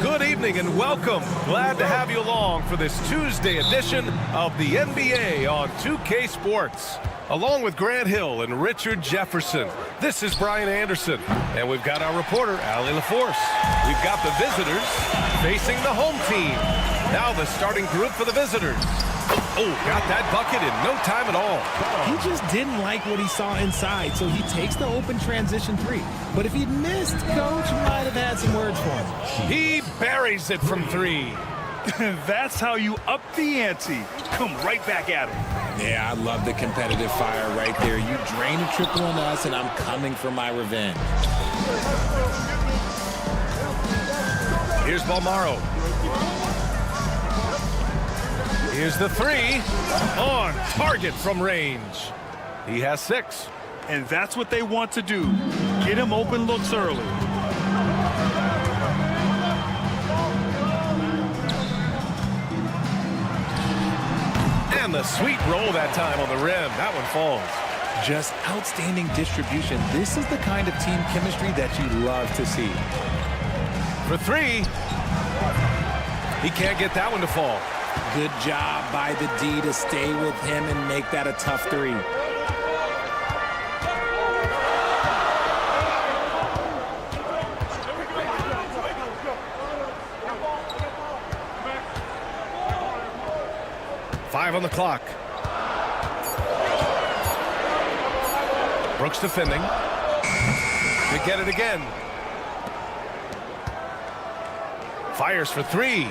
Good evening and welcome. Glad to have you along for this Tuesday edition of the NBA on 2K Sports. Along with Grant Hill and Richard Jefferson, this is Brian Anderson. And we've got our reporter, Allie LaForce. We've got the visitors facing the home team. Now the starting group for the visitors. Oh, got that bucket in no time at all. He just didn't like what he saw inside, so he takes the open transition three. But if he'd missed, Coach might have had some words for him. He buries it from three. That's how you up the ante. Come right back at him. Yeah, I love the competitive fire right there. You drain a triple on us, and I'm coming for my revenge. Here's Balmaro. Here's the three. On target from range. He has 6. And that's what they want to do. Get him open looks early. And the sweet roll that time on the rim. That one falls. Just outstanding distribution. This is the kind of team chemistry that you love to see. For 3. He can't get that one to fall. Good job by the D to stay with him and make that a tough 3. Five on the clock. Brooks defending. They get it again. Fires for 3.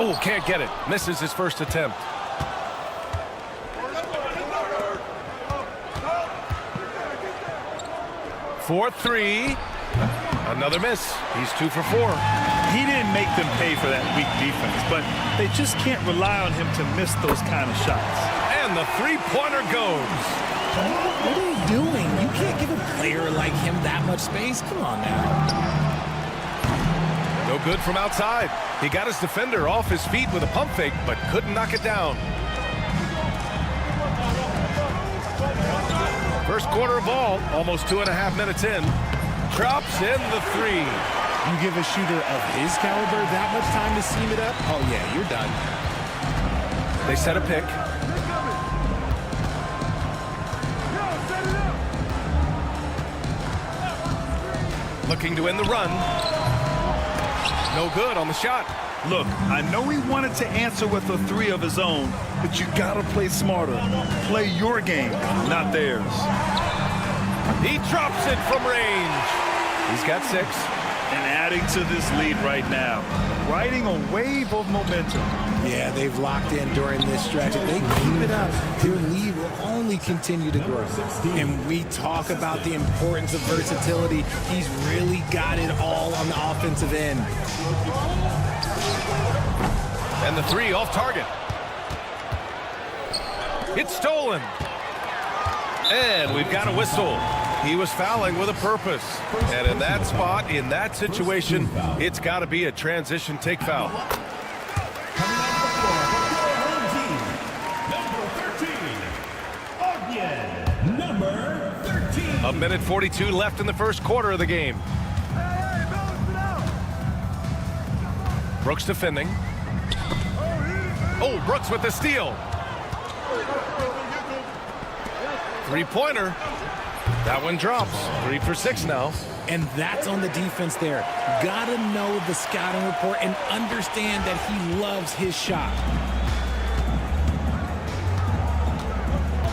Oh, can't get it. Misses his first attempt. For 3. Another miss. He's 2 for 4. He didn't make them pay for that weak defense, but they just can't rely on him to miss those kind of shots. And the three-pointer goes. What are you doing? You can't give a player like him that much space. Come on now. No good from outside. He got his defender off his feet with a pump fake, but couldn't knock it down. First quarter of ball, almost 2.5 minutes in. Drops in the 3. You give a shooter of his caliber that much time to seam it up? Oh, yeah, you're done. They set a pick. Looking to win the run. No good on the shot. Look, I know he wanted to answer with a 3 of his own, but you gotta play smarter. Play your game, not theirs. He drops it from range. He's got 6. And adding to this lead right now, riding a wave of momentum. Yeah, they've locked in during this stretch. If they keep it up, their lead will only continue to grow. And we talk about the importance of versatility. He's really got it all on the offensive end. And the 3 off target. It's stolen. And we've got a whistle. He was fouling with a purpose. And in that spot, in that situation, it's got to be a transition take foul. Number 13. A minute 42 left in the first quarter of the game. Brooks defending. Oh, Brooks with the steal. Three-pointer. That one drops. 3 for 6 now. And that's on the defense there. Gotta know the scouting report and understand that he loves his shot.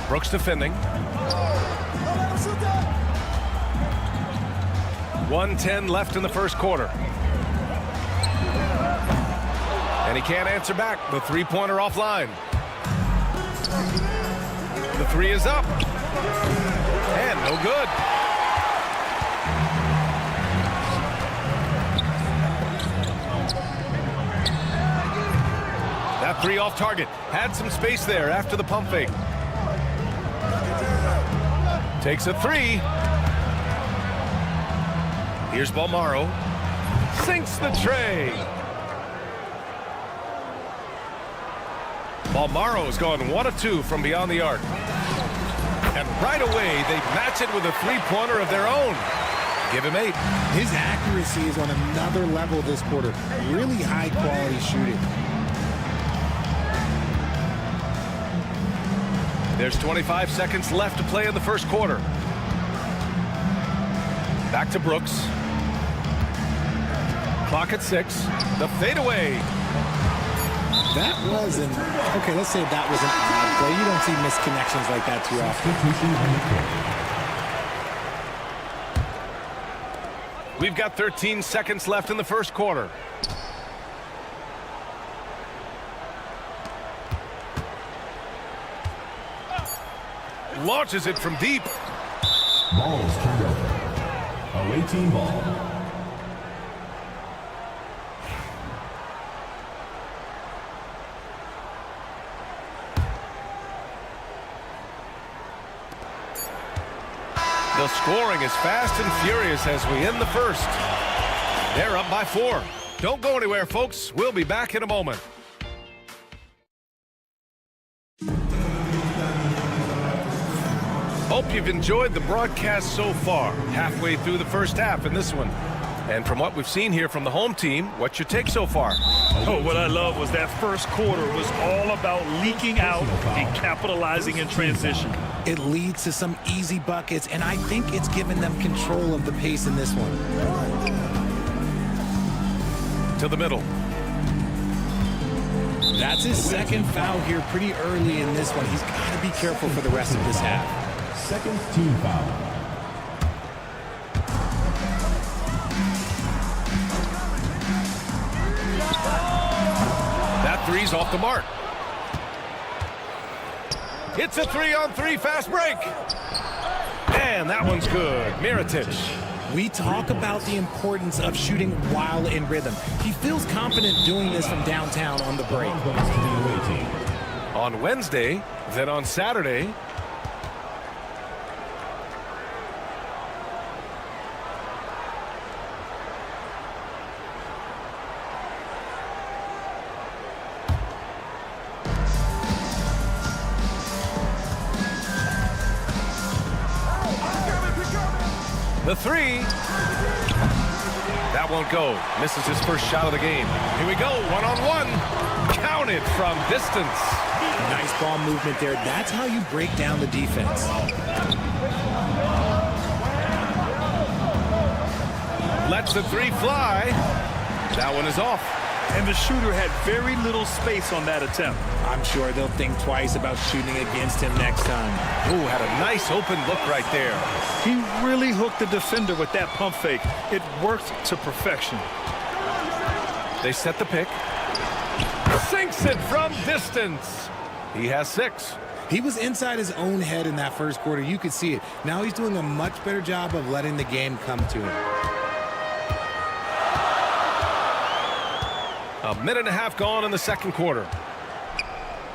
Brooks defending. 1:10 left in the first quarter. And he can't answer back. The three-pointer offline. The three is up. And no good. That three off target. Had some space there after the pump fake. Takes a three. Here's Balmaro. Sinks the tray. Balmaro's gone 1 of 2 from beyond the arc. And right away, they match it with a three-pointer of their own. Give him 8. His accuracy is on another level this quarter. Really high-quality shooting. There's 25 seconds left to play in the first quarter. Back to Brooks. Clock at 6. The fadeaway. That was an, okay, let's say that was an odd play. You don't see misconnections like that too often. We've got 13 seconds left in the first quarter. Launches it from deep. Ball is turned over. Away team ball. The scoring is fast and furious as we end the first. They're up by 4. Don't go anywhere, folks. We'll be back in a moment. Hope you've enjoyed the broadcast so far. Halfway through the first half in this one. And from what we've seen here from the home team, what's your take so far? Oh, what I love was that first quarter was all about leaking out and capitalizing in transition. It leads to some easy buckets, and I think it's given them control of the pace in this one. To the middle. That's his second foul here pretty early in this one. He's got to be careful for the rest of this half. Second team foul. That three's off the mark. It's a 3-on-3 fast break. And that one's good. Mirotic. We talk about the importance of shooting while in rhythm. He feels confident doing this from downtown on the break. On Wednesday, then on Saturday. The three. That won't go. Misses his first shot of the game. Here we go. One-on-one. Counted from distance. Nice ball movement there. That's how you break down the defense. Lets the three fly. That one is off. And the shooter had very little space on that attempt. I'm sure they'll think twice about shooting against him next time. Ooh, had a nice open look right there. He really hooked the defender with that pump fake. It worked to perfection. They set the pick. Sinks it from distance. He has 6. He was inside his own head in that first quarter. You could see it. Now he's doing a much better job of letting the game come to him. A minute and a half gone in the second quarter.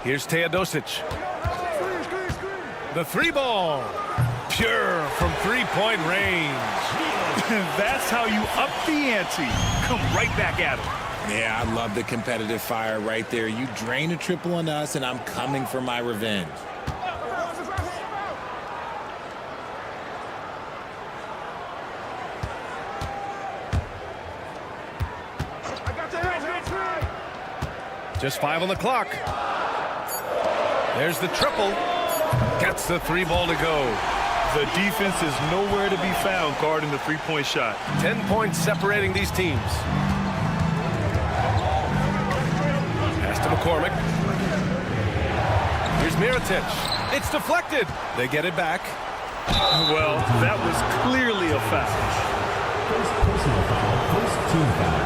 Here's Teodosic. The three ball. Pure from three-point range. That's how you up the ante. Come right back at him. Yeah, I love the competitive fire right there. You drain a triple on us, and I'm coming for my revenge. Just 5 on the clock. There's the triple. Gets the three ball to go. The defense is nowhere to be found guarding the three-point shot. 10 points separating these teams. Pass to McCormick. Here's Mirotic. It's deflected. They get it back. Well, that was clearly a foul. First personal foul, first team foul.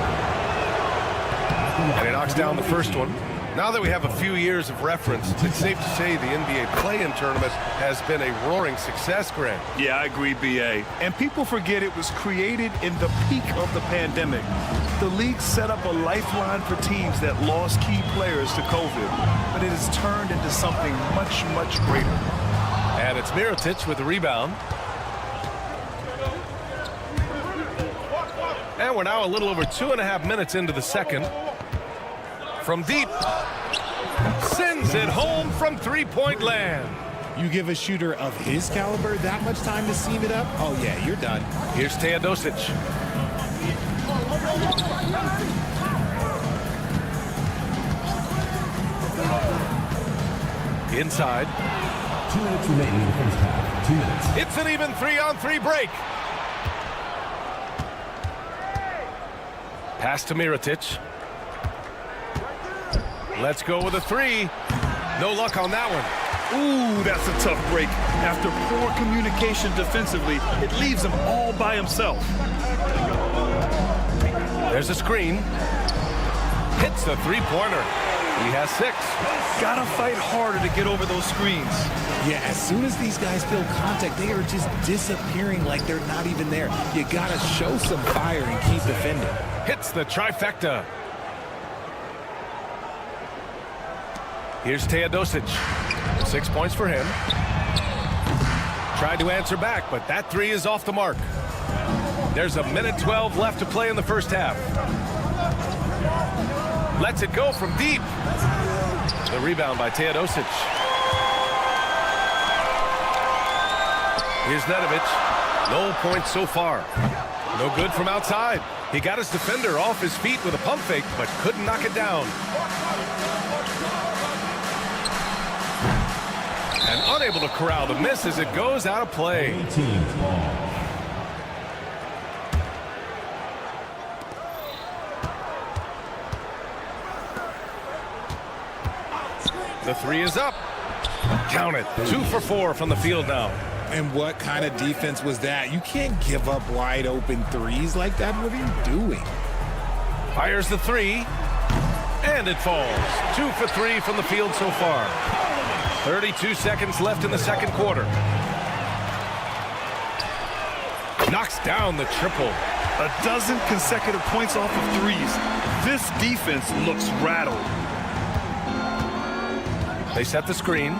And he knocks down the first one. Now that we have a few years of reference, it's safe to say the NBA play-in tournament has been a roaring success, Grant. Yeah, I agree, B.A. And people forget it was created in the peak of the pandemic. The league set up a lifeline for teams that lost key players to COVID, but it has turned into something much, much greater. And it's Mirotic with the rebound. And we're now a little over 2.5 minutes into the second. From deep, sends it home from three-point land. You give a shooter of his caliber that much time to seam it up, oh yeah, you're done. Here's Teodosic. Inside. 2 minutes remaining in the first half. 2 minutes. It's an even 3-on-3 break. Pass to Mirotic. Let's go with a three. No luck on that one. Ooh, that's a tough break. After poor communication defensively, it leaves him all by himself. There's a screen. Hits the three-pointer. He has 6. Gotta fight harder to get over those screens. Yeah, as soon as these guys feel contact, they are just disappearing like they're not even there. You gotta show some fire and keep defending. Hits the trifecta. Here's Teodosic. 6 points for him. Tried to answer back, but that three is off the mark. There's 1:12 left to play in the first half. Lets it go from deep. The rebound by Teodosic. Here's Nedovic. No points so far. No good from outside. He got his defender off his feet with a pump fake, but couldn't knock it down. And unable to corral the miss as it goes out of play. Team's ball. The three is up. Count it. 2 for 4 from the field now. And what kind of defense was that? You can't give up wide open threes like that. What are you doing? Fires the three. And it falls. 2 for 3 from the field so far. 32 seconds left in the second quarter. Knocks down the triple. 12 consecutive points off of threes. This defense looks rattled. They set the screen.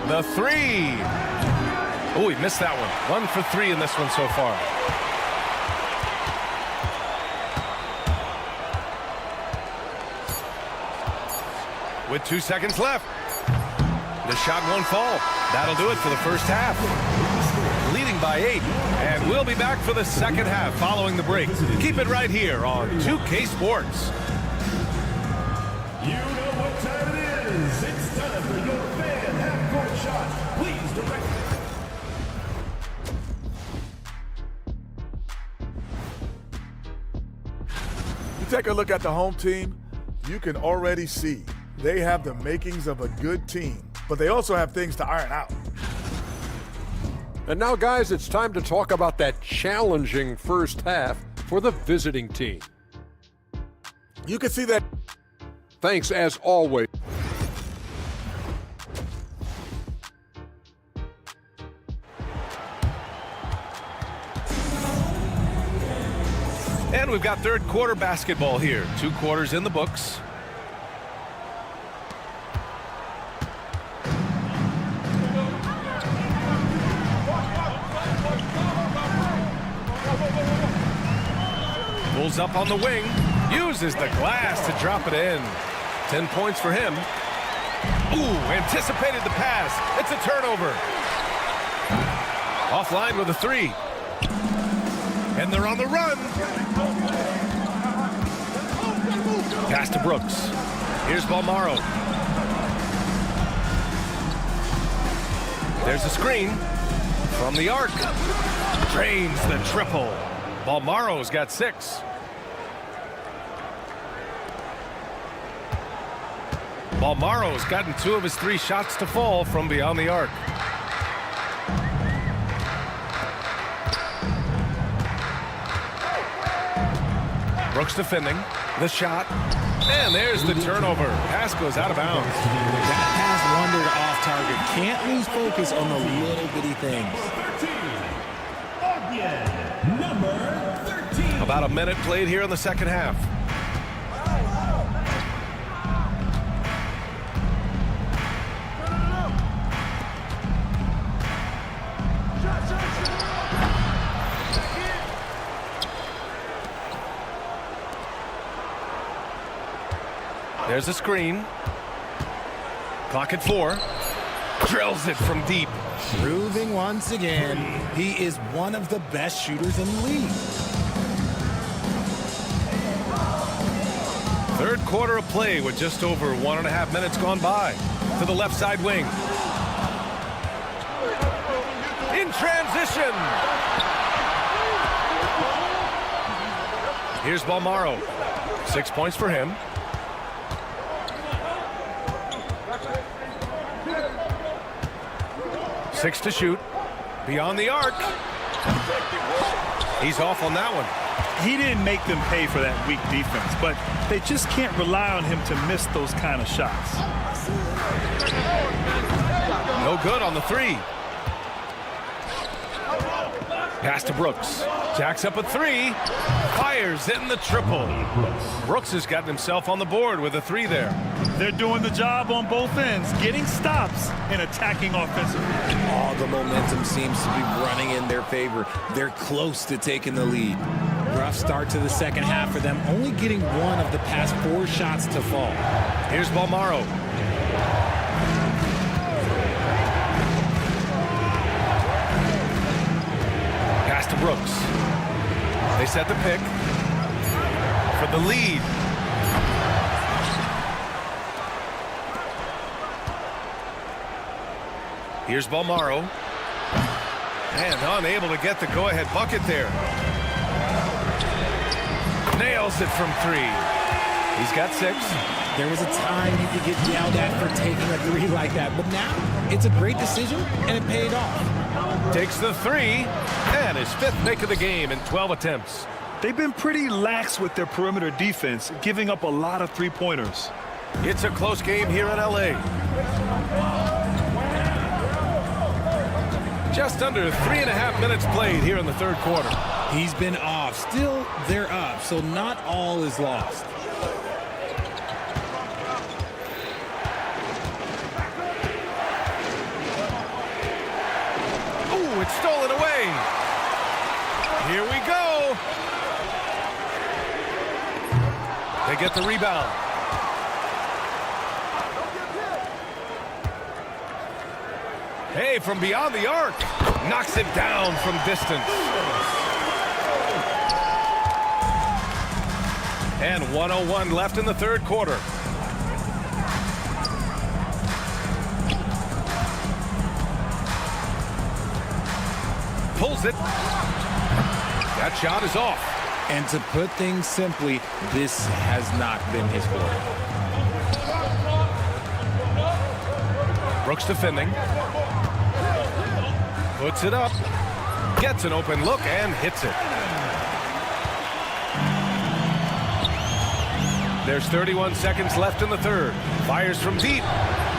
The three. Oh, he missed that one. 1 for 3 in this one so far. With 2 seconds left. The shot won't fall. That'll do it for the first half. Leading by 8. And we'll be back for the second half following the break. Keep it right here on 2K Sports. You know what time it is. It's time for your fan half-court shot. Please direct. You take a look at the home team, you can already see they have the makings of a good team, but they also have things to iron out. And now, guys, it's time to talk about that challenging first half for the visiting team. You can see that. Thanks, as always. And we've got third quarter basketball here. 2 quarters in the books. Pulls up on the wing. Uses the glass to drop it in. 10 points for him. Ooh, anticipated the pass. It's a turnover. Offline with a 3. And they're on the run. Pass to Brooks. Here's Balmaro. There's a screen from the arc. Drains the triple. Balmaro's got 6. Balmaro's gotten 2 of his 3 shots to fall from beyond the arc. Brooks defending. The shot. And there's the turnover. Pass goes out of bounds. That pass wandered off target. Can't lose focus on the little bitty things. Number 13. About a minute played here in the second half. There's a screen. Clock at 4. Drills it from deep. Proving once again, he is one of the best shooters in the league. Third quarter of play with just over 1.5 minutes gone by. To the left side wing. In transition. Here's Balmaro. 6 points for him. 6 to shoot. Beyond the arc. He's off on that one. He didn't make them pay for that weak defense, but they just can't rely on him to miss those kind of shots. No good on the 3. Pass to Brooks. Jacks up a 3. Fires in the triple. Brooks has gotten himself on the board with a 3 there. They're doing the job on both ends, getting stops and attacking offensively. All the momentum seems to be running in their favor. They're close to taking the lead. Rough start to the second half for them, only getting 1 of the past 4 shots to fall. Here's Balmaro. Pass to Brooks. They set the pick for the lead. Here's Balmaro. And unable to get the go-ahead bucket there. Nails it from 3. He's got 6. There was a time you could get yelled at for taking a 3 like that, but now it's a great decision, and it paid off. Takes the 3, and his 5th make of the game in 12 attempts. They've been pretty lax with their perimeter defense, giving up a lot of 3-pointers. It's a close game here in LA. Just under 3.5 minutes played here in the third quarter. He's been off. Still, they're up, so not all is lost. Ooh, it's stolen away. Here we go. They get the rebound. Hey, from beyond the arc. Knocks it down from distance. And 1:01 left in the third quarter. Pulls it. That shot is off. And to put things simply, this has not been his quarter. Brooks defending. Puts it up. Gets an open look and hits it. There's 31 seconds left in the third. Fires from deep.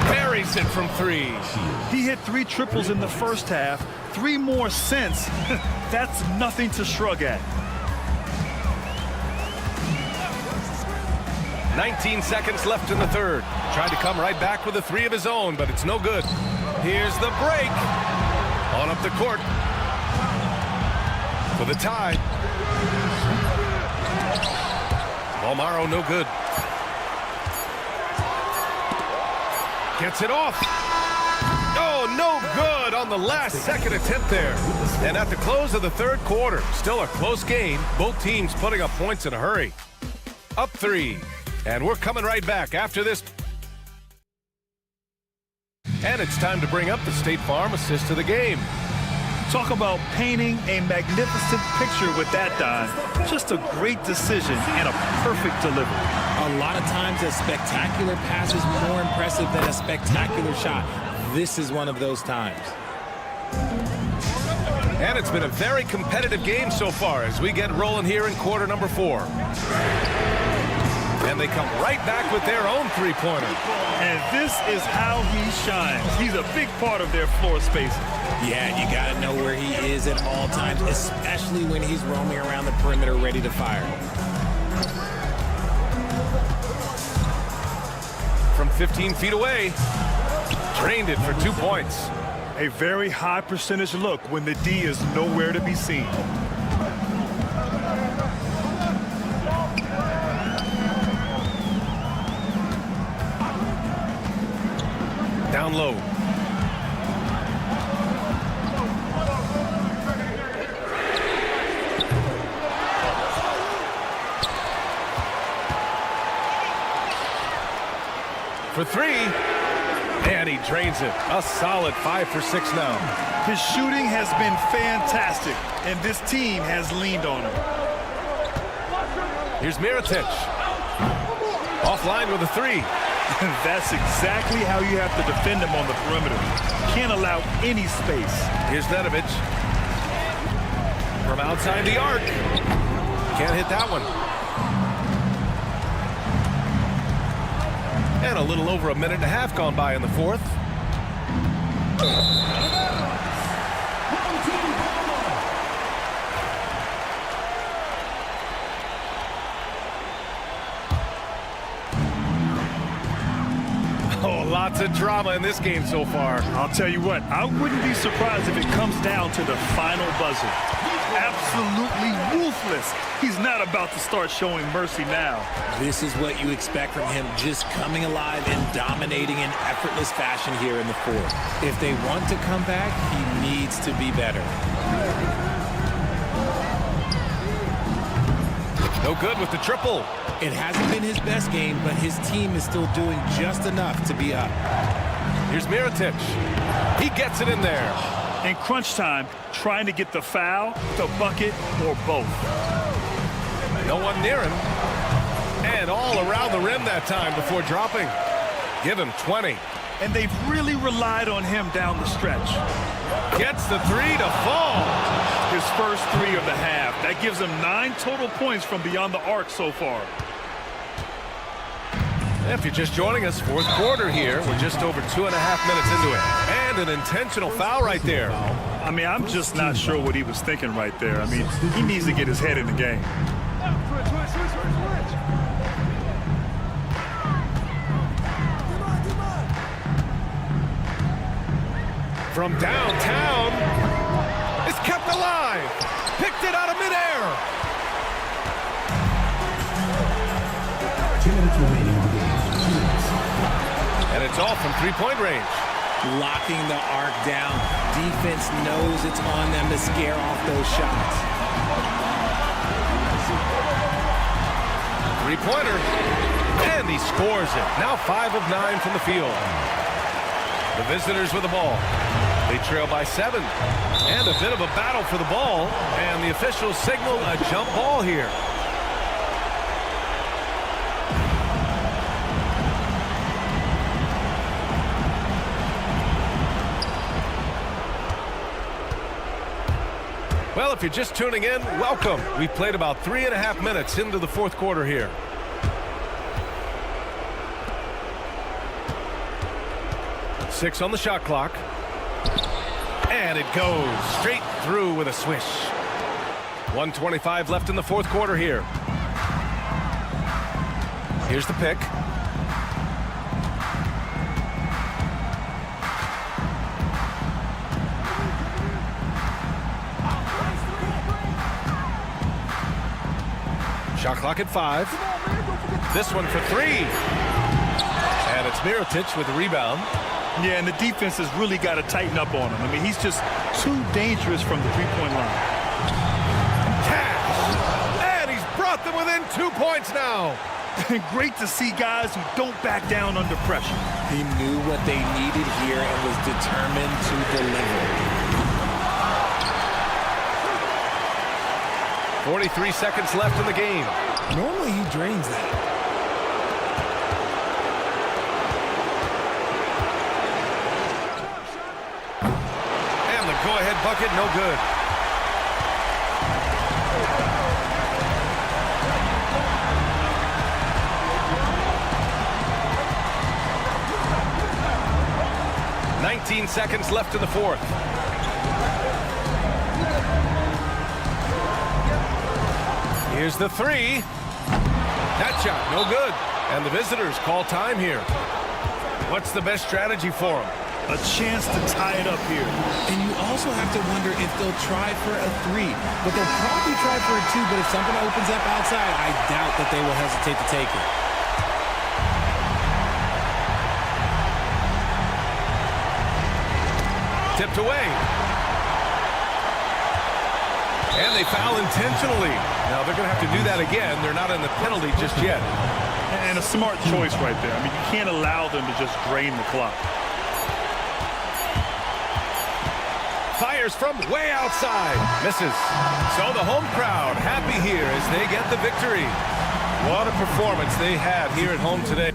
Buries it from 3. He hit 3 triples in the first half. 3 more since. That's nothing to shrug at. 19 seconds left in the third. Tried to come right back with a 3 of his own, but it's no good. Here's the break. On up the court. For the tie. Balmaro no good. Gets it off. Oh, no good on the last second attempt there. And at the close of the third quarter, still a close game. Both teams putting up points in a hurry. Up 3. And we're coming right back after this. And it's time to bring up the State Farm assist of the game. Talk about painting a magnificent picture with that dime. Just a great decision and a perfect delivery. A lot of times a spectacular pass is more impressive than a spectacular shot. This is one of those times. And it's been a very competitive game so far as we get rolling here in quarter number 4. And they come right back with their own three-pointer. And this is how he shines. He's a big part of their floor spacing. Yeah, you got to know where he is at all times, especially when he's roaming around the perimeter ready to fire. From 15 feet away, drained it for 2 points. A very high percentage look when the D is nowhere to be seen. Down low. For 3. And he drains it. A solid 5 for 6 now. His shooting has been fantastic, and this team has leaned on him. Here's Mirotic. Offline with a 3. That's exactly how you have to defend him on the perimeter. Can't allow any space. Here's Nedovic. From outside the arc. Can't hit that one. And a little over a minute and a half gone by in the 4th. Oh, lots of drama in this game so far. I'll tell you what, I wouldn't be surprised if it comes down to the final buzzer. Absolutely ruthless. He's not about to start showing mercy now. This is what you expect from him, just coming alive and dominating in effortless fashion here in the 4th. If they want to come back, he needs to be better. No good with the triple. It hasn't been his best game, but his team is still doing just enough to be up. Here's Mirotic. He gets it in there. In crunch time, trying to get the foul, the bucket, or both. No one near him. And all around the rim that time before dropping. Give him 20. And they've really relied on him down the stretch. Gets the 3 to fall. His first 3 of the half. That gives him 9 total points from beyond the arc so far. If you're just joining us, 4th quarter here. We're just over 2.5 minutes into it. And an intentional foul right there. I mean, I'm just not sure what he was thinking right there. I mean, he needs to get his head in the game. From downtown, it's kept alive. Picked it out of midair. 2 minutes remaining in the game. And it's all from three-point range. Locking the arc down. Defense knows it's on them to scare off those shots. Three-pointer. And he scores it. Now 5 of 9 from the field. The visitors with the ball. They trail by 7. And a bit of a battle for the ball. And the officials signal a jump ball here. Well, if you're just tuning in, welcome. We've played about 3.5 minutes into the 4th quarter here. Six on the shot clock. And it goes straight through with a swish. 1:25 left in the 4th quarter here. Here's the pick. Shot clock at 5. This one for 3. And it's Mirotic with the rebound. Yeah, and the defense has really got to tighten up on him. I mean, he's just too dangerous from the three-point line. Cash! And he's brought them within 2 points now. Great to see guys who don't back down under pressure. He knew what they needed here and was determined to deliver. 43 seconds left in the game. Normally he drains that. And the go-ahead bucket, no good. "19 seconds left in the fourth. Here's the three. That shot, no good. And the visitors call time here. What's the best strategy for them? A chance to tie it up here. And you also have to wonder if they'll try for a three. But they'll probably try for a two, but if something opens up outside, I doubt that they will hesitate to take it. Tipped away. And they foul intentionally. Now they're going to have to do that again. They're not in the penalty just yet. And a smart choice right there. I mean, you can't allow them to just drain the clock. Fires from way outside. Misses. So the home crowd happy here as they get the victory. What a performance they had here at home today.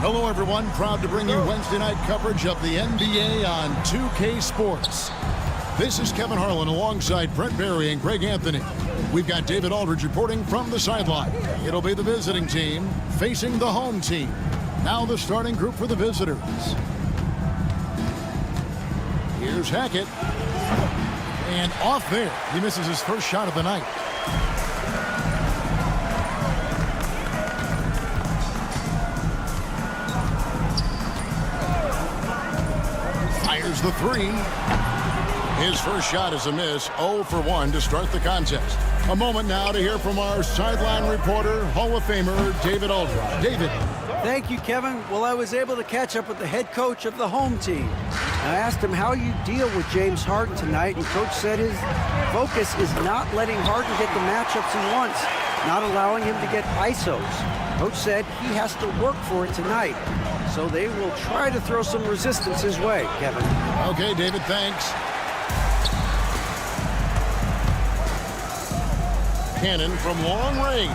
Hello, everyone. Proud to bring you Wednesday night coverage of the NBA on 2K Sports. This is Kevin Harlan alongside Brent Barry and Greg Anthony. We've got David Aldridge reporting from the sideline. It'll be the visiting team facing the home team. Now the starting group for the visitors. Here's Hackett. And off there. He misses his first shot of the night. Fires the three. His first shot is a miss. 0 for 1 to start the contest. A moment now to hear from our sideline reporter, Hall of Famer David Aldridge. David. Thank you, Kevin. Well, I was able to catch up with the head coach of the home team. I asked him how you deal with James Harden tonight, and Coach said his focus is not letting Harden get the matchups he wants, not allowing him to get ISOs. Coach said he has to work for it tonight, so they will try to throw some resistance his way, Kevin. Okay, David, thanks. Cannon from long range.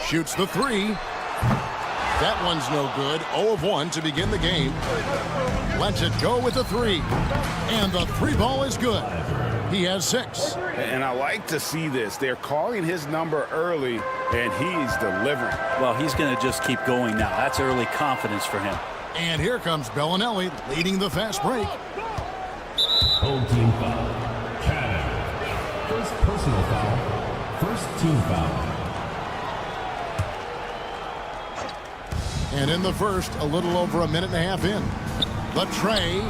Shoots the three. That one's no good. 0 of 1 to begin the game. Lets it go with the three. And the three ball is good. He has 6. And I like to see this. They're calling his number early, and he's delivering. Well, he's going to just keep going now. That's early confidence for him. And here comes Bellinelli leading the fast break. Home team foul. Cannon. First personal foul. First team foul. And in the first, a little over a minute and a half in. The tray.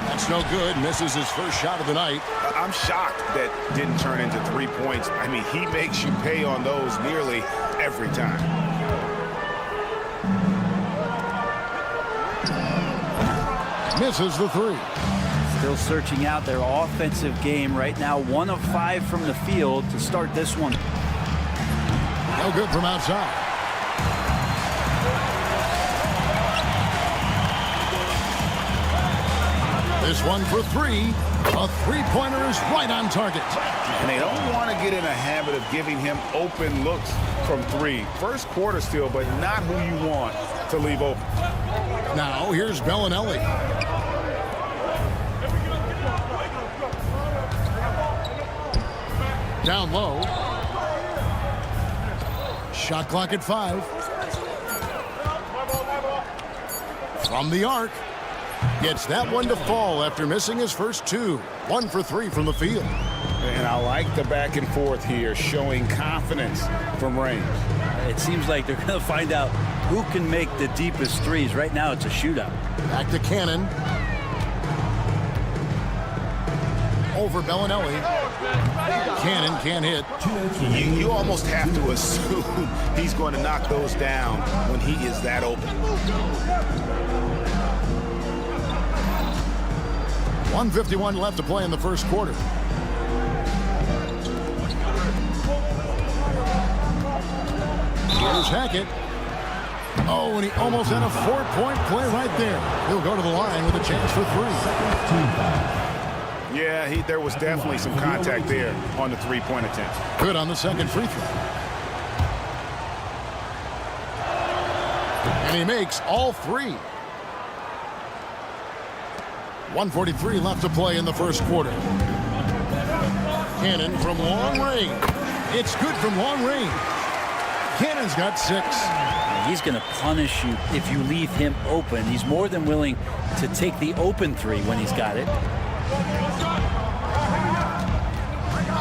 That's no good. Misses his first shot of the night. I'm shocked that didn't turn into 3 points. I mean, he makes you pay on those nearly every time. Misses the three. Still searching out their offensive game right now. 1 of 5 from the field to start this one. No good from outside. This one for 3. A three-pointer is right on target. And they don't want to get in a habit of giving him open looks from 3. First quarter still, but not who you want to leave open. Now here's Bellinelli. Down low. Shot clock at 5. From the arc. Gets that one to fall after missing his first 2. 1 for 3 from the field. And I like the back and forth here, showing confidence from range. It seems like they're going to find out who can make the deepest threes. Right now it's a shootout. Back to Cannon. Over Bellinelli. Cannon can't hit. You almost have to assume he's going to knock those down when he is that open. 1:51 left to play in the first quarter. Here's Hackett. Oh, and he almost had a 4-point play right there. He'll go to the line with a chance for 3. Yeah, there was definitely some contact there on the three-point attempt. Good on the second free throw. And he makes all 3. 1:43 left to play in the first quarter. Cannon from long range. It's good from long range. Cannon's got 6. He's going to punish you if you leave him open. He's more than willing to take the open 3 when he's got it.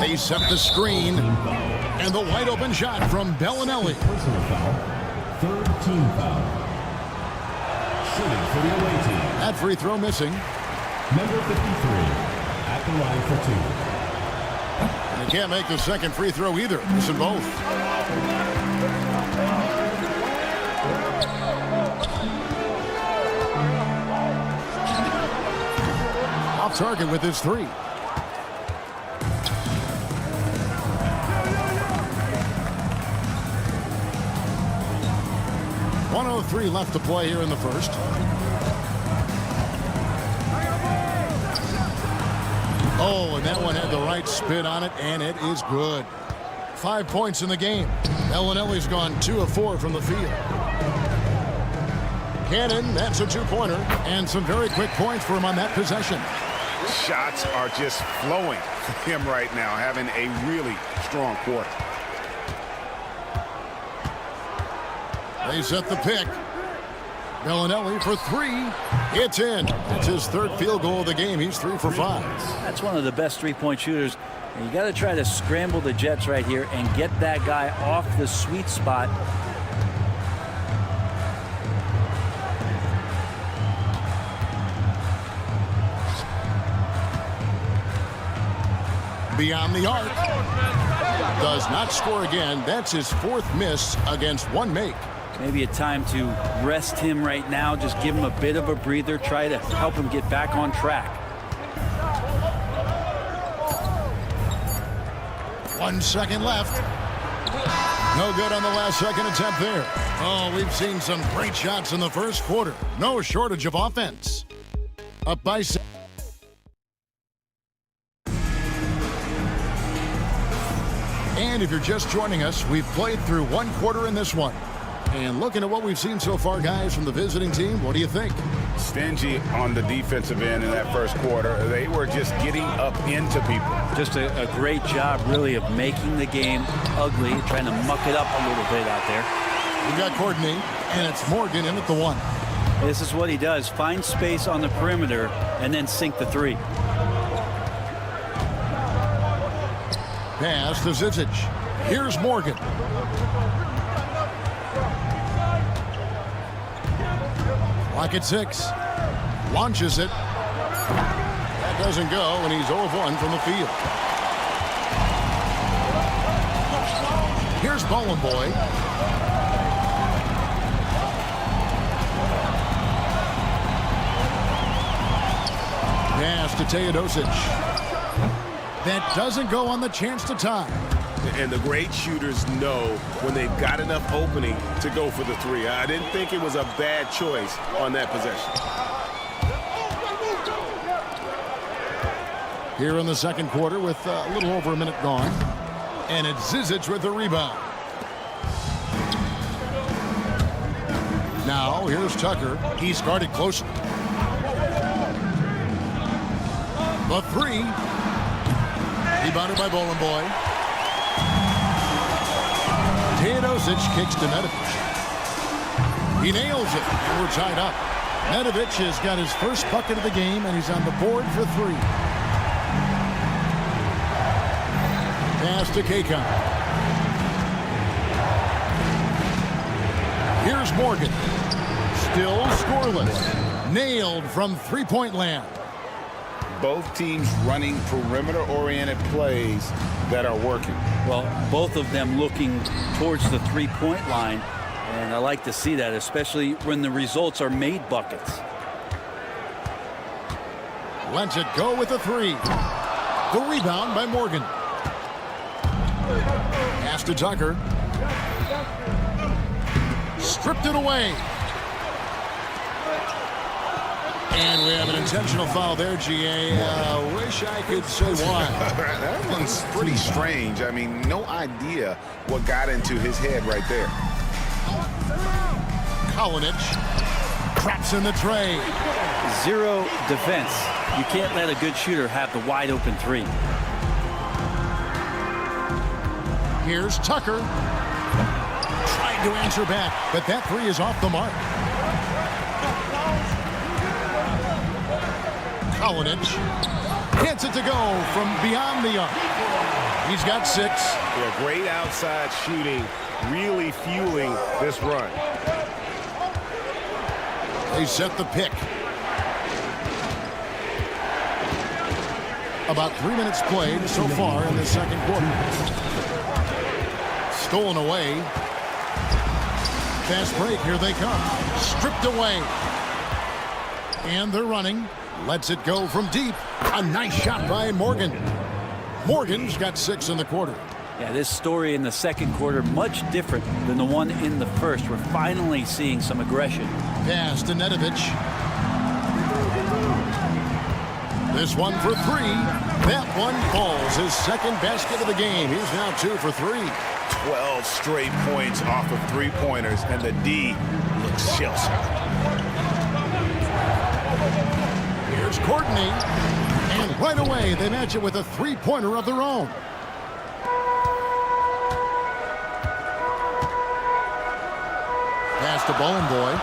They set the screen, and the wide open shot from Bellinelli. Personal foul. Third team foul. Shooting for the away team. That free throw missing. Number 53 at the line for 2. And he can't make the second free throw either. Missing both. Off target with his 3. .103 left to play here in the first. Oh, and that one had the right spin on it, and it is good. 5 points in the game. Bellinelli's gone 2 of 4 from the field. Cannon, that's a 2-pointer, and some very quick points for him on that possession. Shots are just flowing for him right now, having a really strong quarter. They set the pick. Bellinelli for 3. It's in. It's his 3rd field goal of the game. He's 3 for 5. That's one of the best 3-point shooters. And you got to try to scramble the Jets right here and get that guy off the sweet spot. Beyond the arc. Does not score again. That's his 4th miss against 1 make. Maybe a time to rest him right now. Just give him a bit of a breather. Try to help him get back on track. 1 second left. No good on the last second attempt there. Oh, we've seen some great shots in the first quarter. No shortage of offense. Up by 6. And if you're just joining us, we've played through 1 quarter in this one. And looking at what we've seen so far, guys, from the visiting team, what do you think? Stingy on the defensive end in that first quarter. They were just getting up into people. Just a great job, really, of making the game ugly, trying to muck it up a little bit out there. We got Courtney, and it's Morgan in at the 1. This is what he does. Find space on the perimeter and then sink the 3. Pass to Zizic. Here's Morgan. Clock at 6. Launches it. That doesn't go, and he's 0 of 1 from the field. Here's Bowenboy. Pass to Teodosic. That doesn't go on the chance to tie. And the great shooters know when they've got enough opening to go for the 3. I didn't think it was a bad choice on that possession. Here in the second quarter with a little over a minute gone. And it's Zizic with the rebound. Now here's Tucker. He's guarded closely. The 3. Rebounded by Bowenboy. Teodosic kicks to Nedovic. He nails it, and we're tied up. Nedovic has got his first bucket of the game, and he's on the board for 3. Pass to Kakon. Here's Morgan. Still scoreless. Nailed from 3-point land. Both teams running perimeter-oriented plays that are working. Well, both of them looking towards the 3-point line, and I like to see that, especially when the results are made buckets. Lets it go with a three. The rebound by Morgan. Pass to Tucker. Stripped it away. And we have an intentional foul there, GA. Wish I could say why. That one's pretty strange. I mean, no idea what got into his head right there. Kalinic traps in the tray. Zero defense. You can't let a good shooter have the wide open three. Here's Tucker. Trying to answer back, but that three is off the mark. Kalinic gets it to go from beyond the arc. He's got 6. Yeah, great outside shooting, really fueling this run. They set the pick. About 3 minutes played so far in the second quarter. Stolen away. Fast break, here they come. Stripped away. And they're running. Lets it go from deep. A nice shot by Morgan. Morgan's got 6 in the quarter. Yeah, this story in the second quarter much different than the one in the first. We're finally seeing some aggression. Pass to Nedovic. This one for 3. That one falls. His second basket of the game. He's now 2 for 3. 12 straight points off of 3-pointers, and the D looks shell-shocked. Here's Courtney. And right away, they match it with a 3-pointer of their own. Pass to Bowling Boy.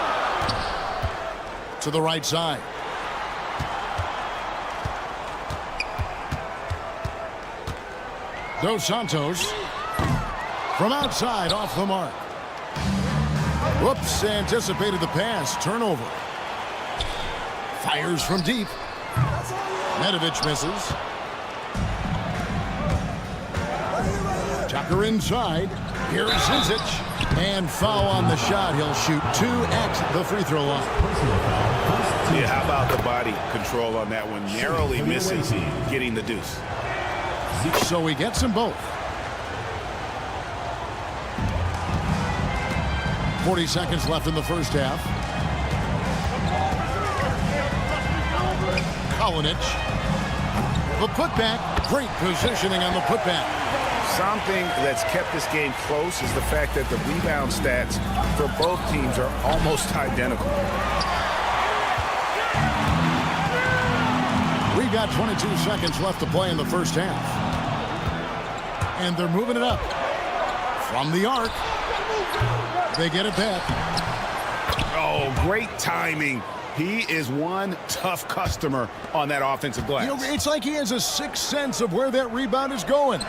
To the right side. Dos Santos. From outside, off the mark. Whoops, anticipated the pass. Turnover. Fires from deep. Nedovic misses. Tucker inside. Here's Zizic. And foul on the shot. He'll shoot 2 at the free throw line. Yeah, how about the body control on that one? Narrowly misses getting the deuce. So he gets them both. 40 seconds left in the first half. Kalinic. The putback. Great positioning on the putback. Something that's kept this game close is the fact that the rebound stats for both teams are almost identical. We've got 22 seconds left to play in the first half. And they're moving it up. From the arc. They get it back. Oh, great timing. He is one tough customer on that offensive glass. You know, it's like he has a sixth sense of where that rebound is going.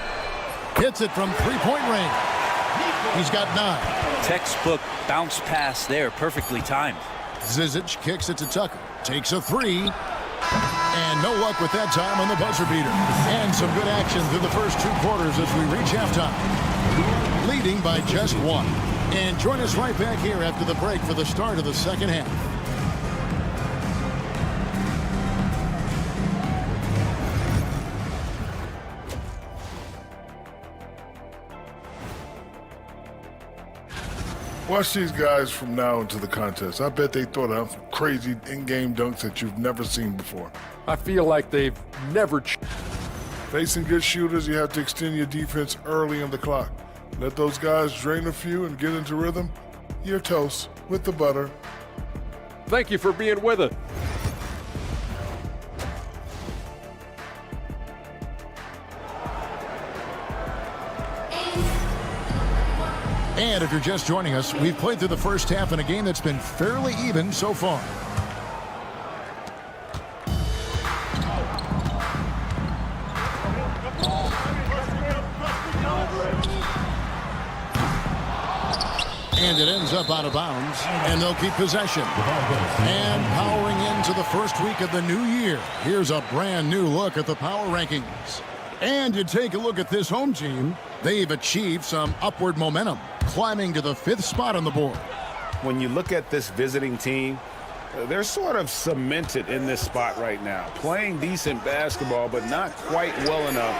Hits it from three-point range. He's got 9. Textbook bounce pass there, perfectly timed. Zizic kicks it to Tucker. Takes a 3. And no luck with that time on the buzzer beater. And some good action through the first 2 quarters as we reach halftime. Leading by just 1. And join us right back here after the break for the start of the second half. Watch these guys from now into the contest. I bet they thought out some crazy in-game dunks that you've never seen before. I feel like they've never... Facing good shooters, you have to extend your defense early in the clock. Let those guys drain a few and get into rhythm. You're toast with the butter. Thank you for being with us. And if you're just joining us, we've played through the first half in a game that's been fairly even so far. And it ends up out of bounds, and they'll keep possession. And powering into the first week of the new year, here's a brand new look at the power rankings. And you take a look at this home team, they've achieved some upward momentum, climbing to the 5th spot on the board. When you look at this visiting team, They're sort of cemented in this spot right now, playing decent basketball, but not quite well enough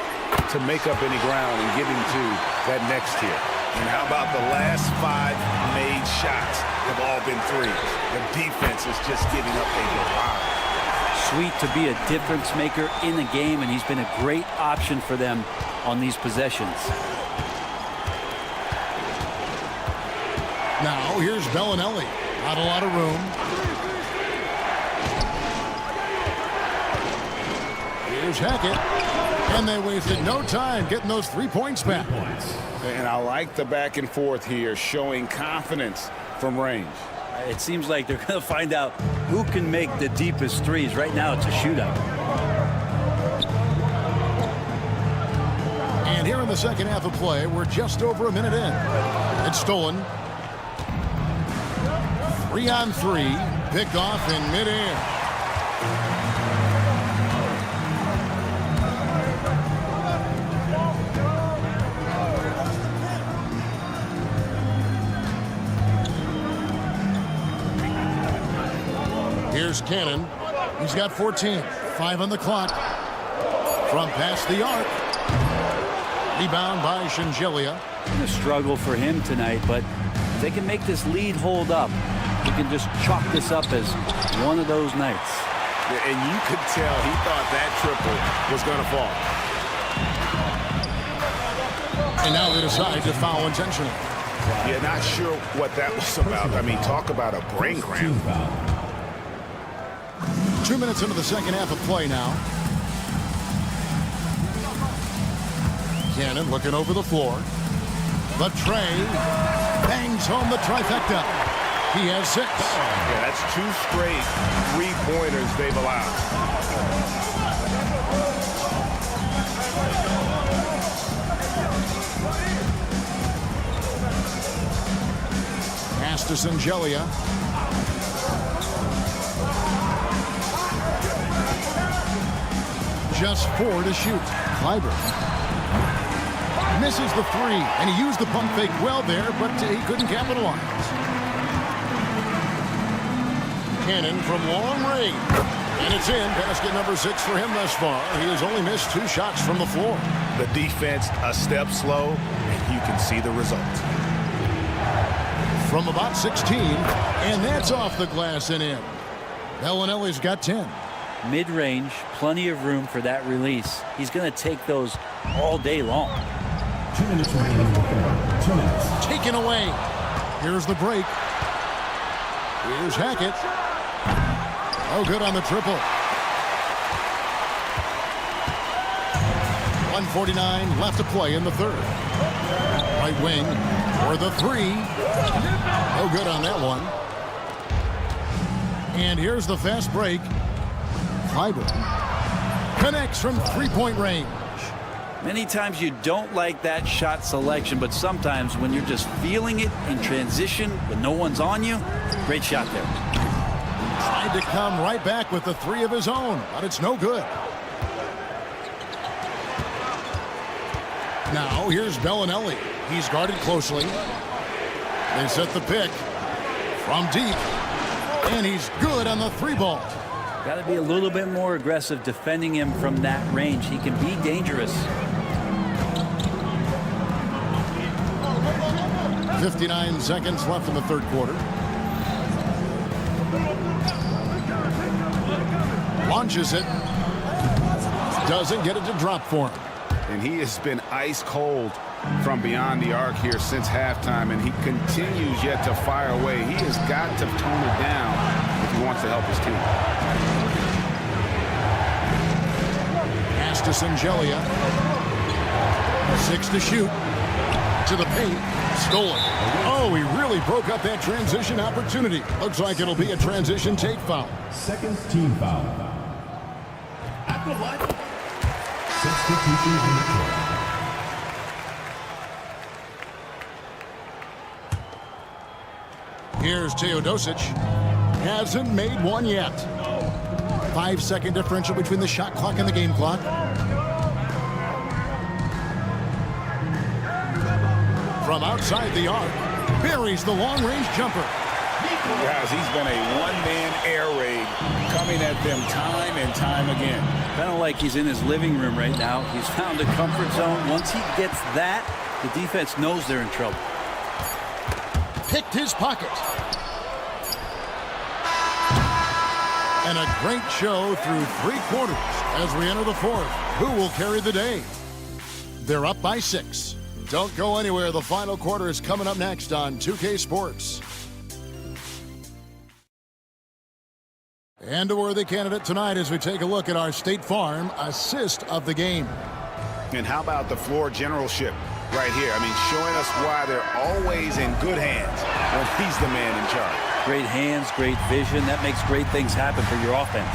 to make up any ground and getting to that next tier. And how about the last 5 made shots have all been threes? The defense is just giving up a lot. Sweet to be a difference maker in the game, and he's been a great option for them on these possessions. Now here's Bellinelli. Not a lot of room. Here's Hackett. And they wasted no time getting those 3 points back. And I like the back and forth here, showing confidence from range. It seems like they're going to find out who can make the deepest threes. Right now it's a shootout. And here in the second half of play, we're just over a minute in. It's stolen. 3-on-3, picked off in midair. Here's Cannon. He's got 14. 5 on the clock. From past the arc. Rebound by Shingelia. A struggle for him tonight, but if they can make this lead hold up, we can just chalk this up as one of those nights. And you could tell he thought that triple was going to fall. And now they decide to foul intentionally. Yeah, not sure what that was about. I mean, talk about a brain cramp. 2 minutes into the second half of play now. Cannon looking over the floor. The tray bangs home the trifecta. He has 6. Yeah, that's 2 straight 3-pointers they've allowed. Pass to Shingelia. Just 4 to shoot. Kleiber misses the 3, and he used the pump fake well there, but he couldn't capitalize. Cannon from long range, and it's in. Basket number 6 for him thus far. He has only missed 2 shots from the floor. The defense a step slow, and you can see the result. From about 16, and that's off the glass and in. Bellinelli's got 10. Mid-range, plenty of room for that release. He's going to take those all day long. 2 minutes remaining in the third. 2 minutes. Taken away. Here's the break. Here's Hackett. Oh, good on the triple. 1:49 left to play in the third. Right wing for the 3. Oh, good on that one. And here's the fast break. Kleiber connects from 3-point range. Many times you don't like that shot selection, but sometimes when you're just feeling it in transition when no one's on you, great shot there. Tried to come right back with the 3 of his own, but it's no good. Now here's Bellinelli. He's guarded closely. They set the pick from deep, and he's good on the 3-ball. Got to be a little bit more aggressive defending him from that range. He can be dangerous. 59 seconds left in the third quarter. Launches it. Doesn't get it to drop for him. And he has been ice cold from beyond the arc here since halftime, and he continues yet to fire away. He has got to tone it down if he wants to help his team. Pass to Shingelia. 6 to shoot. To the paint. Stolen. Oh, he really broke up that transition opportunity. Looks like it'll be a transition take foul. Second team foul. At the line. Substitution on the court. Here's Teodosic. Hasn't made one yet. 5-second differential between the shot clock and the game clock. From outside the arc, buries the long-range jumper. Guys, he's been a one-man air raid coming at them time and time again. Kind of like he's in his living room right now. He's found a comfort zone. Once he gets that, the defense knows they're in trouble. Picked his pocket. And a great show through 3 quarters as we enter the 4th. Who will carry the day? They're up by 6. Don't go anywhere. The final quarter is coming up next on 2K Sports. And a worthy candidate tonight as we take a look at our State Farm assist of the game. And how about the floor generalship right here? I mean, showing us why they're always in good hands when he's the man in charge. Great hands, great vision. That makes great things happen for your offense.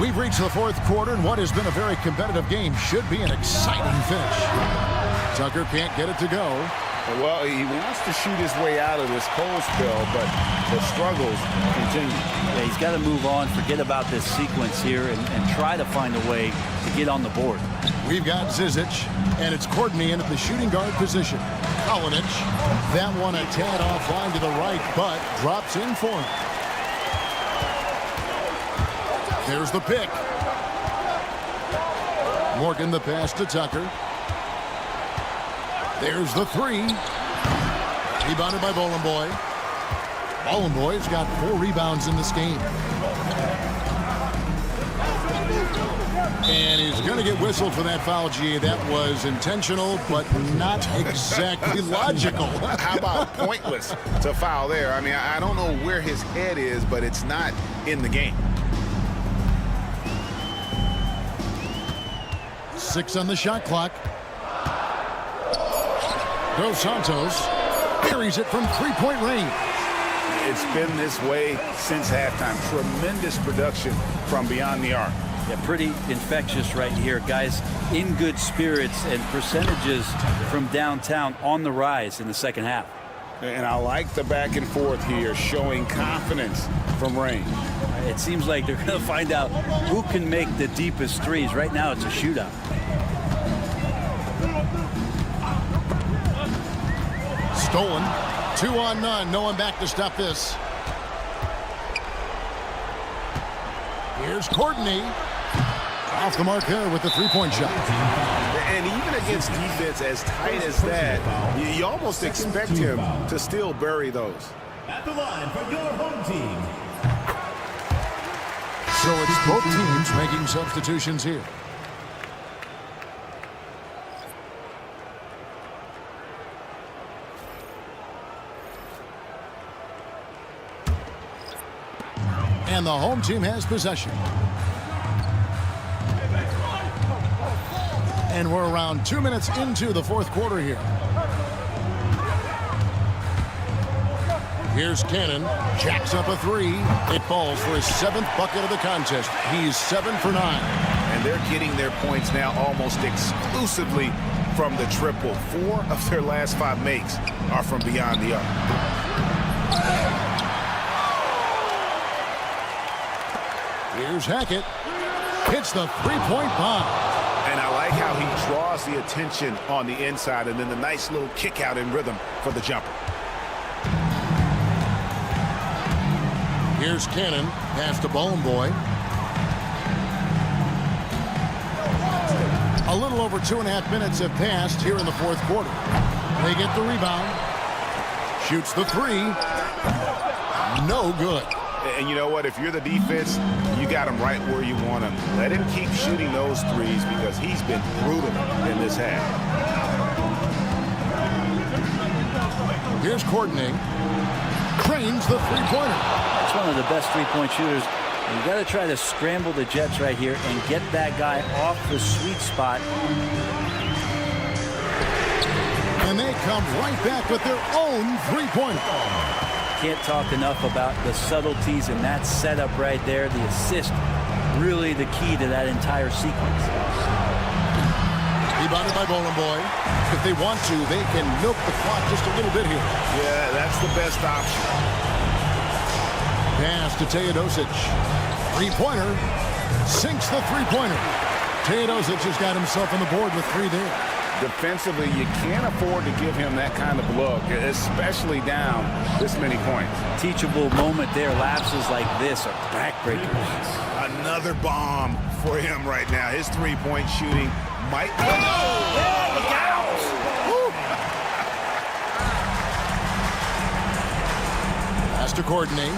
We've reached the 4th quarter, and what has been a very competitive game should be an exciting finish. Tucker can't get it to go. Well, he wants to shoot his way out of this cold spell, but the struggles continue. Yeah, he's got to move on, forget about this sequence here, and try to find a way to get on the board. We've got Zizic, and it's Courtney in at the shooting guard position. Kalinic, that one a tad offline to the right, but drops in for him. There's the pick. Morgan the pass to Tucker. There's the 3. Rebounded by Bolenboy. Bolenboy's got 4 rebounds in this game. And he's going to get whistled for that foul, G. That was intentional, but not exactly logical. How about pointless to foul there? I mean, I don't know where his head is, but it's not in the game. 6 on the shot clock. Dos Santos buries it from 3-point range. It's been this way since halftime. Tremendous production from beyond the arc. Yeah, pretty infectious right here. Guys in good spirits and percentages from downtown on the rise in the second half. And I like the back and forth here, showing confidence from range. It seems like they're going to find out who can make the deepest threes. Right now it's a shootout. Stolen. 2 on none. No one back to stop this. Here's Courtney. Off the mark there with the 3-point shot. And even against defense as tight as that, you almost expect him to still bury those. At the line for your home team. So it's both teams making substitutions here. And the home team has possession. And we're around 2 minutes into the 4th quarter here. Here's Cannon. Jacks up a 3. It falls for his 7th bucket of the contest. He's 7 for 9. And they're getting their points now almost exclusively from the triple. 4 of their last 5 makes are from beyond the arc. Here's Hackett. Hits the 3-point bomb. And I like how he draws the attention on the inside, and then the nice little kick out in rhythm for the jumper. Here's Cannon. Pass to Bolenboy. A little over 2.5 minutes have passed here in the 4th quarter. They get the rebound. Shoots the 3. No good. And you know what? If you're the defense, you got him right where you want him. Let him keep shooting those threes because he's been brutal in this half. Here's Courtney. Cranes the 3-pointer. That's one of the best 3-point shooters. You got to try to scramble the Jets right here and get that guy off the sweet spot. And they come right back with their own 3-pointer. Can't talk enough about the subtleties in that setup right there. The assist, really the key to that entire sequence. Rebounded by Bolenboy. If they want to, they can milk the clock just a little bit here. Yeah, that's the best option. Pass to Teodosic. 3-pointer. Sinks the 3-pointer. Teodosic has got himself on the board with 3 there. Defensively, you can't afford to give him that kind of look, especially down this many points. Teachable moment there. Lapses like this are backbreakers. Another bomb for him right now. His three-point shooting might be... Oh, look out! Has to coordinate.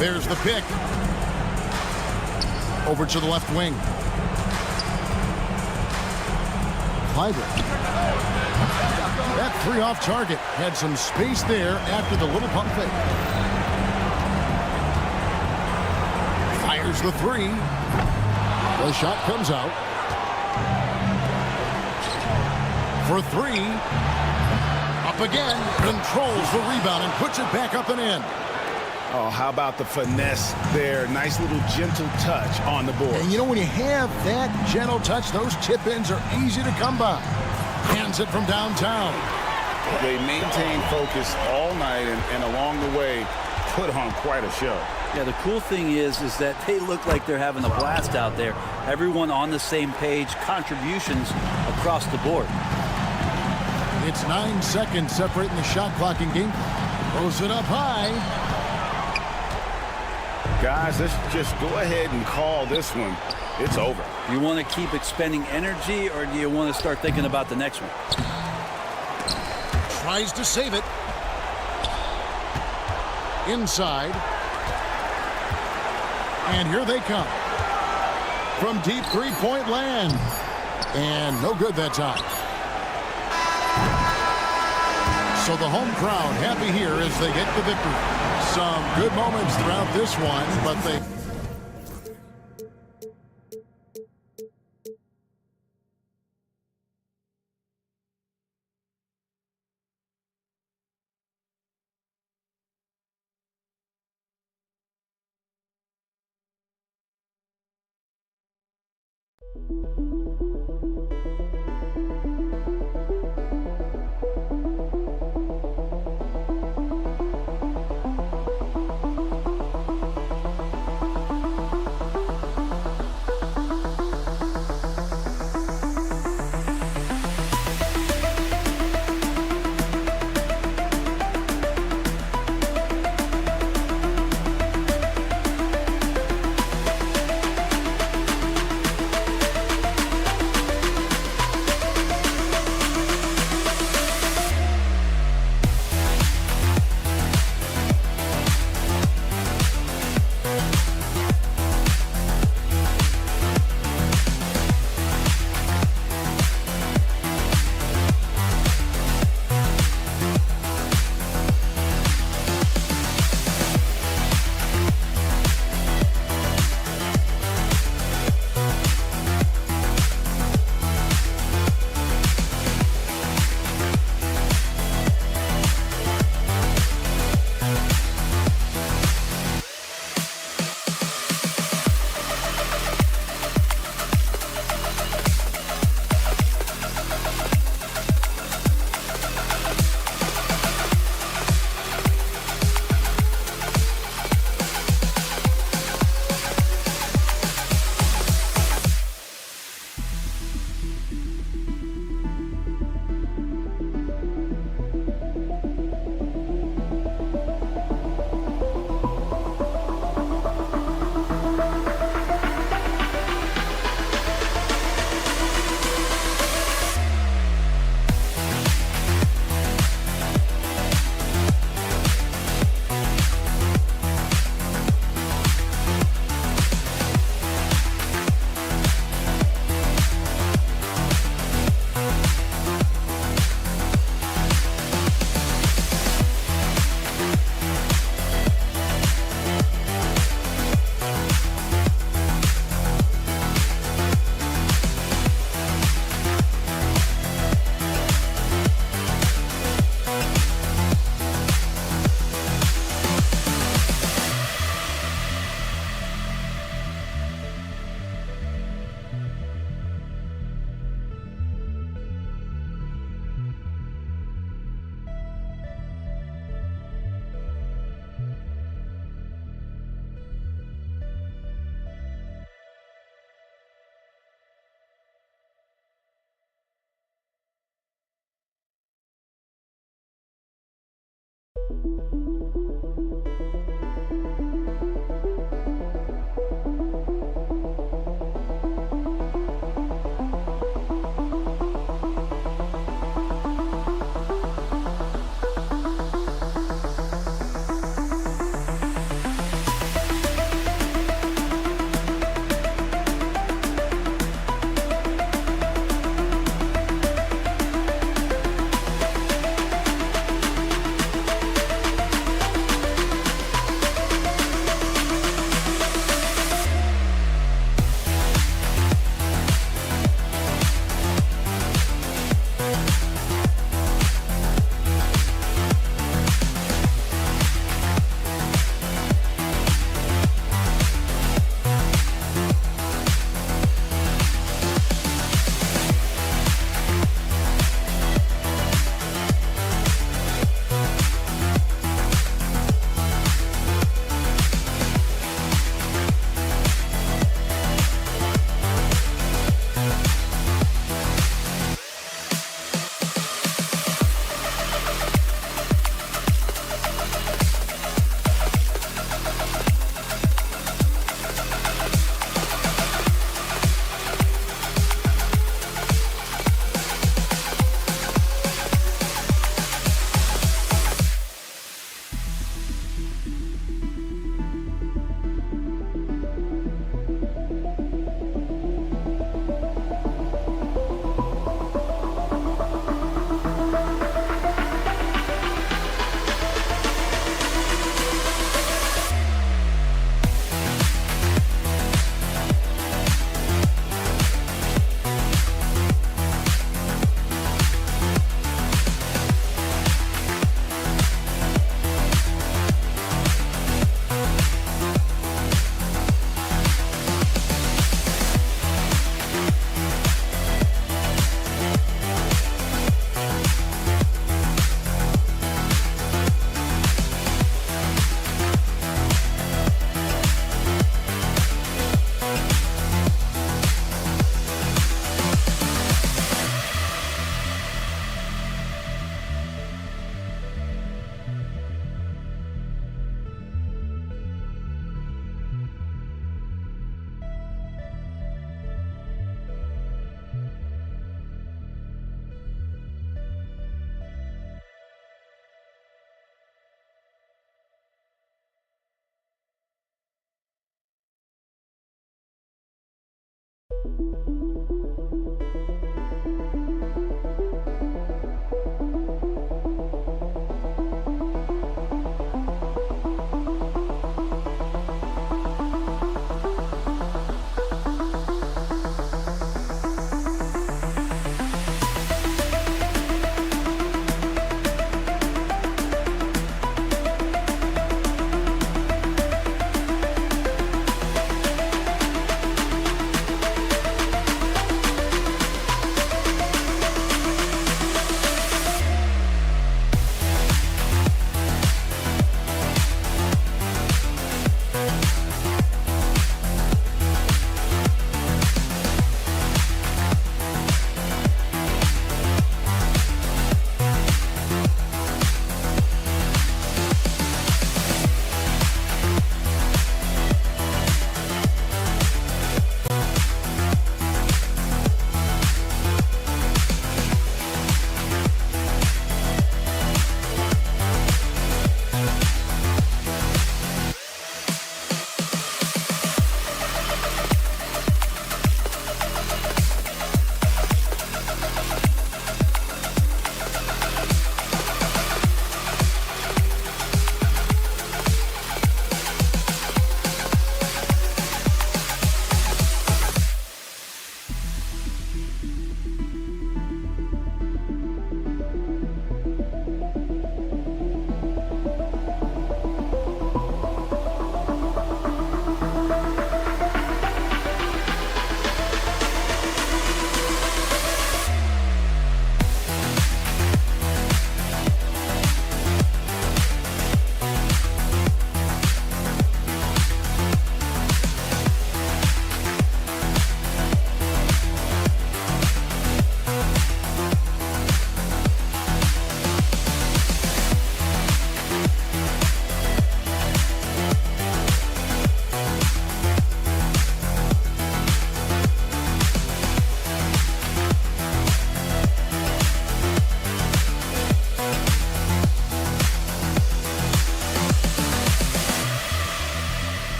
There's the pick. Over to the left wing. Kleiber. That three off target. Had some space there after the little pump fake. Fires the three. The shot comes out. For three. Up again. Controls the rebound and puts it back up and in. Oh, how about the finesse there? Nice little gentle touch on the board. And you know, when you have that gentle touch, those tip-ins are easy to come by. Hands it from downtown. They maintain focus all night and along the way put on quite a show. Yeah, the cool thing is that they look like they're having a blast out there. Everyone on the same page, contributions across the board. It's 9 seconds separating the shot clock in game. Throws it up high. Guys, let's just go ahead and call this one. It's over. You want to keep expending energy, or do you want to start thinking about the next one? Tries to save it. Inside. And here they come. From deep three-point land. And no good that time. So the home crowd happy here as they get the victory. Some good moments throughout this one, but they...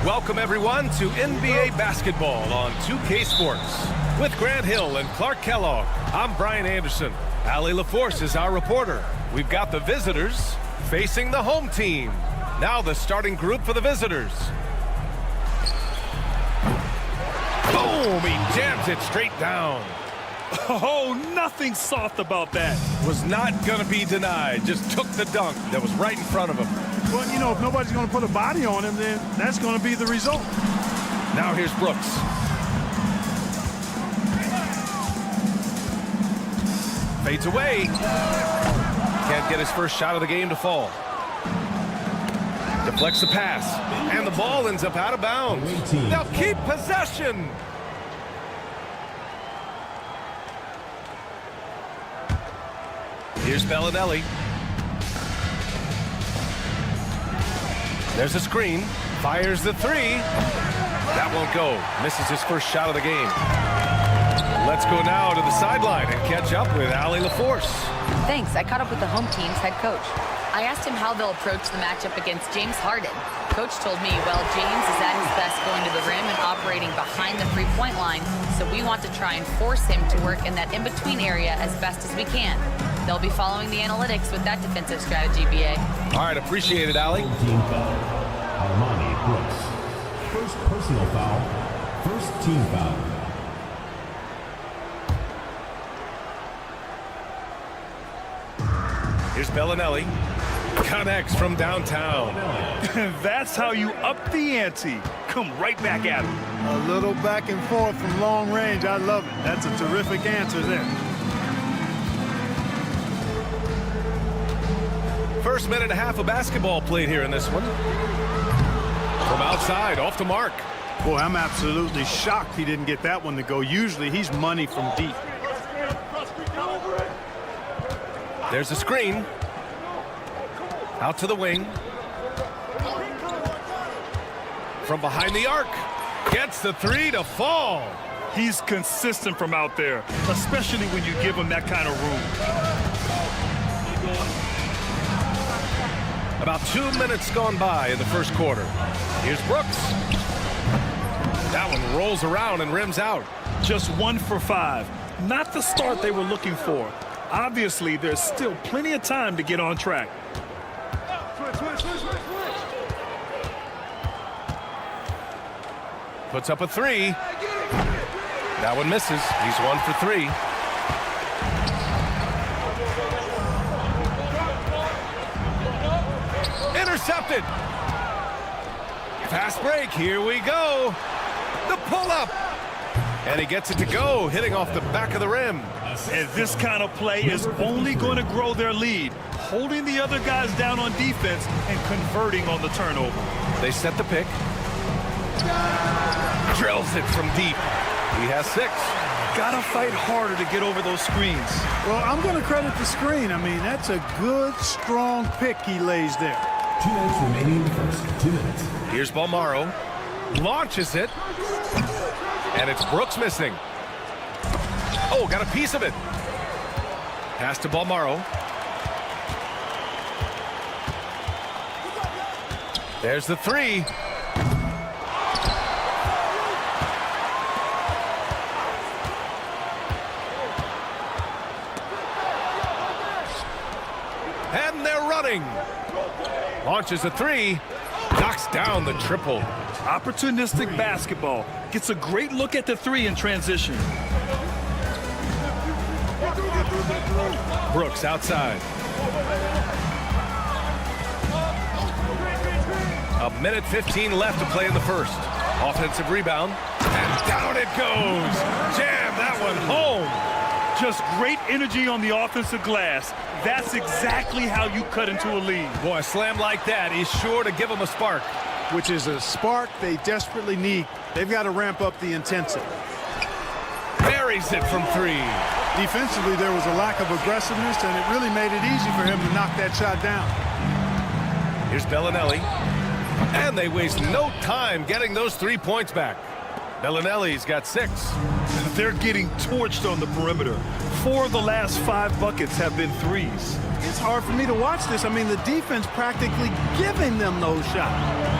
welcome everyone to NBA basketball on 2K Sports. With Grant Hill and Clark Kellogg, I'm Brian Anderson. Allie LaForce is our reporter. We've got the visitors facing the home team. Now the starting group for the visitors. Boom! He jams it straight down. Oh, nothing soft about that. Was not going to be denied. Just took the dunk that was right in front of him. Well, you know, if nobody's going to put a body on him, then that's going to be the result. Now here's Brooks. Fades away. Can't get his first shot of the game to fall. Deflects the pass. And the ball ends up out of bounds. They'll keep possession. Here's Bellinelli. There's a screen. Fires the three. That won't go. Misses his first shot of the game. Let's go now to the sideline and catch up with Allie LaForce. Thanks. I caught up with the home team's head coach. I asked him how they'll approach the matchup against James Harden. Coach told me, well, James is at his best going to the rim and operating behind the three-point line, so we want to try and force him to work in that in-between area as best as we can. They'll be following the analytics with that defensive strategy, BA. All right, appreciate it, Allie. Team foul. Armani Brooks. First personal foul. First team foul. Here's Bellinelli. Connects from downtown. That's how you up the ante. Come right back at him. A little back and forth from long range. I love it. That's a terrific answer there. First minute and a half of basketball played here in this one. From outside, off the mark. Boy, I'm absolutely shocked he didn't get that one to go. Usually he's money from deep. There's a screen. Out to the wing. From behind the arc. Gets the three to fall. He's consistent from out there, especially when you give him that kind of room. About 2 minutes gone by in the first quarter. Here's Brooks. That one rolls around and rims out. Just 1 for 5. Not the start they were looking for. Obviously, there's still plenty of time to get on track. Puts up a three. That one misses. He's 1 for 3. Intercepted. Fast break. Here we go. The pull-up. And he gets it to go, hitting off the back of the rim. And this kind of play is only going to grow their lead, holding the other guys down on defense and converting on the turnover. They set the pick. Drills it from deep. He has 6. Gotta fight harder to get over those screens. Well, I'm going to credit the screen. I mean, that's a good, strong pick he lays there. 2 minutes remaining in the first. 2 minutes. Here's Balmaro. Launches it. And it's Brooks missing. Oh, got a piece of it. Pass to Balmaro. There's the three. And they're running. Launches a three. Knocks down the triple. Opportunistic basketball. Gets a great look at the three in transition. Brooks outside. A minute 15 left to play in the first. Offensive rebound. And down it goes. Jam that one home. Just great energy on the offensive glass. That's exactly how you cut into a lead. Boy, a slam like that is sure to give them a spark. Which is a spark they desperately need. They've got to ramp up the intensity. Buries it from 3. Defensively, there was a lack of aggressiveness, and it really made it easy for him to knock that shot down. Here's Bellinelli. And they waste no time getting those 3 points back. Bellinelli's got 6. They're getting torched on the perimeter. 4 of the last 5 buckets have been threes. It's hard for me to watch this. I mean, the defense practically giving them those shots.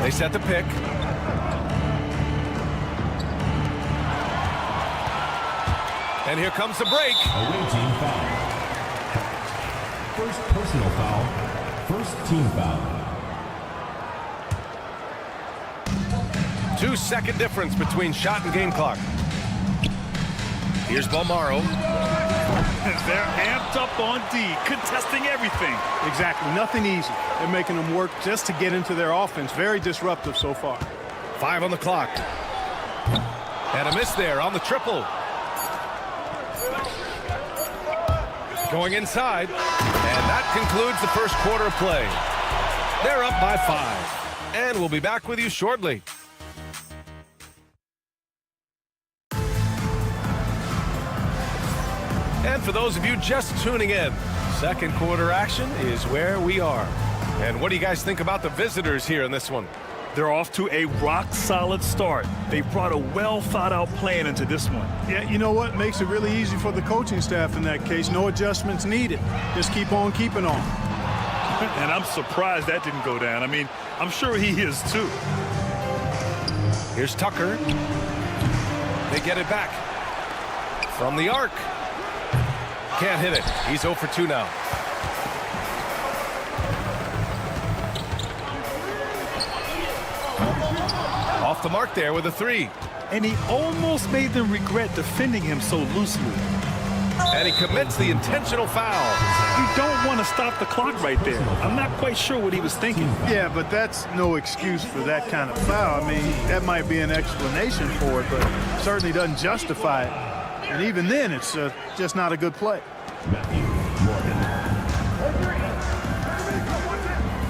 They set the pick. And here comes the break. Away team foul. First personal foul. First team foul. 2-second difference between shot and game clock. Here's Balmaro. They're amped up on D, contesting everything. Exactly. Nothing easy. They're making them work just to get into their offense. Very disruptive so far. 5 on the clock. And a miss there on the triple. Going inside. And that concludes the first quarter of play. They're up by 5. And we'll be back with you shortly. And for those of you just tuning in, second quarter action is where we are. And what do you guys think about the visitors here in this one? They're off to a rock-solid start. They brought a well-thought-out plan into this one. Yeah, you know what? Makes it really easy for the coaching staff in that case. No adjustments needed. Just keep on keeping on. And I'm surprised that didn't go down. I mean, I'm sure he is too. Here's Tucker. They get it back. From the arc. Can't hit it. He's 0 for 2 now. Off the mark there with a 3. And he almost made them regret defending him so loosely. And he commits the intentional foul. You don't want to stop the clock right there. I'm not quite sure what he was thinking. Yeah, but that's no excuse for that kind of foul. I mean, that might be an explanation for it, but certainly doesn't justify it. And even then, it's just not a good play.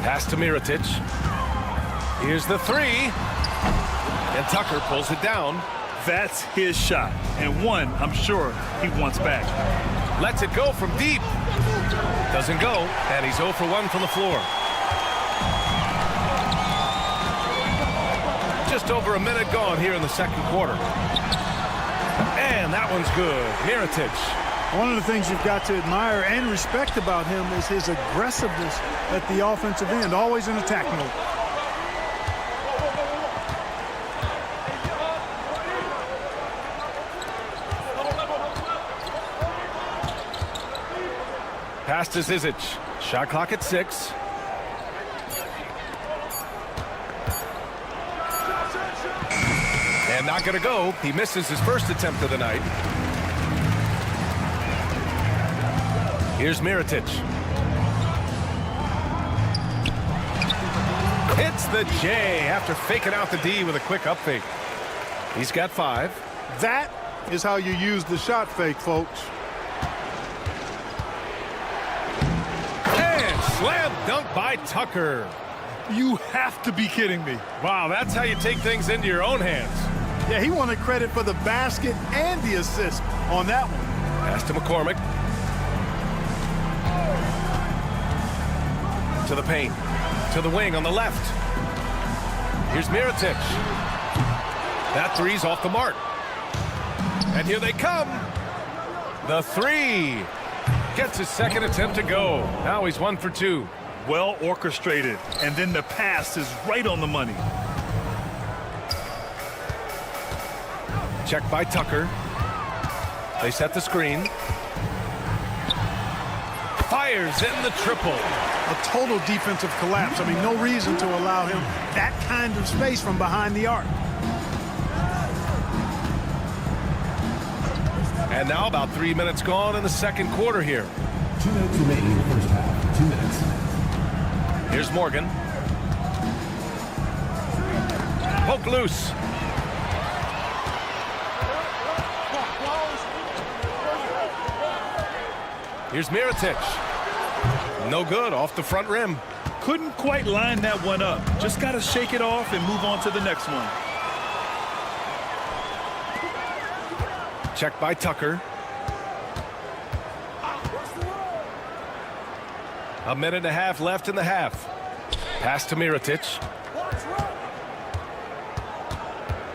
Pass to Mirotic. Here's the 3. And Tucker pulls it down. That's his shot. And one, I'm sure, he wants back. Lets it go from deep. Doesn't go. And he's 0 for 1 from the floor. Just over a minute gone here in the second quarter. And that one's good. Mirotic. One of the things you've got to admire and respect about him is his aggressiveness at the offensive end, always in attack mode. Pass to Zizic. Shot clock at 6. And not going to go. He misses his first attempt of the night. Here's Mirotic. Hits the J after faking out the D with a quick up fake. He's got 5. That is how you use the shot fake, folks. And slam dunk by Tucker. You have to be kidding me. Wow, that's how you take things into your own hands. Yeah, he wanted credit for the basket and the assist on that one. Pass to McCormick. To the paint. To the wing on the left. Here's Mirotic. That 3's off the mark. And here they come. The 3. Gets his second attempt to go. Now he's 1 for 2. Well orchestrated. And then the pass is right on the money. Check by Tucker. They set the screen. Fires in the triple. A total defensive collapse. I mean, no reason to allow him that kind of space from behind the arc. And now about 3 minutes gone in the second quarter here. 2 minutes remaining in the first half. 2 minutes. Here's Morgan. Poke loose. Here's Mirotic. No good, off the front rim. Couldn't quite line that one up. Just got to shake it off and move on to the next one. Check by Tucker. A minute and a half left in the half. Pass to Mirotic.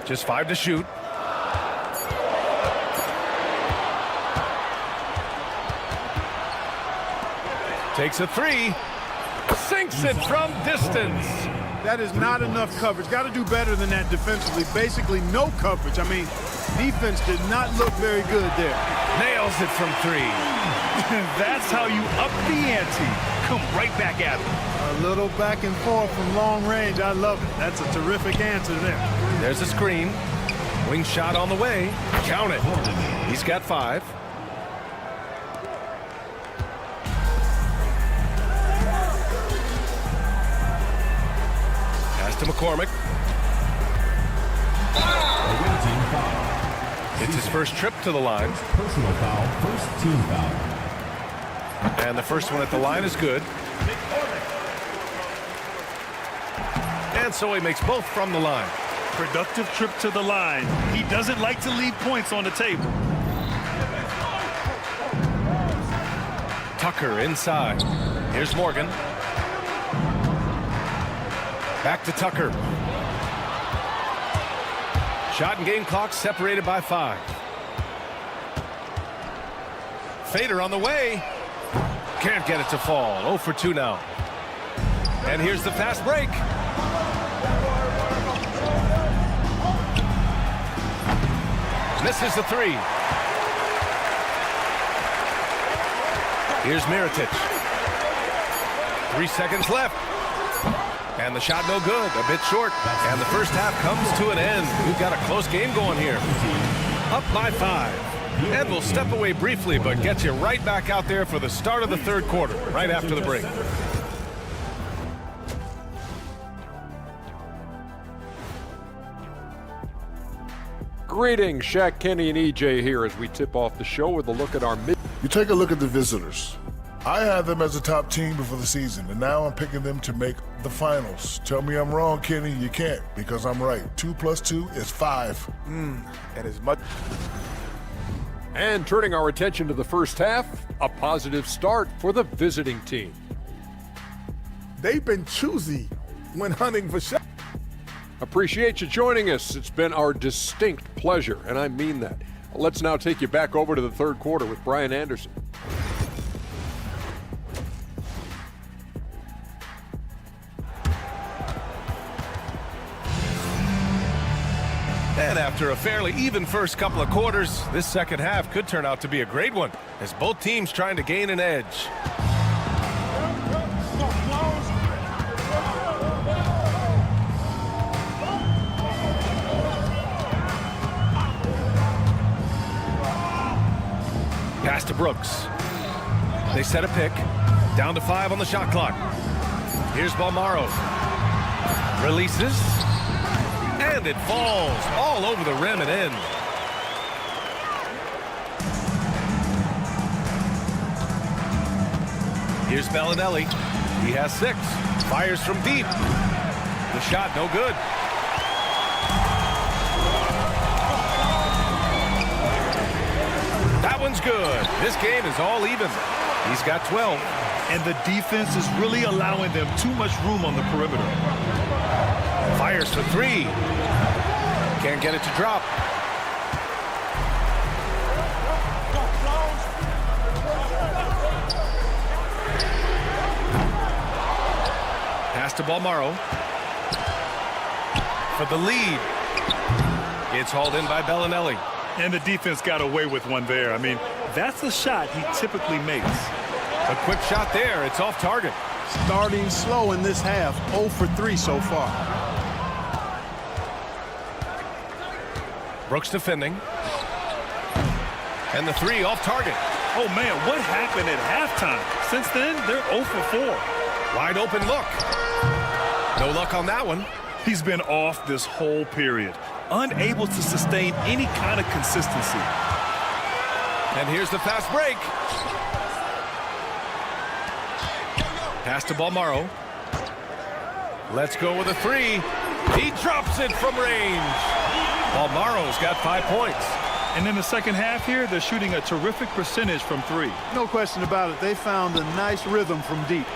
Just 5 to shoot. Takes a 3. Sinks it from distance. That is not enough coverage. Got to do better than that defensively. Basically, no coverage. I mean, defense did not look very good there. Nails it from 3. That's how you up the ante. Come right back at him. A little back and forth from long range. I love it. That's a terrific answer there. There's a screen. Wing shot on the way. Count it. He's got 5. Pass to McCormick. It's his first trip to the line. Personal foul, first team foul. And the first one at the line is good. And so he makes both from the line. Productive trip to the line. He doesn't like to leave points on the table. Tucker inside. Here's Morgan. Back to Tucker. Shot and game clock separated by 5. Fader on the way. Can't get it to fall. 0 for 2 now. And here's the fast break. Misses the 3. Here's Mirotic. 3 seconds left. And the shot no good. A bit short. And the first half comes to an end. We've got a close game going here. Up by 5. And we'll step away briefly, but get you right back out there for the start of the third quarter, right after the break. Greetings, Shaq, Kenny, and EJ here as we tip off the show with a look at our mid. You take a look at the visitors. I had them as a top team before the season, and now I'm picking them to make the finals. Tell me I'm wrong, Kenny. You can't, because I'm right. 2 + 2 is 5. And as much. And turning our attention to the first half, a positive start for the visiting team. They've been choosy when hunting for shots. Appreciate you joining us. It's been our distinct pleasure, and I mean that. Let's now take you back over to the third quarter with Brian Anderson. And after a fairly even first couple of quarters, this second half could turn out to be a great one as both teams trying to gain an edge. Pass to Brooks. They set a pick. Down to 5 on the shot clock. Here's Balmaro. Releases. And it falls all over the rim and in. Here's Bellinelli. He has 6. Fires from deep. The shot no good. That one's good. This game is all even. He's got 12. And the defense is really allowing them too much room on the perimeter. Fires for 3. Can't get it to drop. Pass to Balmaro. For the lead. It's hauled in by Bellinelli. And the defense got away with one there. I mean, that's the shot he typically makes. A quick shot there. It's off target. Starting slow in this half. 0 for 3 so far. Brooks defending. And the 3 off target. Oh, man, what happened at halftime? Since then, they're 0 for 4. Wide open look. No luck on that one. He's been off this whole period. Unable to sustain any kind of consistency. And here's the fast break. Pass to Balmaro. Let's go with a 3. He drops it from range. Balmaro's got 5 points. And in the second half here, they're shooting a terrific percentage from 3. No question about it. They found a nice rhythm from deep.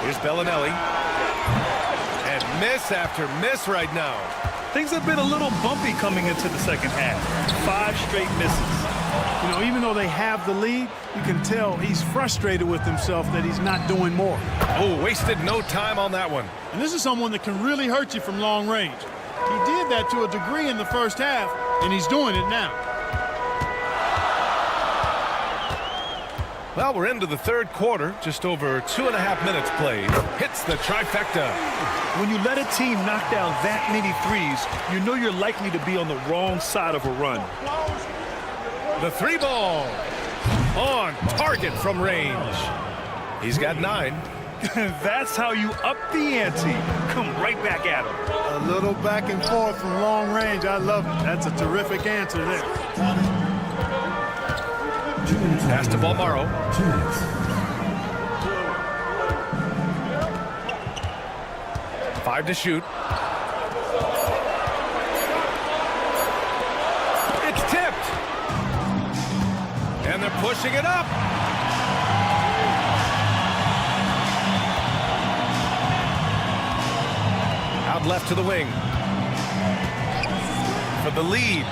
Here's Bellinelli. And miss after miss right now. Things have been a little bumpy coming into the second half. 5 straight misses. You know, even though they have the lead, you can tell he's frustrated with himself that he's not doing more. Oh, wasted no time on that one. And this is someone that can really hurt you from long range. He did that to a degree in the first half, and he's doing it now. Well, we're into the third quarter, just over 2.5 minutes played. Hits the trifecta. When you let a team knock down that many threes, you know you're likely to be on the wrong side of a run. The 3 ball on target from range. He's got 9. That's how you up the ante. Come right back at him. A little back and forth from long range. I love it. That's a terrific answer there. Pass to Balmaro. 2 minutes. 5 to shoot. It's tipped. And they're pushing it up. Out left to the wing. For the lead.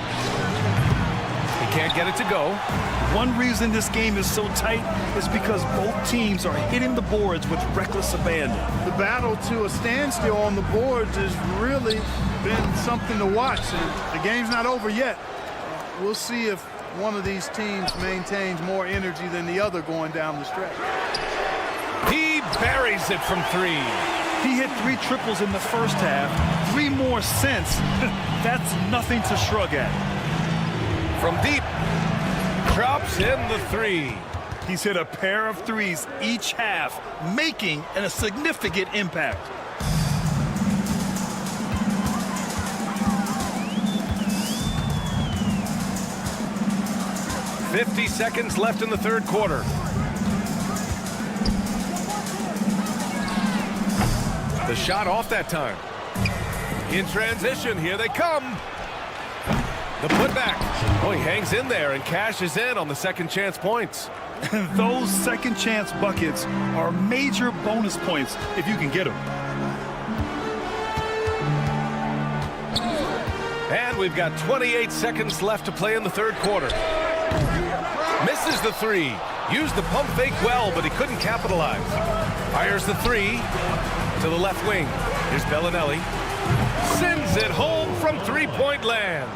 He can't get it to go. One reason this game is so tight is because both teams are hitting the boards with reckless abandon. The battle to a standstill on the boards has really been something to watch. And the game's not over yet. We'll see if one of these teams maintains more energy than the other going down the stretch. He buries it from 3. He hit 3 triples in the first half, 3 more since. That's nothing to shrug at. From deep. Drops in the 3. He's hit a pair of threes each half, making a significant impact. $50 seconds left in the third quarter. The shot off that time. In transition, here they come. The putback. Oh, he hangs in there and cashes in on the second chance points. Those second chance buckets are major bonus points if you can get them. And we've got 28 seconds left to play in the third quarter. Misses the 3. Used the pump fake well, but he couldn't capitalize. Fires the 3 to the left wing. Here's Bellinelli. Sends it home from three-point land.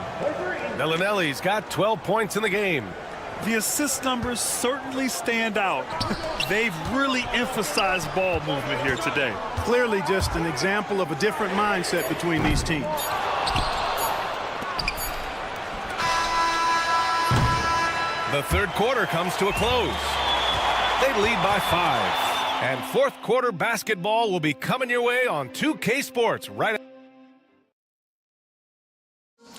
Bellinelli's got 12 points in the game. The assist numbers certainly stand out. They've really emphasized ball movement here today. Clearly just an example of a different mindset between these teams. The third quarter comes to a close. They lead by 5. And fourth quarter basketball will be coming your way on 2K Sports right after.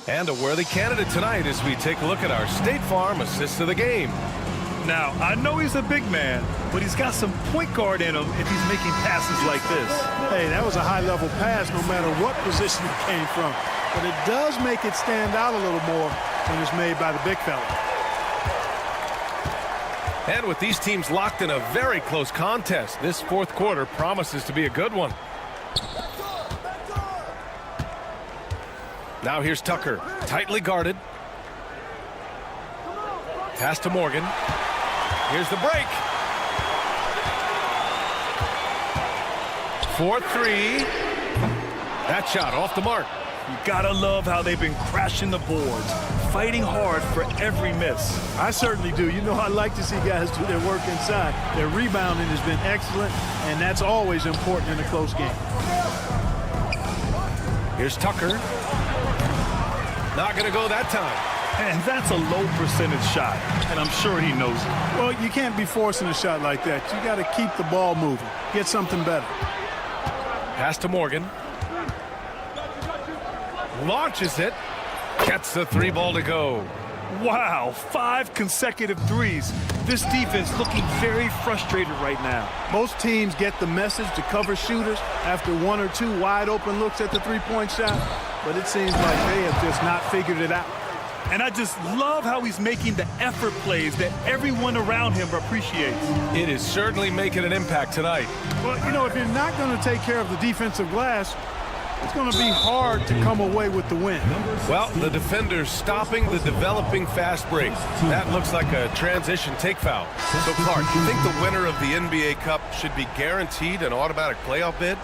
And a worthy candidate tonight as we take a look at our State Farm assist of the game. Now, I know he's a big man, but he's got some point guard in him if he's making passes like this. Hey, that was a high-level pass no matter what position it came from. But it does make it stand out a little more when it's made by the big fella. And with these teams locked in a very close contest, this fourth quarter promises to be a good one. Now here's Tucker, tightly guarded. Pass to Morgan. Here's the break. 4-3. That shot off the mark. You gotta love how they've been crashing the boards, fighting hard for every miss. I certainly do. You know, I like to see guys do their work inside. Their rebounding has been excellent, and that's always important in a close game. Here's Tucker. Not going to go that time. And that's a low percentage shot, and I'm sure he knows it. Well, you can't be forcing a shot like that. You got to keep the ball moving. Get something better. Pass to Morgan. Launches it. Gets the 3 ball to go. Wow, 5 consecutive threes. This defense looking very frustrated right now. Most teams get the message to cover shooters after 1 or 2 wide open looks at the three-point shot, but it seems like they have just not figured it out. And I just love how he's making the effort plays that everyone around him appreciates. It is certainly making an impact tonight. Well, you know, if you're not going to take care of the defensive glass, it's going to be hard to come away with the win. Well, the defender's stopping the developing fast break. That looks like a transition take foul. So, Clark, you think the winner of the NBA Cup should be guaranteed an automatic playoff bid?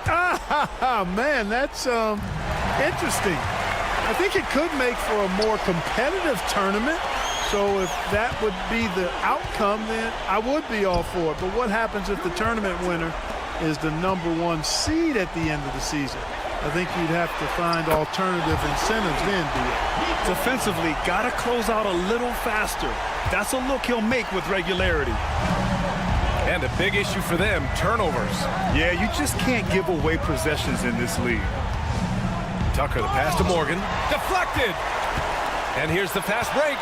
Man, that's interesting. I think it could make for a more competitive tournament. So if that would be the outcome, then I would be all for it. But what happens if the tournament winner is the #1 seed at the end of the season? I think you'd have to find alternative incentives then, D.A. Defensively, got to close out a little faster. That's a look he'll make with regularity. And a big issue for them, turnovers. Yeah, you just can't give away possessions in this league. Tucker, the pass to Morgan. Deflected! And here's the fast break.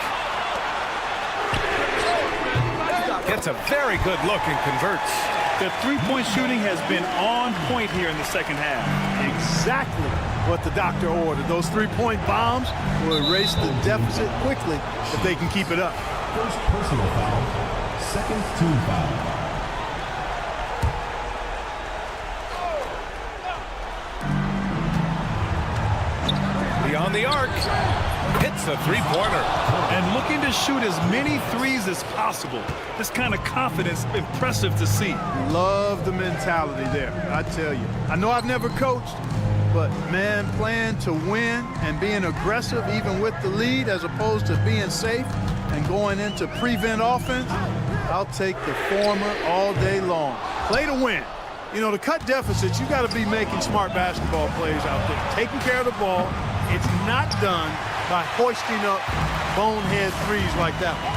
Gets a very good look and converts. The three-point shooting has been on point here in the second half. Exactly what the doctor ordered. Those three-point bombs will erase the deficit quickly if they can keep it up. First personal foul, second team foul. Beyond the arc. Hits a three-pointer. And looking to shoot as many threes as possible. This kind of confidence, impressive to see. Love the mentality there, I tell you. I know I've never coached, but, man, playing to win and being aggressive even with the lead as opposed to being safe and going into prevent offense, I'll take the former all day long. Play to win. You know, to cut deficits, you got to be making smart basketball plays out there. Taking care of the ball. It's not done by hoisting up bonehead threes like that one.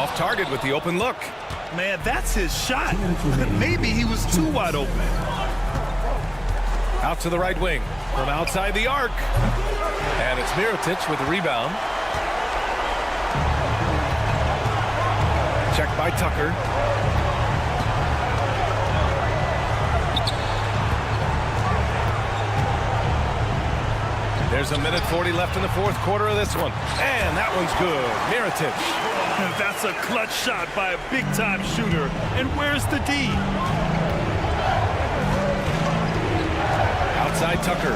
Off target with the open look. Man, that's his shot. Maybe he was too wide open. Out to the right wing from outside the arc. And it's Mirotic with the rebound. Checked by Tucker. There's 1:40 left in the fourth quarter of this one. And that one's good. Mirotic. That's a clutch shot by a big-time shooter. And where's the D? Outside Tucker.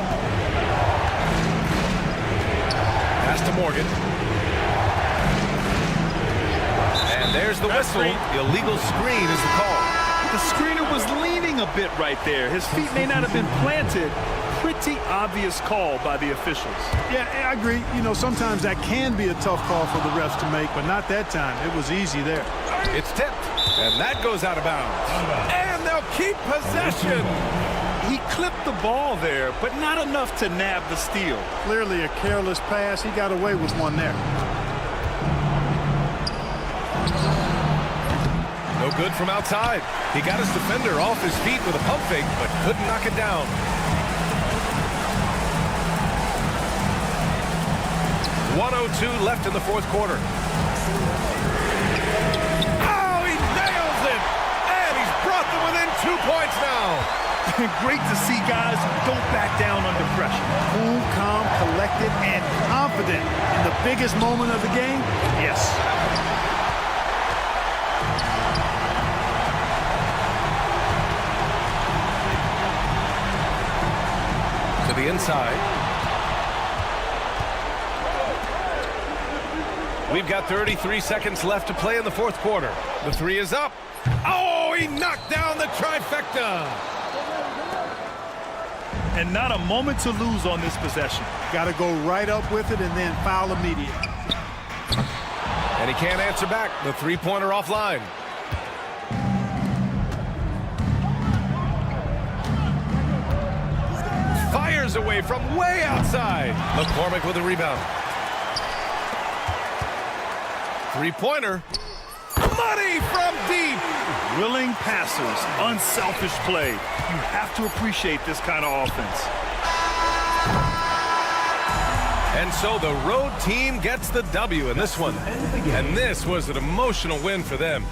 Pass to Morgan. And there's the whistle. Illegal screen is the call. The screener was leaning a bit right there. His feet may not have been planted. Pretty obvious call by the officials. Yeah, I agree. You know, sometimes that can be a tough call for the refs to make, but not that time. It was easy there. It's tipped, and that goes out of bounds. And they'll keep possession. He clipped the ball there, but not enough to nab the steal. Clearly a careless pass. He got away with one there. No good from outside. He got his defender off his feet with a pump fake, but couldn't knock it down. .102 left in the fourth quarter. Oh, he nails it! And he's brought them within 2 points now. Great to see guys who don't back down under pressure. Cool, calm, collected, and confident in the biggest moment of the game? Yes. To the inside. We've got 33 seconds left to play in the fourth quarter. The three is up. Oh, he knocked down the trifecta. And not a moment to lose on this possession. Got to go right up with it and then foul immediately. And he can't answer back. The three-pointer offline. Fires away from way outside. McCormick with the rebound. Three-pointer. Money from deep. Willing passers, unselfish play. You have to appreciate this kind of offense. And so the road team gets the W in this one. And this was an emotional win for them.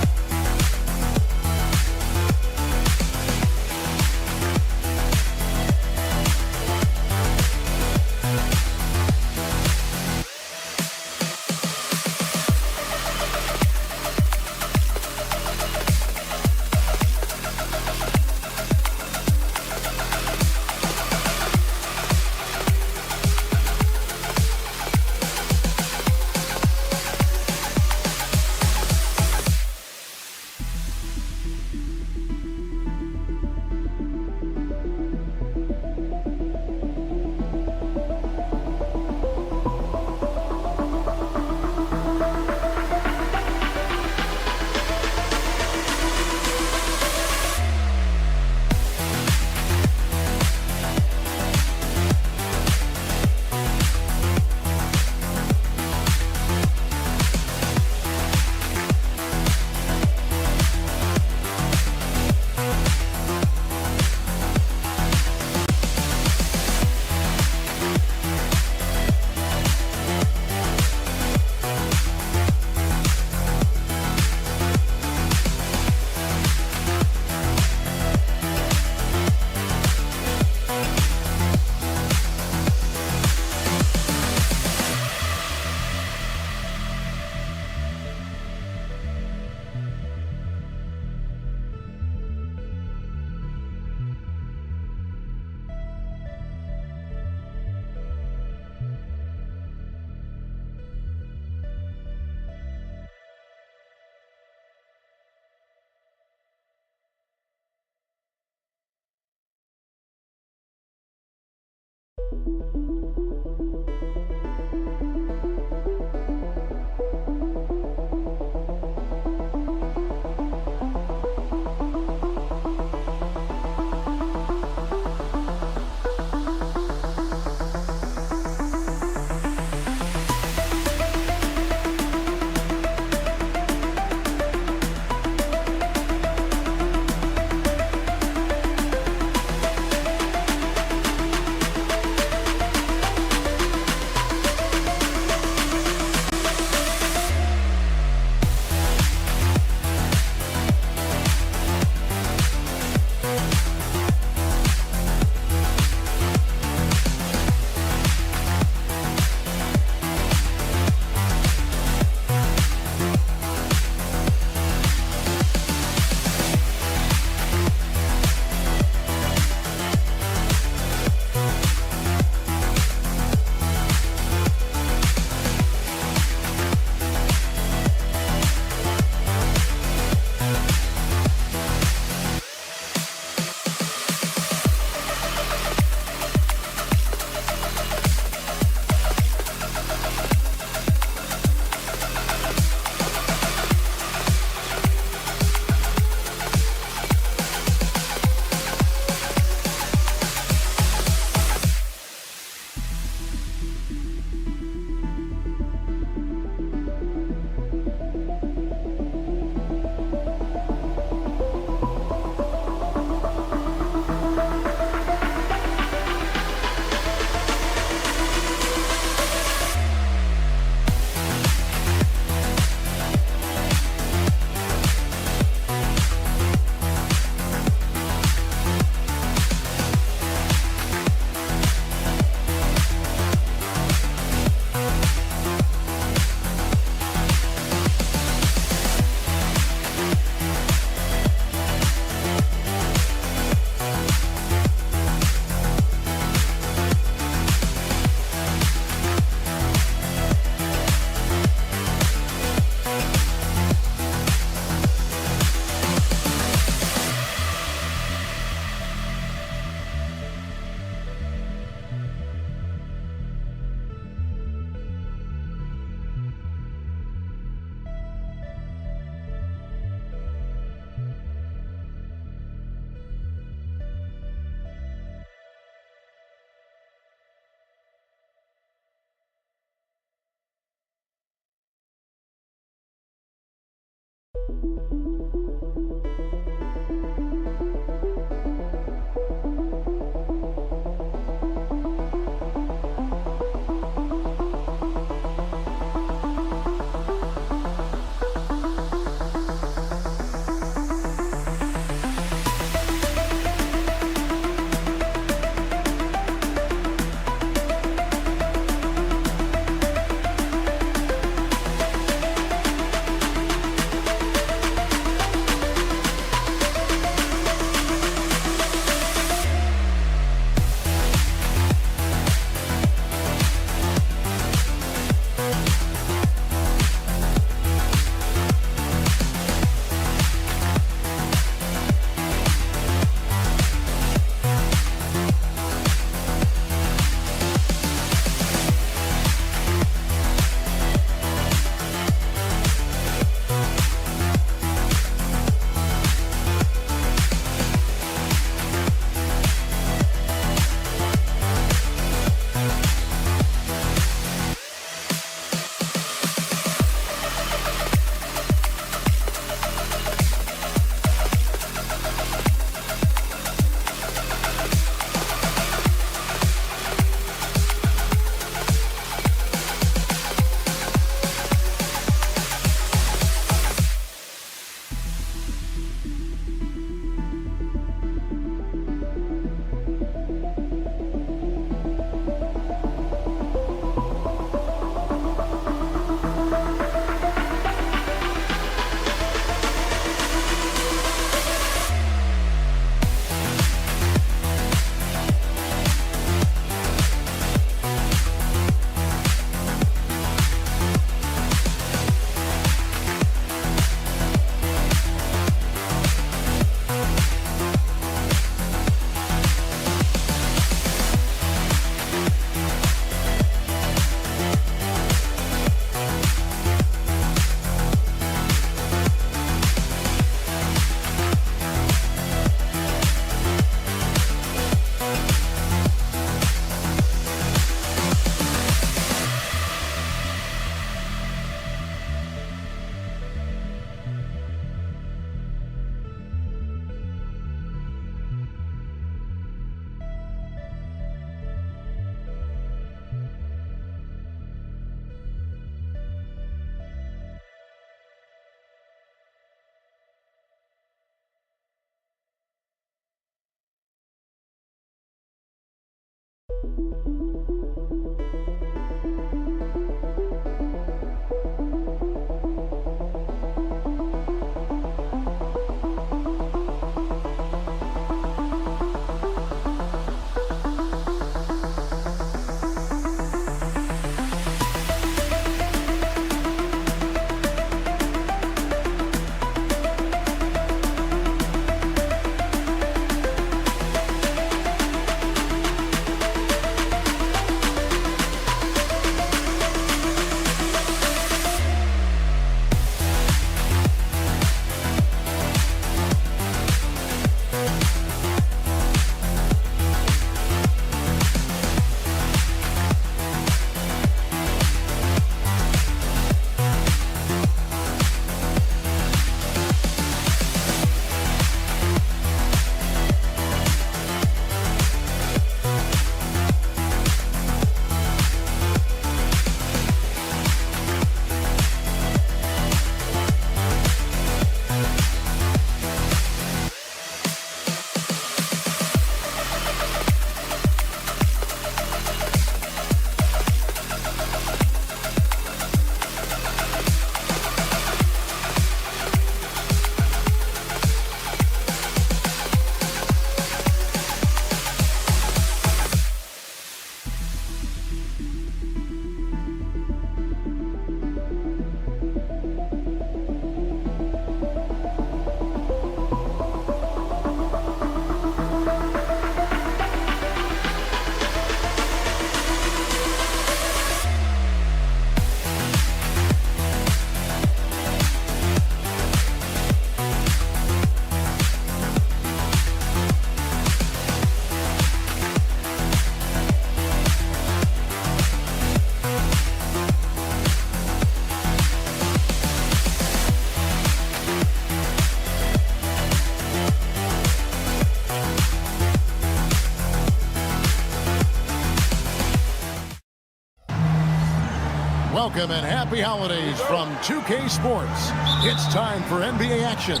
Welcome and happy holidays from 2K Sports. It's time for NBA action.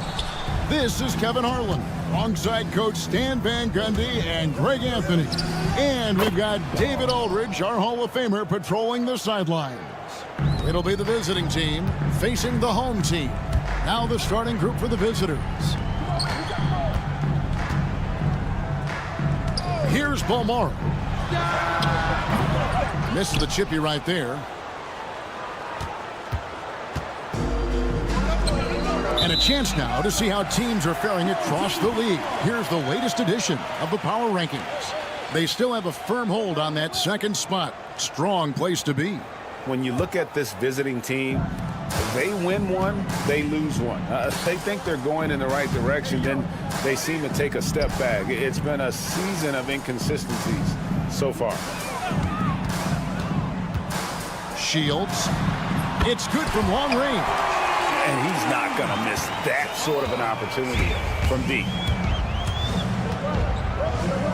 This is Kevin Harlan, alongside Coach Stan Van Gundy and Greg Anthony. And we've got David Aldridge, our Hall of Famer, patrolling the sidelines. It'll be the visiting team facing the home team. Now the starting group for the visitors. Here's Balmora. Misses the chippy right there. And a chance now to see how teams are faring across the league. Here's the latest edition of the Power Rankings. They still have a firm hold on that second spot. Strong place to be. When you look at this visiting team, they win one, they lose one. They think they're going in the right direction, then they seem to take a step back. It's been a season of inconsistencies so far. Shields. It's good from long range. And he's not going to miss that sort of an opportunity from deep.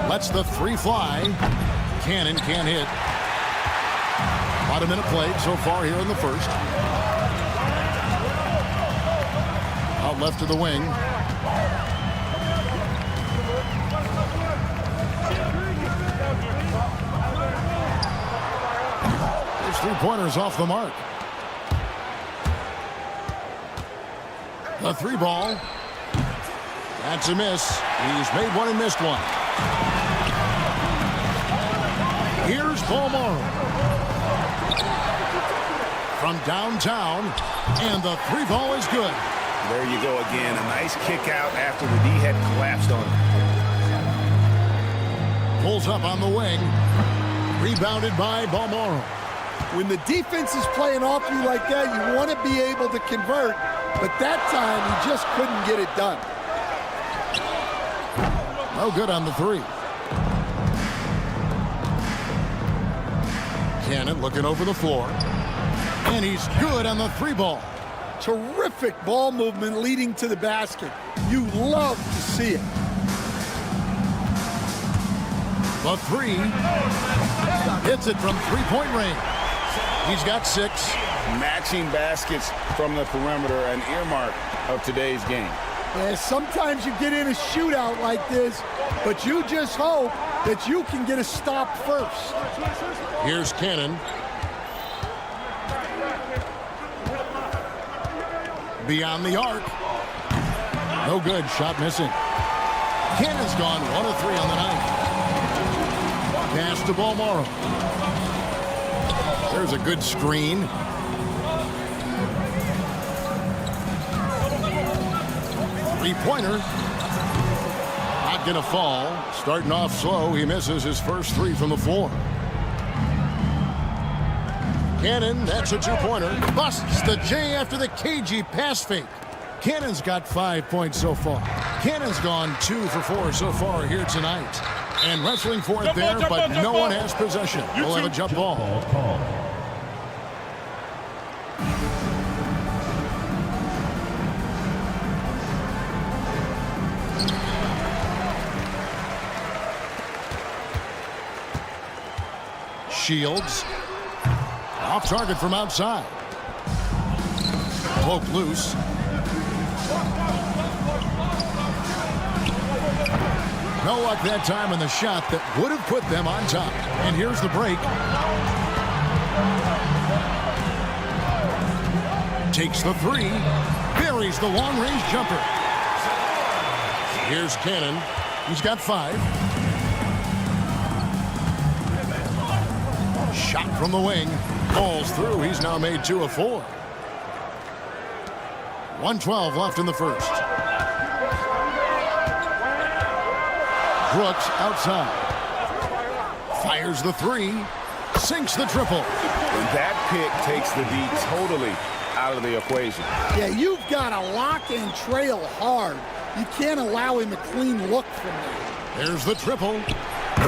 Lets the three fly. Cannon can't hit. About a minute played so far here in the first. Out left to the wing. His three-pointers off the mark. The three ball. That's a miss. He's made one and missed one. Here's Balmora. From downtown. And the three ball is good. There you go again. A nice kick out after the D had collapsed on him. Pulls up on the wing. Rebounded by Balmora. When the defense is playing off you like that, you want to be able to convert. But that time, he just couldn't get it done. No good on the three. Cannon looking over the floor. And he's good on the three ball. Terrific ball movement leading to the basket. You love to see it. The three. Hits it from three-point range. He's got 6. Matching baskets from the perimeter, an earmark of today's game. Yeah, sometimes you get in a shootout like this, but you just hope that you can get a stop first. Here's Cannon. Beyond the arc. No good. Shot missing. Cannon's gone 1 of 3 on the night. Pass to Balmora. There's a good screen. Three-pointer. Not going to fall. Starting off slow. He misses his first 3 from the floor. Cannon, that's a two-pointer. Busts the J after the cagey pass fake. Cannon's got 5 points so far. Cannon's gone 2 for 4 so far here tonight. And wrestling for it there, but no one has possession. We'll have a jump ball. Shields. Off target from outside. Poke loose. No luck that time in the shot that would have put them on top. And here's the break. Takes the 3. Buries the long-range jumper. Here's Cannon. He's got 5. Shot from the wing. Falls through. He's now made 2 of 4. 1:12 left in the first. Brooks outside. Fires the 3. Sinks the triple. And that pick takes the D totally out of the equation. Yeah, you've got to lock and trail hard. You can't allow him a clean look from there. There's the triple.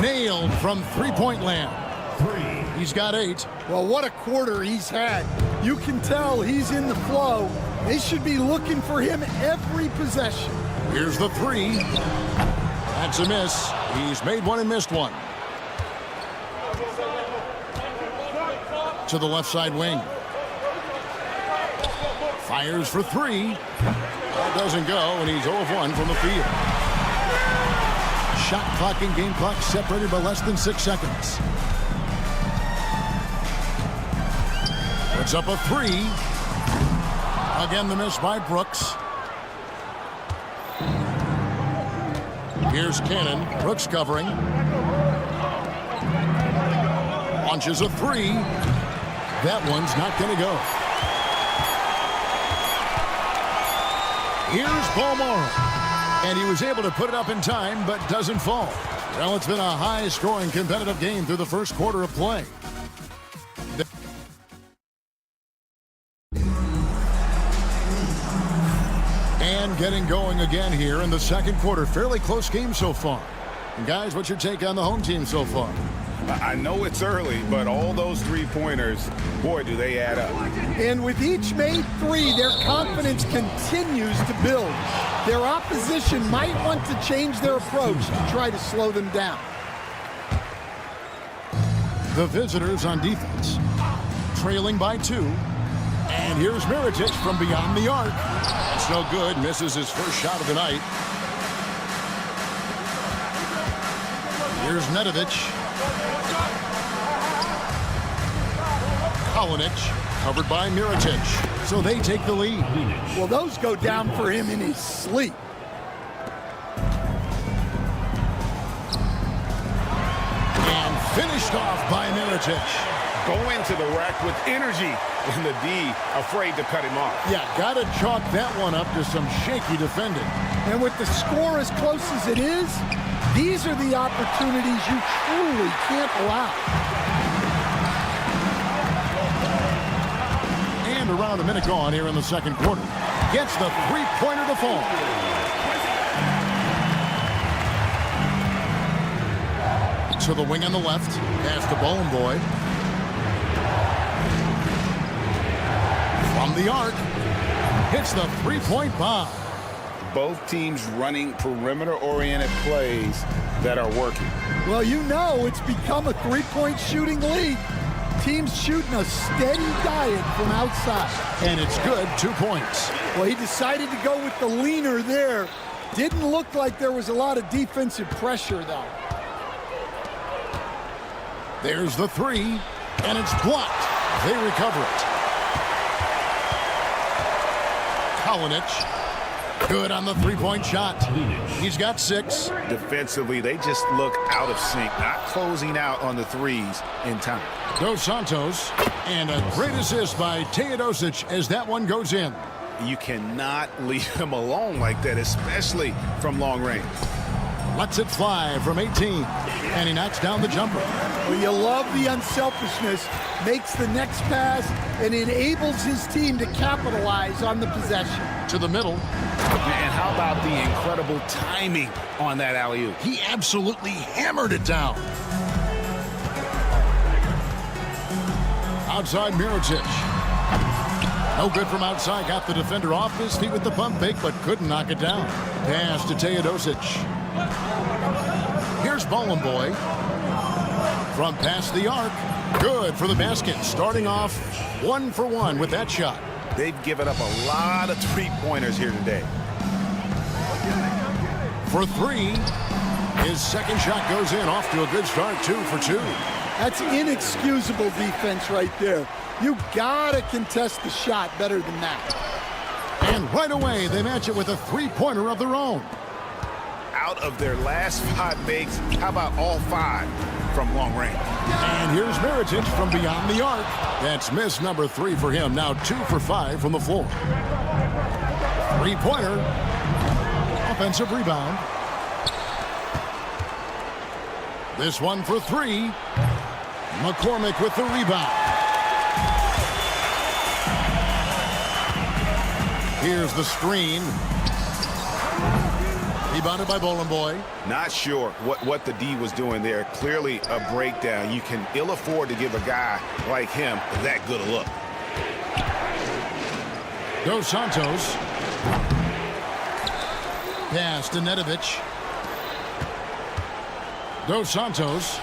Nailed from three-point land. 3. He's got 8. Well, what a quarter he's had. You can tell he's in the flow. They should be looking for him every possession. Here's the 3. That's a miss. He's made 1 and missed 1. To the left side wing. Fires for three. That doesn't go, and he's 0 of 1 from the field. Shot clock and game clock separated by less than 6 seconds. Puts up a three. Again, the miss by Brooks. Here's Cannon. Brooks covering. Launches a three. That one's not going to go. Here's Balmora. And he was able to put it up in time, but doesn't fall. Well, it's been a high-scoring competitive game through the first quarter of play. And getting going again here in the second quarter. Fairly close game so far. And guys, what's your take on the home team so far? I know it's early, but all those three-pointers, boy, do they add up. And with each made three, their confidence continues to build. Their opposition might want to change their approach to try to slow them down. The visitors on defense, trailing by 2. And here's Mirotic from beyond the arc. That's no good. Misses his first shot of the night. Here's Nedovic. Kalinic, covered by Mirotic. So they take the lead. Well, those go down for him in his sleep. And finished off by Mirotic. Going to the rack with energy, and the D afraid to cut him off. Yeah, got to chalk that one up to some shaky defending. And with the score as close as it is, these are the opportunities you truly can't allow. And around a minute gone here in the second quarter. Gets the three-pointer to fall. To the wing on the left. Pass to Boy. From the arc. Hits the three-point bomb. Both teams running perimeter-oriented plays that are working. Well, you know it's become a three-point shooting league. Teams shooting a steady diet from outside. And it's good, 2 points. Well, he decided to go with the leaner there. Didn't look like there was a lot of defensive pressure, though. There's the three, and it's blocked. They recover it. Kalinic. Good on the three-point shot. He's got 6. Defensively, they just look out of sync, not closing out on the threes in time. Dos Santos, and a great assist by Teodosic as that one goes in. You cannot leave him alone like that, especially from long range. Lets it fly from 18, and he knocks down the jumper. Well, you love the unselfishness, makes the next pass, and enables his team to capitalize on the possession. To the middle. And how about the incredible timing on that alley-oop? He absolutely hammered it down. Outside Mirotic. No good from outside. Got the defender off his feet with the pump fake, but couldn't knock it down. Pass to Teodosic. Here's Boy from past the arc. Good for the basket. Starting off 1 for 1 with that shot. They've given up a lot of three-pointers here today. For 3. His second shot goes in. Off to a good start. 2 for 2. That's inexcusable defense right there. You gotta contest the shot better than that. And right away, they match it with a three-pointer of their own. Out of their last 5 makes, how about all 5 from long range? And here's Mirotic from beyond the arc. That's miss number 3 for him. Now 2 for 5 from the floor. Three-pointer. Offensive rebound. This one for 3. McCormick with the rebound. Here's the screen. Rebounded by Boy. Not sure what the D was doing there. Clearly a breakdown. You can ill afford to give a guy like him that good a look. Dos Santos. Pass to Nedovic. Dos Santos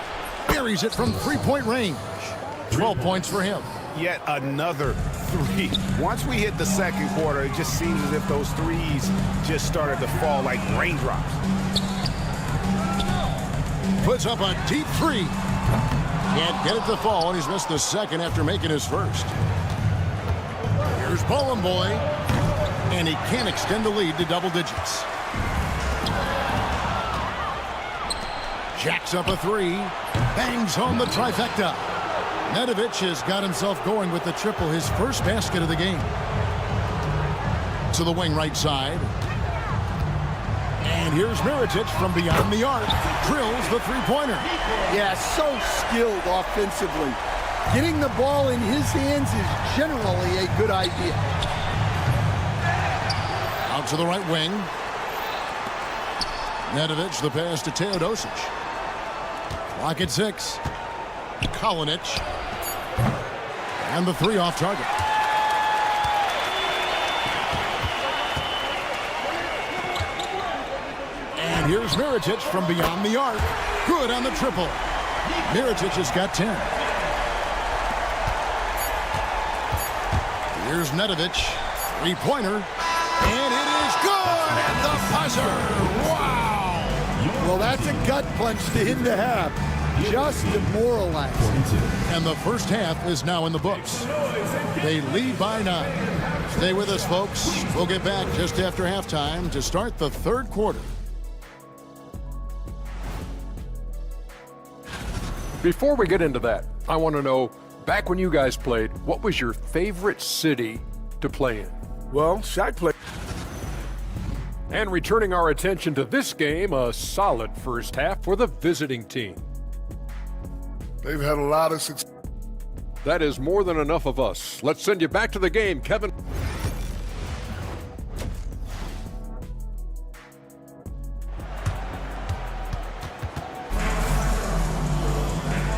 buries it from three-point range. 12 points for him. yet another three. Once we hit the second quarter, it just seems as if those threes just started to fall like raindrops. Puts up a deep three. Can't get it to fall, and he's missed the second after making his first. Here's Bologna boy, and he can't extend the lead to double digits. Jacks up a three, bangs home the trifecta. Nedovic has got himself going with the triple, his first basket of the game. To the wing right side. And here's Mirotic from beyond the arc. Drills the three-pointer. Yeah, so skilled offensively. Getting the ball in his hands is generally a good idea. Out to the right wing. Nedovic, the pass to Teodosic. Clock at 6. Kalinic. And the three off target. And here's Mirotic from beyond the arc. Good on the triple. Mirotic has got 10. Here's Nedovic. Three-pointer. And it is good at the buzzer. Wow. Well, that's a gut punch to him to have. Just demoralized. And the first half is now in the books. They lead by 9. Stay with us, folks. We'll get back just after halftime to start the third quarter. Before we get into that, I want to know, back when you guys played, what was your favorite city to play in? Well, Shaq played. And returning our attention to this game, a solid first half for the visiting team. They've had a lot of success. That is more than enough of us. Let's send you back to the game, Kevin.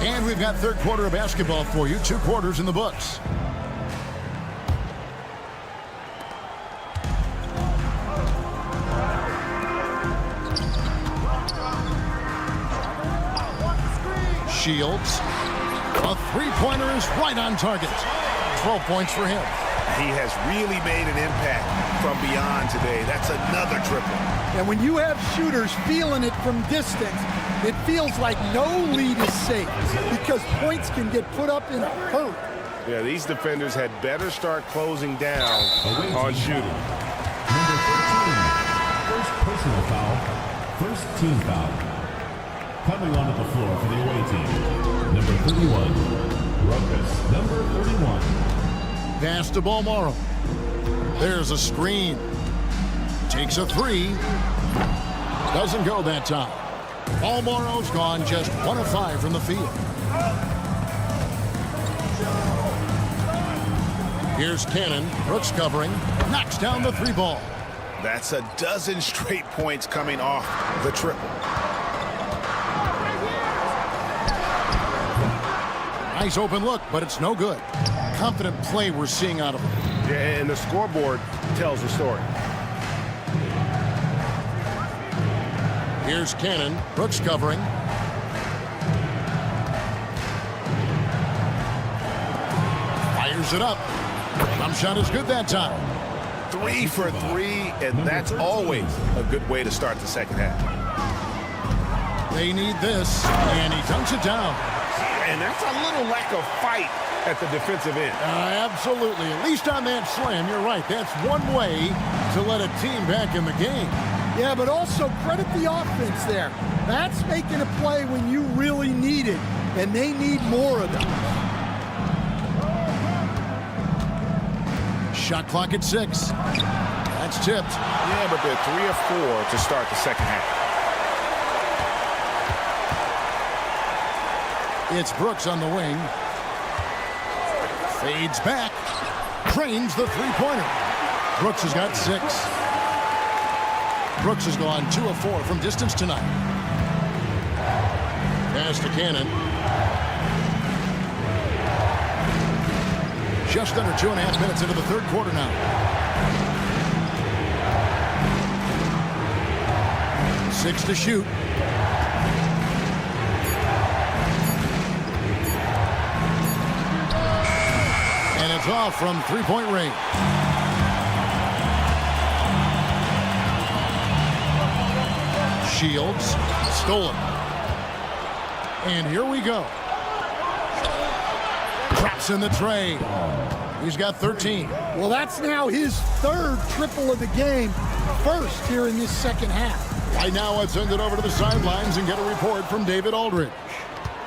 And we've got third quarter of basketball for you. 2 quarters in the books. Shields. A three-pointer is right on target. 12 points for him. He has really made an impact from beyond today. That's another triple. And when you have shooters feeling it from distance, it feels like no lead is safe because points can get put up in a hurry. Yeah, these defenders had better start closing down on shooting. Number 13, first personal foul, first team foul. Coming onto the floor for the away team, number 31, Ruckus, number 31. Pass to Balmaro. There's a screen. Takes a three. Doesn't go that time. Balmaro's gone just 1 of 5 from the field. Here's Cannon. Brooks covering. Knocks down the 3 ball. That's a dozen straight points coming off the triple. Nice open look, but it's no good. Confident play we're seeing out of him. Yeah, and the scoreboard tells the story. Here's Cannon. Brooks covering. Fires it up. Jump shot is good that time. 3 for 3, and that's always a good way to start the second half. They need this, and he dunks it down. And that's a little lack of fight at the defensive end. Absolutely. At least on that slam, you're right. That's one way to let a team back in the game. Yeah, but also credit the offense there. That's making a play when you really need it, and they need more of them. Shot clock at 6. That's tipped. Yeah, but they're 3 of 4 to start the second half. It's Brooks on the wing. Fades back. Trains the three-pointer. Brooks has got 6. Brooks has gone 2 of 4 from distance tonight. Pass to Cannon. Just under 2.5 minutes into the third quarter now. 6 to shoot. off from three-point range. Shields, stolen. And here we go. Traps in the tray. He's got 13. Well, that's now his third triple of the game, first here in this second half. Right now, let's send it over to the sidelines and get a report from David Aldridge.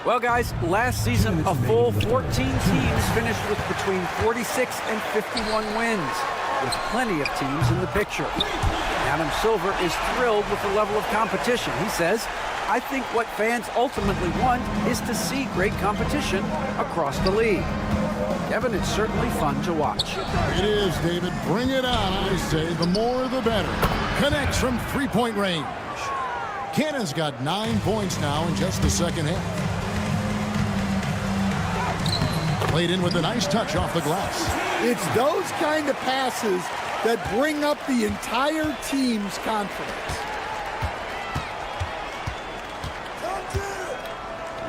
Well, guys, last season, a full 14 teams finished with between 46 and 51 wins, with plenty of teams in the picture. Adam Silver is thrilled with the level of competition. He says, I think what fans ultimately want is to see great competition across the league. Kevin, it's certainly fun to watch. It is, David. Bring it on, I say. The more, the better. Connects from three-point range. Cannon's got 9 points now in just the second half. Played in with a nice touch off the glass. It's those kind of passes that bring up the entire team's confidence.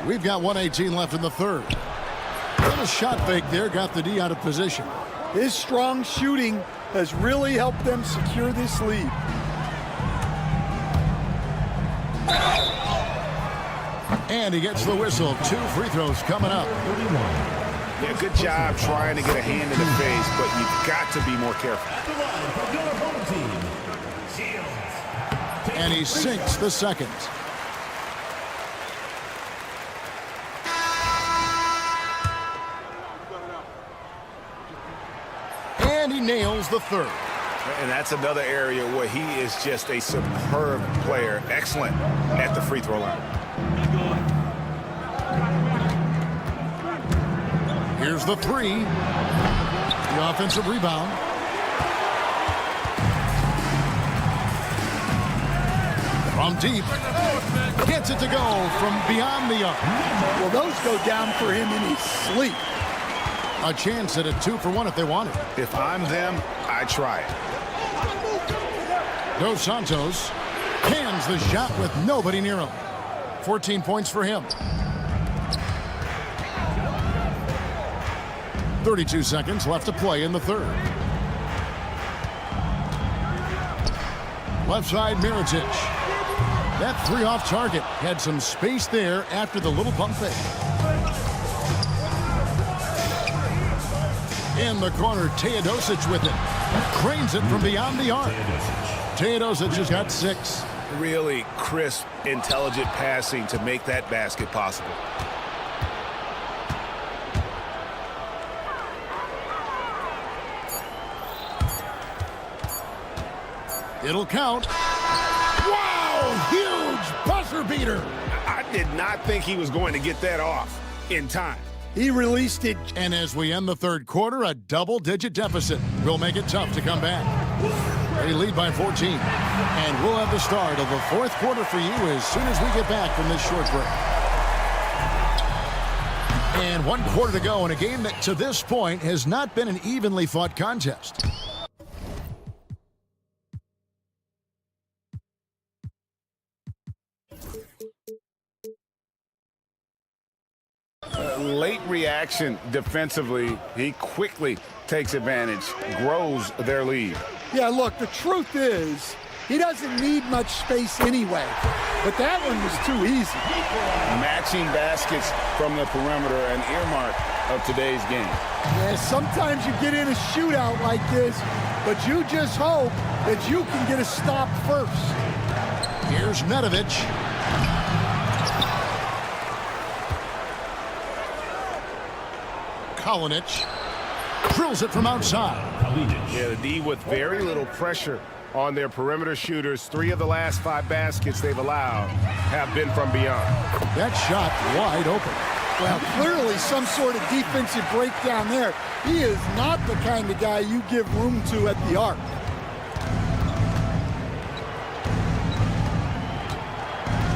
We've got 1:18 left in the third. And a shot fake there got the D out of position. His strong shooting has really helped them secure this lead. And he gets the whistle. 2 free throws coming up. Yeah, good job trying to get a hand in the face, but you've got to be more careful. And he sinks the second. And he nails the third. And that's another area where he is just a superb player. Excellent at the free throw line. Here's the three. The offensive rebound. From deep. Gets it to go from beyond the arc. Well, those go down for him in his sleep. A chance at a 2 for 1 if they want it. If I'm them, I try it. Dos Santos cans the shot with nobody near him. 14 points for him. 32 seconds left to play in the third. Left side, Mirotic. That 3 off target. Had some space there after the little pump fake. In the corner, Teodosic with it. Cranes it from beyond the arc. Teodosic has got 6. Really crisp, intelligent passing to make that basket possible. It'll count. Wow! Huge buzzer beater. I did not think he was going to get that off in time. He released it. And as we end the third quarter, a double-digit deficit will make it tough to come back. They lead by 14. And we'll have the start of the fourth quarter for you as soon as we get back from this short break. And 1 quarter to go in a game that to this point has not been an evenly fought contest. Late reaction defensively. He quickly takes advantage, grows their lead. Yeah, look, the truth is, he doesn't need much space anyway. But that one was too easy. Matching baskets from the perimeter, an earmark of today's game. Yeah, sometimes you get in a shootout like this, but you just hope that you can get a stop first. Here's Nedovic. Kalinic drills it from outside. Yeah, the D with very little pressure on their perimeter shooters. 3 of the last 5 baskets they've allowed have been from beyond. That shot wide open. Well, clearly some sort of defensive breakdown there. He is not the kind of guy you give room to at the arc.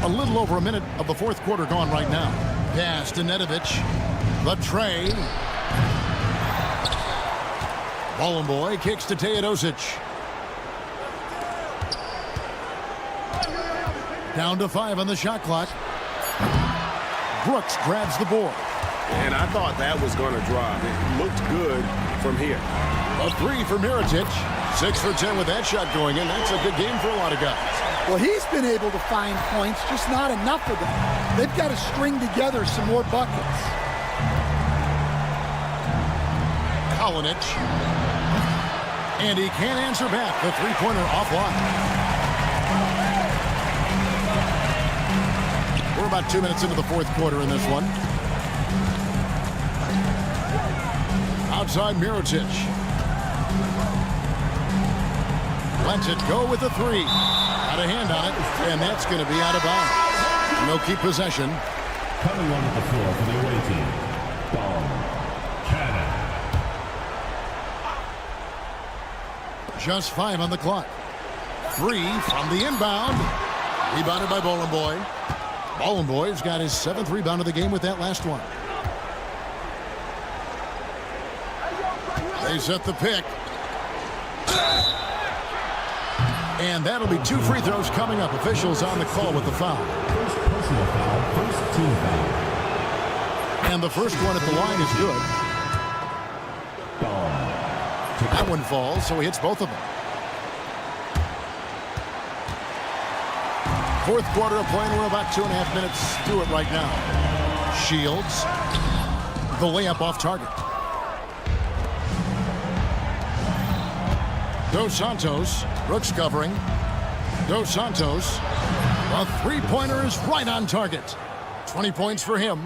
A little over a minute of the fourth quarter gone right now. Pass to Nedovic. The tray. Bolomboy kicks to Teodosic. Down to 5 on the shot clock. Brooks grabs the board. And I thought that was going to drop. It looked good from here. A three for Mirotic. 6 for 10 with that shot going in. That's a good game for a lot of guys. Well, he's been able to find points, just not enough of them. They've got to string together some more buckets. Kalinic. And he can't answer back. The three-pointer offline. We're about 2 minutes into the fourth quarter in this one. Outside Mirotic. Lets it go with a three. Got a hand on it, and that's going to be out of bounds. No keep possession. Coming onto the floor for the away team, Cannon. Just 5 on the clock. 3 from the inbound. Rebounded by Bolomboy. Bolomboy's got his 7th rebound of the game with that last one. They set the pick. And that'll be 2 free throws coming up. Officials on the call with the foul. First personal foul, first team foul. And the first one at the line is good. That one falls, so he hits both of them. Fourth quarter of play, and we're about 2.5 minutes through it right now. Shields. The layup off target. Dos Santos. Brooks covering. Dos Santos. A three-pointer is right on target. 20 points for him.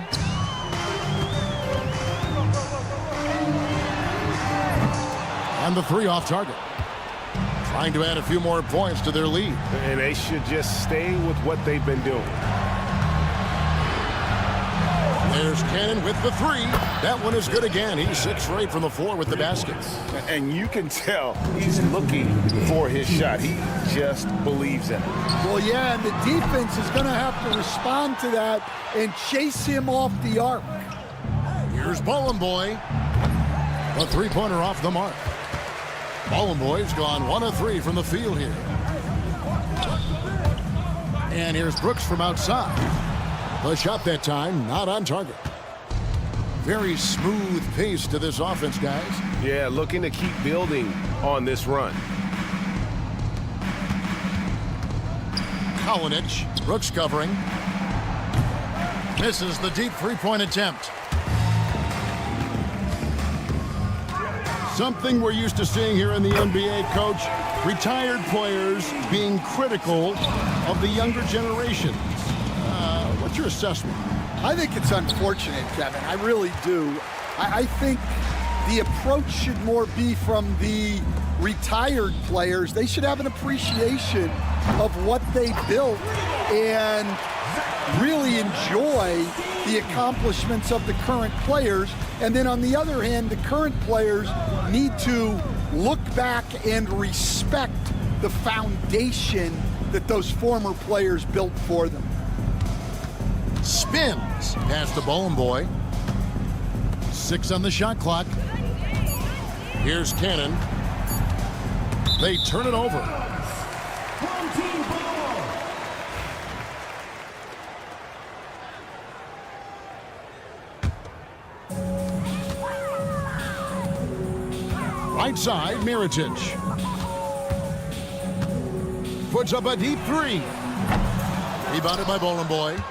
And the three off target. Trying to add a few more points to their lead. And they should just stay with what they've been doing. There's Cannon with the three. That one is good again. He's 6 for 8 from the floor with the baskets. And you can tell he's looking for his shot. He just believes in it. Well, yeah, and the defense is going to have to respond to that and chase him off the arc. Here's Bolomboy. A three-pointer off the mark. Bolomboy's gone 1 of 3 from the field here. And here's Brooks from outside. The shot that time, not on target. Very smooth pace to this offense, guys. Yeah, looking to keep building on this run. Kalinic, Brooks covering. Misses the deep three-point attempt. Something we're used to seeing here in the NBA, Coach. Retired players being critical of the younger generation. What's your assessment? I think it's unfortunate, Kevin. I really do. I think the approach should more be from the retired players. They should have an appreciation of what they built and really enjoy the accomplishments of the current players. And then on the other hand, the current players need to look back and respect the foundation that those former players built for them. Spins past the Bolomboy. 6 on the shot clock. Here's Cannon. They turn it over. Right side, Mirotic. Puts up a deep three. Rebounded by Bolomboy.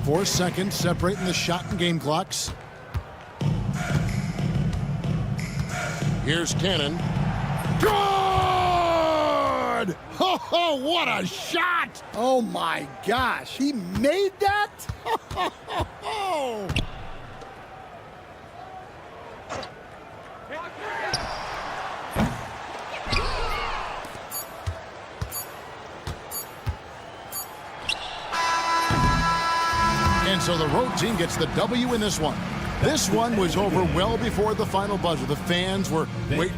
4 seconds separating the shot and game clocks. Here's Cannon. Good! Oh, what a shot! Oh my gosh, he made that? And so the road team gets the W in this one. This one was over well before the final buzzer. The fans were waiting.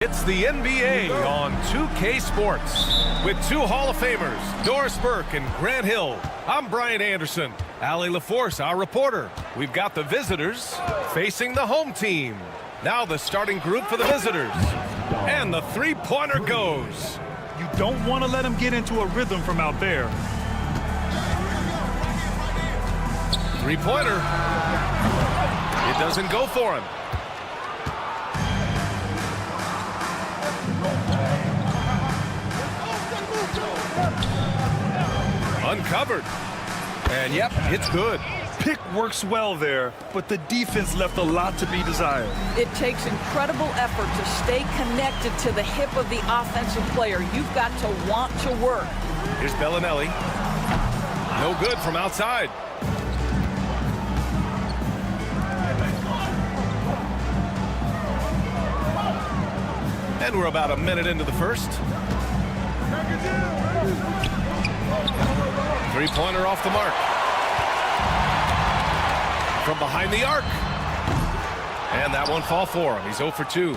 It's the NBA on 2K Sports with two Hall of Famers, Doris Burke and Grant Hill. I'm Brian Anderson. Allie LaForce, our reporter. We've got the visitors facing the home team. Now the starting group for the visitors. And the three-pointer goes. You don't want to let him get into a rhythm from out there. Three-pointer. It doesn't go for him. Uncovered. And yep, it's good. pick works well there, but the defense left a lot to be desired. It takes incredible effort to stay connected to the hip of the offensive player. You've got to want to work. Here's Bellinelli. No good from outside. And we're about a minute into the first. Three-pointer off the mark. From behind the arc. And that one fall for him. He's 0 for 2.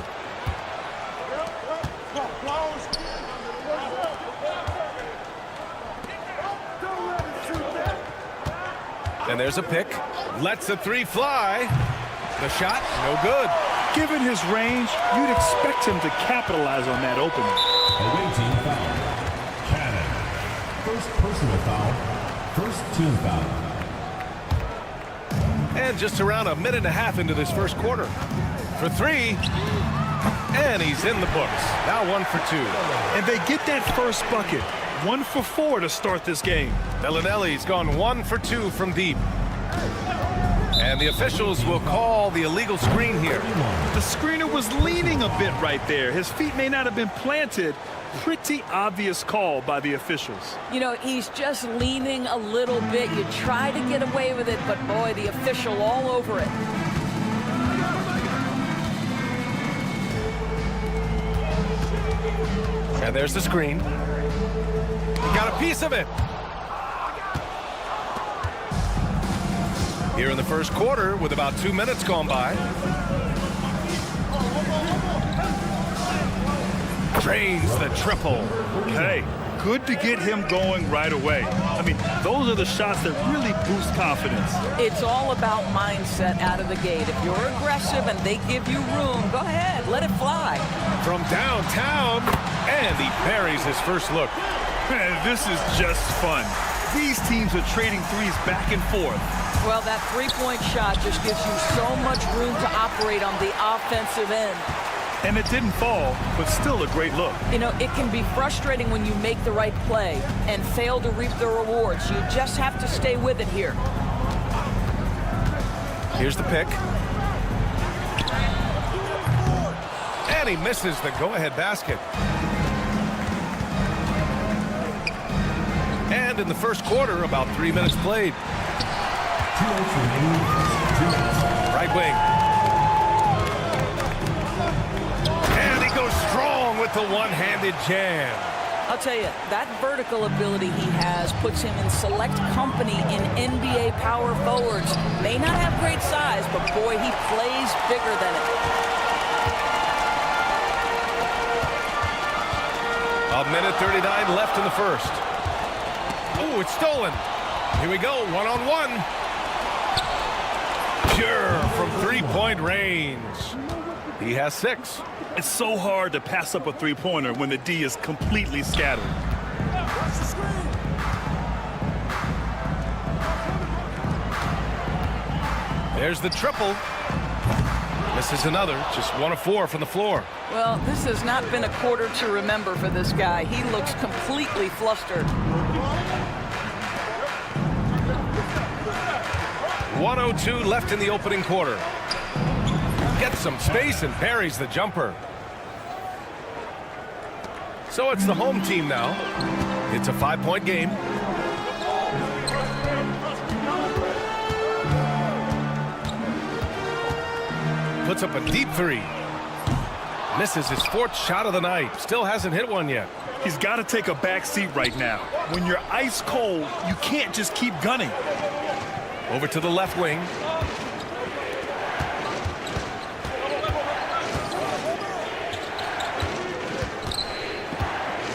And there's a pick. Lets the three fly. The shot, no good. Given his range, you'd expect him to capitalize on that opening. Away team foul. Cannon. First personal foul. First team foul. And just around a minute and a half into this first quarter. For three. And he's in the books. Now 1 for 2. And they get that first bucket. 1 for 4 to start this game. Bellinelli's gone 1 for 2 from deep. And the officials will call the illegal screen here. The screener was leaning a bit right there. His feet may not have been planted. Pretty obvious call by the officials. You know, he's just leaning a little bit. You try to get away with it, but boy, the official all over it. And there's the screen. He got a piece of it. Here in the first quarter with about 2 minutes gone by. Drains the triple. Hey, good to get him going right away. I mean, those are the shots that really boost confidence. It's all about mindset out of the gate. If you're aggressive and they give you room, go ahead, let it fly. From downtown, and he buries his first look. Man, this is just fun. These teams are trading threes back and forth. Well, that three-point shot just gives you so much room to operate on the offensive end. And it didn't fall, but still a great look. You know, it can be frustrating when you make the right play and fail to reap the rewards. You just have to stay with it here. Here's the pick. And he misses the go-ahead basket. And in the first quarter, about 3 minutes played. Right wing. And he goes strong with the one-handed jam. I'll tell you, that vertical ability he has puts him in select company in NBA power forwards. May not have great size, but boy, he plays bigger than it. A minute 39 left in the first. Oh, it's stolen. Here we go, one-on-one. Pure from three-point range. He has 6. It's so hard to pass up a three-pointer when the D is completely scattered. There's the triple. This is another, just 1 of 4 from the floor. Well, this has not been a quarter to remember for this guy. He looks completely flustered. 1:02 left in the opening quarter. Gets some space and parries the jumper. So it's the home team now. It's a 5-point game. Puts up a deep three. Misses his 4th shot of the night. Still hasn't hit one yet. He's got to take a back seat right now. When you're ice cold, you can't just keep gunning. Over to the left wing.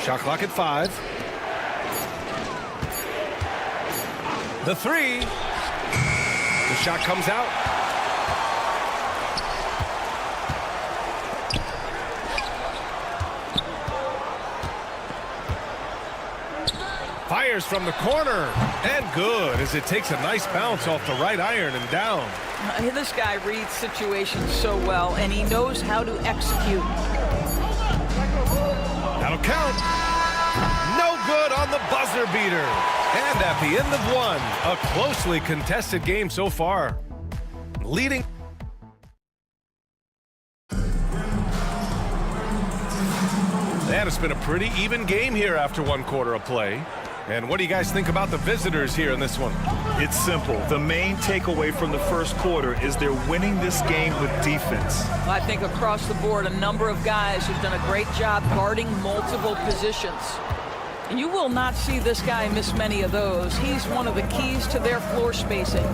Shot clock at 5. The 3. The shot comes out. Fires from the corner, and good as it takes a nice bounce off the right iron and down. This guy reads situations so well, and he knows how to execute. That'll count. No good on the buzzer beater. And at the end of one. A closely contested game so far. Leading. And it's been a pretty even game here after one quarter of play. And what do you guys think about the visitors here in this one? It's simple. The main takeaway from the first quarter is they're winning this game with defense. I think across the board, a number of guys have done a great job guarding multiple positions. And you will not see this guy miss many of those. He's one of the keys to their floor spacing.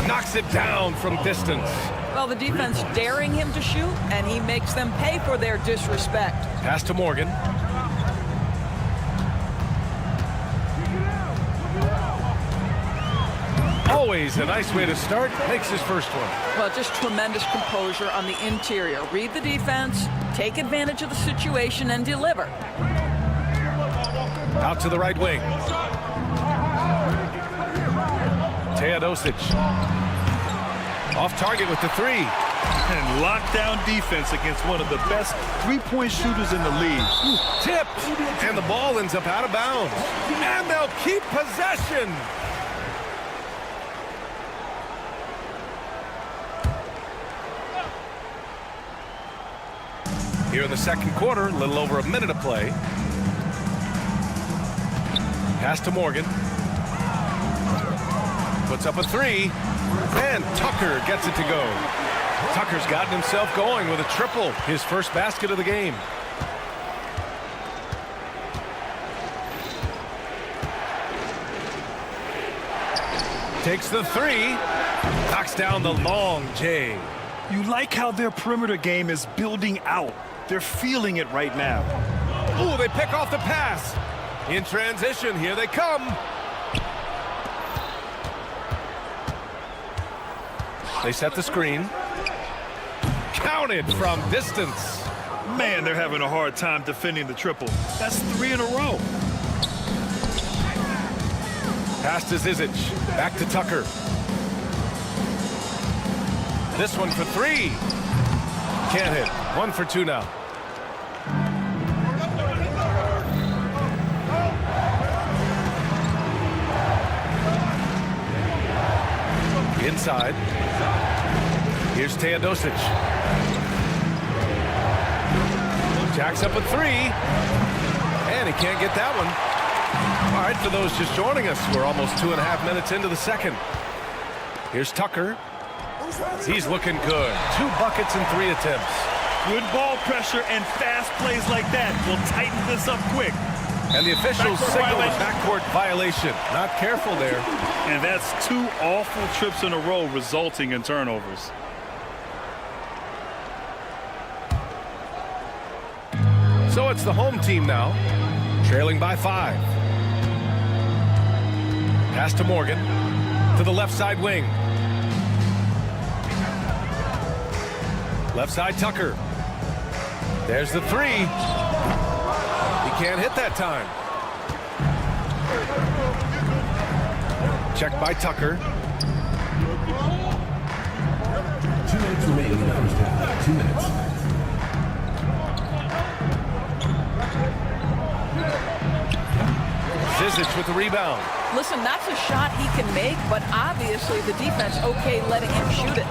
Knocks it down from distance. Well, the defense daring him to shoot, and he makes them pay for their disrespect. Pass to Morgan. Always a nice way to start. Makes his first one. Well, just tremendous composure on the interior. Read the defense, take advantage of the situation, and deliver. Out to the right wing. Teodosic. Off target with the three. And lockdown defense against one of the best three-point shooters in the league. Tipped. And the ball ends up out of bounds. And they'll keep possession. Here in the second quarter, a little over a minute of play. Pass to Morgan. Puts up a three. And Tucker gets it to go. Tucker's gotten himself going with a triple, his first basket of the game. Takes the three, knocks down the long J. You like how their perimeter game is building out. They're feeling it right now. Ooh, they pick off the pass. In transition, here they come. They set the screen. Counted from distance. Man, they're having a hard time defending the triple. That's 3 in a row. Pass to Zizic. Back to Tucker. This one for three. Can't hit. 1 for 2 now. Inside. Here's Teodosic. Jacks up a three. And he can't get that one. All right, for those just joining us, we're almost 2.5 minutes into the second. Here's Tucker. He's looking good. 2 buckets and 3 attempts. Good ball pressure and fast plays like that will tighten this up quick. And the officials signal a backcourt violation. Not careful there. And that's 2 awful trips in a row resulting in turnovers. So it's the home team now, trailing by 5. Pass to Morgan, to the left side wing. Left side Tucker. There's the three. He can't hit that time. Checked by Tucker. 2 minutes remaining in the first half. 2 minutes. Zizic with the rebound. Listen, that's a shot he can make, but obviously the defense okay letting him shoot it.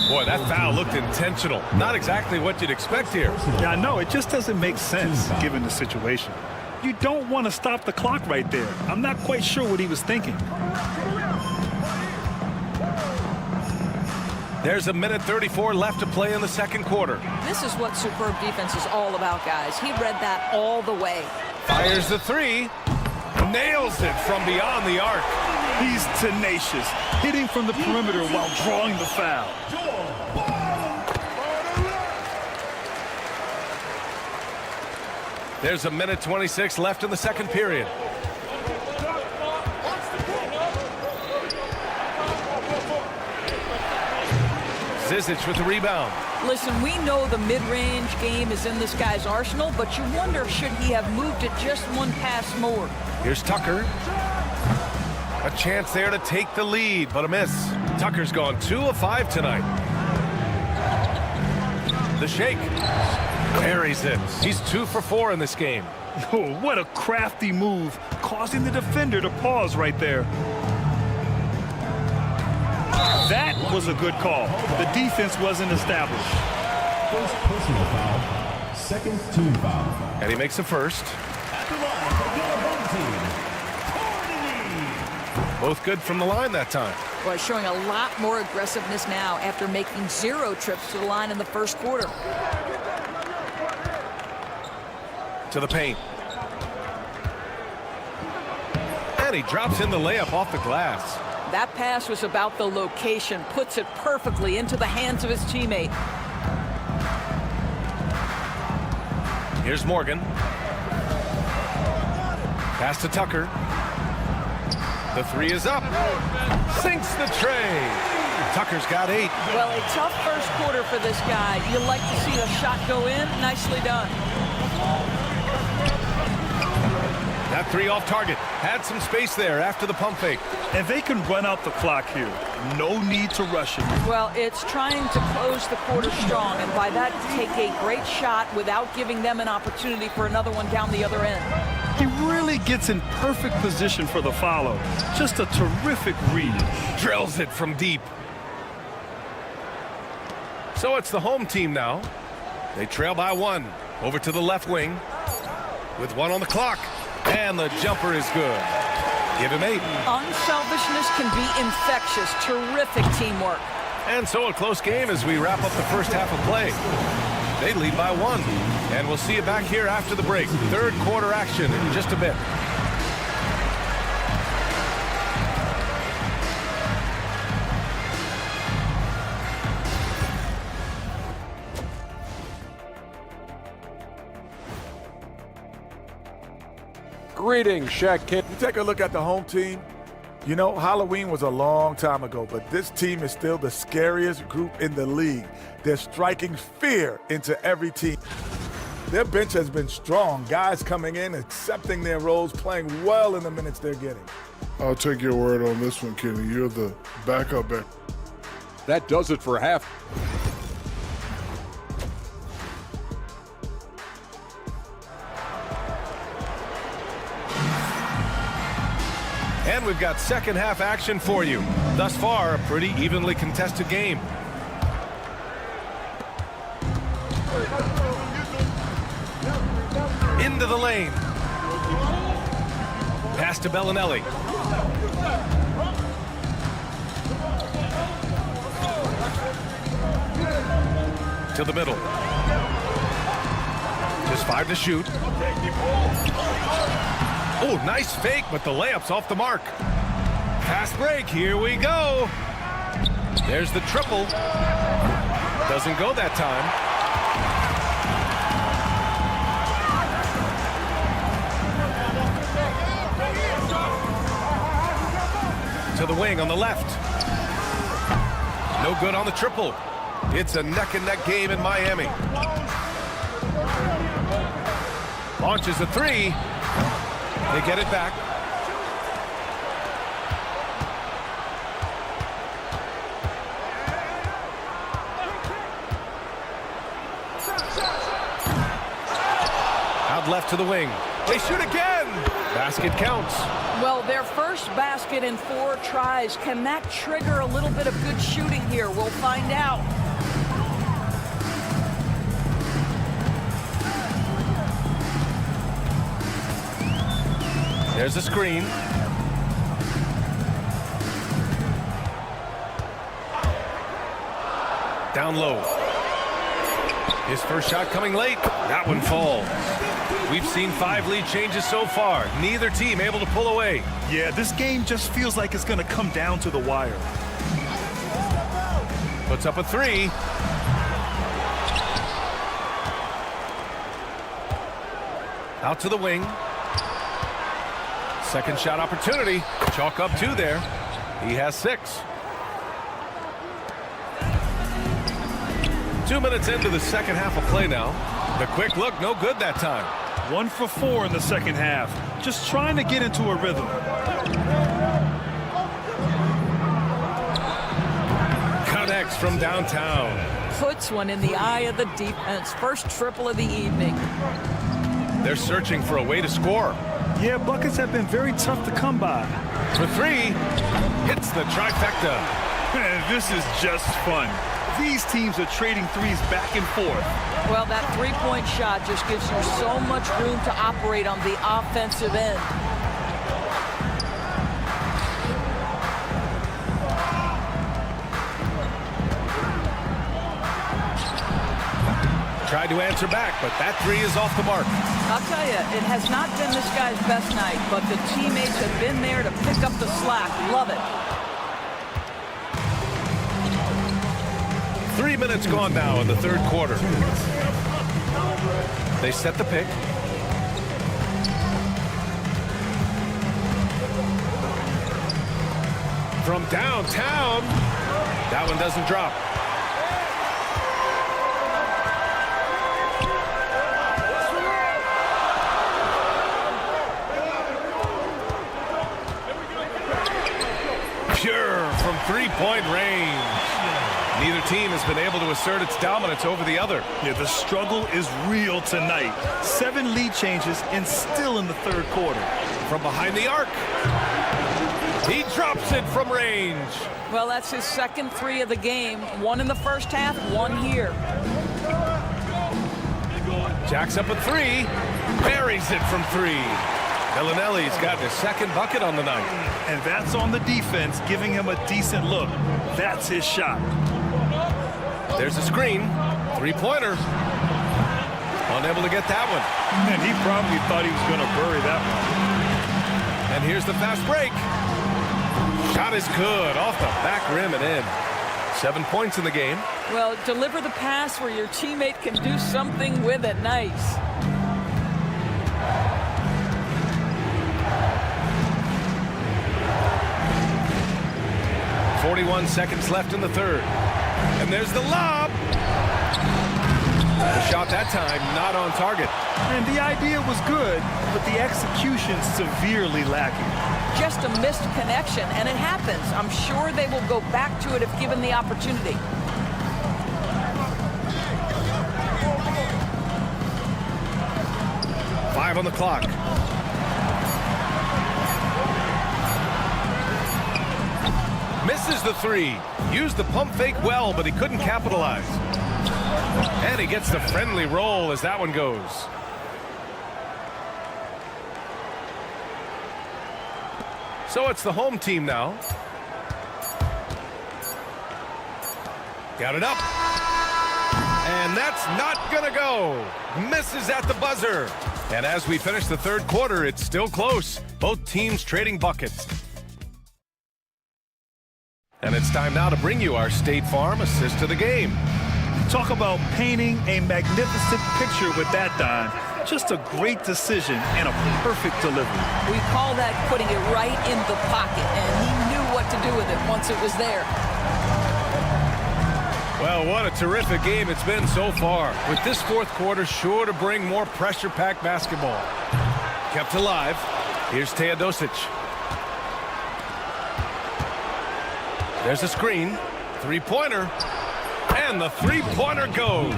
Boy, that foul looked intentional. Not exactly what you'd expect here. Yeah, no, it just doesn't make sense given the situation. You don't want to stop the clock right there. I'm not quite sure what he was thinking. There's a minute 34 left to play in the second quarter. This is what superb defense is all about, guys. He read that all the way. Fires the three. Nails it from beyond the arc. He's tenacious, hitting from the perimeter while drawing the foul. There's a minute 26 left in the second period. Zizic with the rebound. Listen, we know the mid-range game is in this guy's arsenal, but you wonder should he have moved it just one pass more. Here's Tucker. A chance there to take the lead, but a miss. Tucker's gone 2 of 5 tonight. The shake. Buries it. He's 2 for 4 in this game. Oh, what a crafty move, causing the defender to pause right there. That was a good call. The defense wasn't established. First personal foul, second team foul. And he makes the first. At the line for your home team, Both good from the line that time. Well, showing a lot more aggressiveness now after making 0 trips to the line in the first quarter. To the paint. And he drops in the layup off the glass. That pass was about the location, puts it perfectly into the hands of his teammate. Here's Morgan. Pass to Tucker. The 3 is up. Sinks the tray. Tucker's got 8. Well, a tough first quarter for this guy. You like to see a shot go in. Nicely done. That 3 off target. Had some space there after the pump fake. And they can run out the clock here. No need to rush it. Well, it's trying to close the quarter strong, and by that, take a great shot without giving them an opportunity for another one down the other end. He really gets in perfect position for the follow. Just a terrific read. Drills it from deep. So it's the home team now. They trail by 1. Over to the left wing. With 1 on the clock. And the jumper is good. Give him 8. Unselfishness can be infectious. Terrific teamwork. And so a close game as we wrap up the first half of play. They lead by 1. And we'll see you back here after the break. Third quarter action in just a bit. Greetings, Shaq Kent. You take a look at the home team. You know, Halloween was a long time ago, but this team is still the scariest group in the league. They're striking fear into every team. Their bench has been strong. Guys coming in, accepting their roles, playing well in the minutes they're getting. I'll take your word on this one, Kenny. You're the backup back. That does it for half. And we've got second half action for you. Thus far, a pretty evenly contested game. Into the lane. Pass to Bellinelli. To the middle. Just 5 to shoot. Oh, nice fake, but the layup's off the mark. Fast break, here we go. There's the triple. Doesn't go that time. To the wing on the left. No good on the triple. It's a neck-and-neck game in Miami. Launches a 3. They get it back. Out left to the wing. They shoot again. Basket counts. Well, their first basket in 4 tries. Can that trigger a little bit of good shooting here? We'll find out. There's a screen. Down low. His first shot coming late. That one falls. We've seen 5 lead changes so far. Neither team able to pull away. Yeah, this game just feels like it's going to come down to the wire. Puts up a 3. Out to the wing. Second shot opportunity. Chalk up 2 there. He has 6. 2 minutes into the second half of play now. The quick look, no good that time. 1 for 4 in the second half. Just trying to get into a rhythm. Connects from downtown. Puts one in the eye of the defense. First triple of the evening. They're searching for a way to score. Yeah, buckets have been very tough to come by. For three, hits the trifecta. This is just fun. These teams are trading threes back and forth. Well, that three-point shot just gives you so much room to operate on the offensive end. Tried to answer back, but that three is off the mark. I'll tell you, it has not been this guy's best night, but the teammates have been there to pick up the slack. Love it. 3 minutes gone now in the third quarter. They set the pick. From downtown, that one doesn't drop. Pure from three-point range. Neither team has been able to assert its dominance over the other. Yeah, the struggle is real tonight. 7 lead changes and still in the third quarter. From behind the arc. He drops it from range. Well, that's his second three of the game. One in the first half, one here. Jacks up a three. Buries it from three. Bellinelli's got his second bucket on the night. And that's on the defense, giving him a decent look. That's his shot. There's a screen. Three-pointer. Unable to get that one. And he probably thought he was going to bury that one. And here's the fast break. Shot is good. Off the back rim and in. 7 points in the game. Well, deliver the pass where your teammate can do something with it. Nice. 41 seconds left in the third. And there's the lob. The shot that time not on target. And the idea was good, but the execution severely lacking. Just a missed connection, and it happens. I'm sure they will go back to it if given the opportunity. Five on the clock. Misses the three. Used the pump fake well, but he couldn't capitalize. And he gets the friendly roll as that one goes. So it's the home team now. Got it up. And that's not gonna go. Misses at the buzzer. And as we finish the third quarter, it's still close. Both teams trading buckets. And it's time now to bring you our State Farm assist to the game. Talk about painting a magnificent picture with that, Don. Just a great decision and a perfect delivery. We call that putting it right in the pocket, and he knew what to do with it once it was there. Well, what a terrific game it's been so far. With this fourth quarter sure to bring more pressure-packed basketball. Kept alive. Here's Teodosic. There's a screen. Three-pointer. And the three-pointer goes.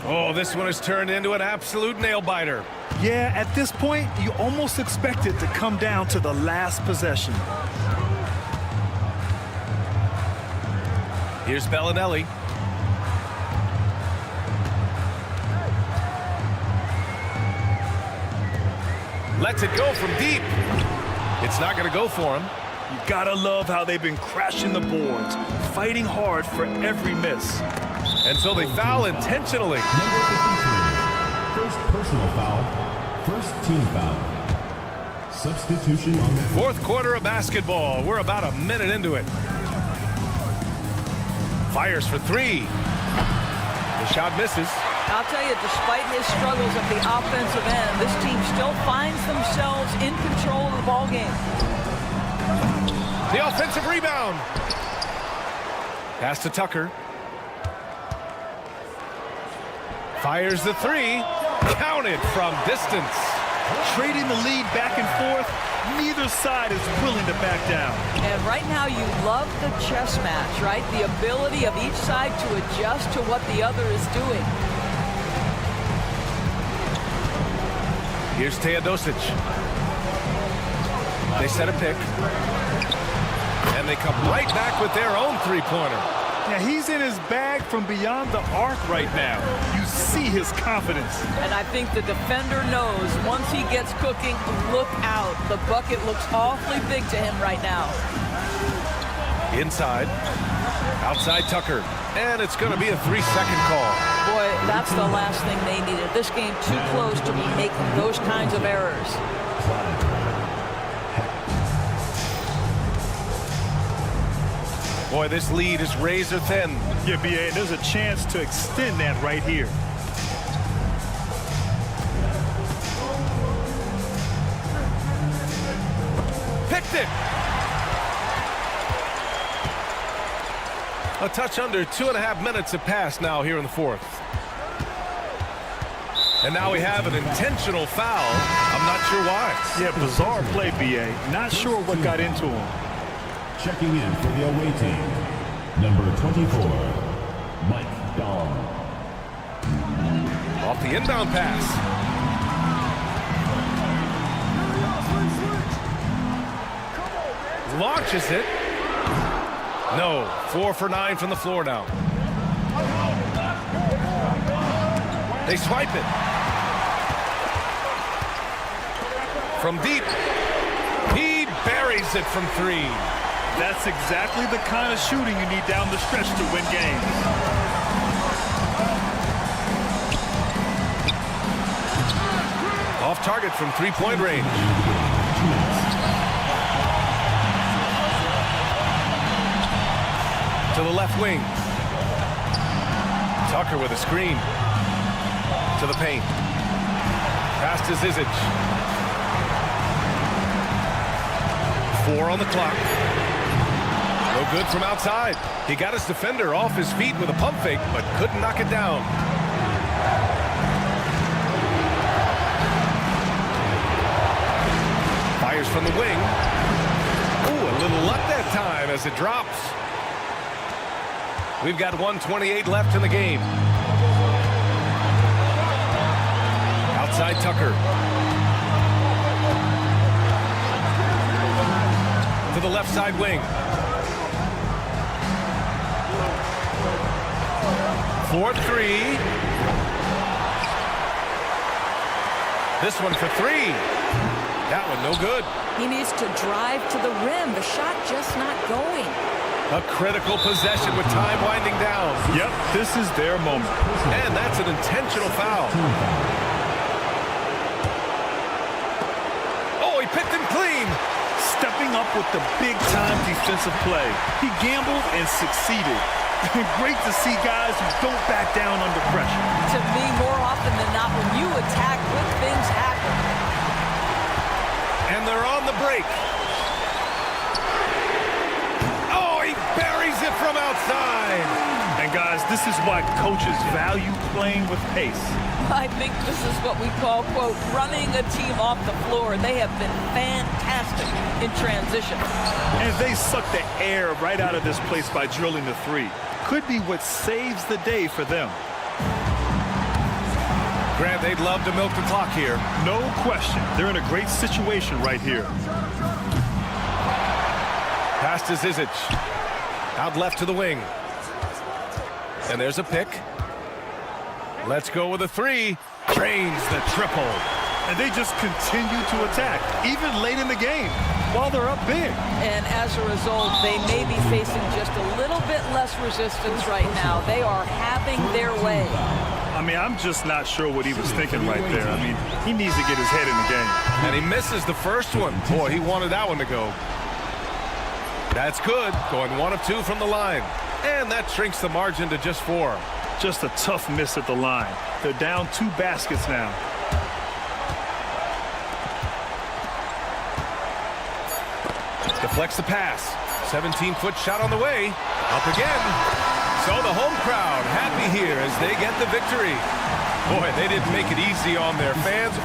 Oh, this one has turned into an absolute nail-biter. Yeah, at this point, you almost expect it to come down to the last possession. Here's Bellinelli. Lets it go from deep. It's not going to go for him. You gotta love how they've been crashing the boards, fighting hard for every miss. And so they foul intentionally. Number 53. First personal foul. First team foul. Substitution on the fourth quarter of basketball. We're about a minute into it. Fires for three. The shot misses. I'll tell you, despite his struggles at the offensive end, this team still finds themselves in control of the ball game. The offensive rebound. Pass to Tucker. Fires the three. Counted from distance. Trading the lead back and forth, neither side is willing to back down. And right now you love the chess match, right? The ability of each side to adjust to what the other is doing. Here's Teodosic. They set a pick. And they come right back with their own three-pointer. Yeah, he's in his bag from beyond the arc right now. You see his confidence. And I think the defender knows once he gets cooking, look out. The bucket looks awfully big to him right now. Inside. Outside Tucker. And it's going to be a 3-second call. Boy, that's the last thing they needed. This game too close to be making those kinds of errors. Boy, this lead is razor thin. Yeah, B.A., there's a chance to extend that right here. Picked it! A touch under 2.5 minutes have passed now here in the fourth. And now we have an intentional foul. I'm not sure why. Yeah, bizarre play, B.A. Not sure what got into him. Checking in for the away team, number 24, Mike Dahl. Off the inbound pass. Launches it. No, 4 for 9 from the floor now. They swipe it. From deep. He buries it from 3. That's exactly the kind of shooting you need down the stretch to win games. Off target from three-point range. To the left wing. Tucker with a screen. To the paint. Pass to Zizic. 4 on the clock. No good from outside. He got his defender off his feet with a pump fake, but couldn't knock it down. Fires from the wing. Ooh, a little luck that time as it drops. We've got 1:28 left in the game. Outside Tucker. To the left side wing. 4-3. This one for 3. That one no good. He needs to drive to the rim. The shot just not going. A critical possession with time winding down. Yep, this is their moment. And that's an intentional foul. Oh, he picked him clean. Stepping up with the big-time defensive play. He gambled and succeeded. Great to see guys who don't back down under pressure. To me, more often than not, when you attack, good things happen. And they're on the break. Oh, he buries it from outside. And guys, this is why coaches value playing with pace. I think this is what we call, quote, running a team off the floor. They have been fantastic in transition. And they suck the air right out of this place by drilling the 3. Could be what saves the day for them. Grant, they'd love to milk the clock here. No question. They're in a great situation right here. Pass to Zizic. Out left to the wing. And there's a pick. Let's go with a 3. Drains the triple. And they just continue to attack, even late in the game, while they're up big. And as a result, they may be facing just a little bit less resistance right now. They are having their way. I mean, I'm just not sure what he was thinking right there. I mean, he needs to get his head in the game. And he misses the first one. Boy, he wanted that one to go. That's good. Going 1 of 2 from the line. And that shrinks the margin to just 4. Just a tough miss at the line. They're down 2 baskets now. Deflects the pass. 17-foot shot on the way. Up again. So the home crowd happy here as they get the victory. Boy, they didn't make it easy on their fans.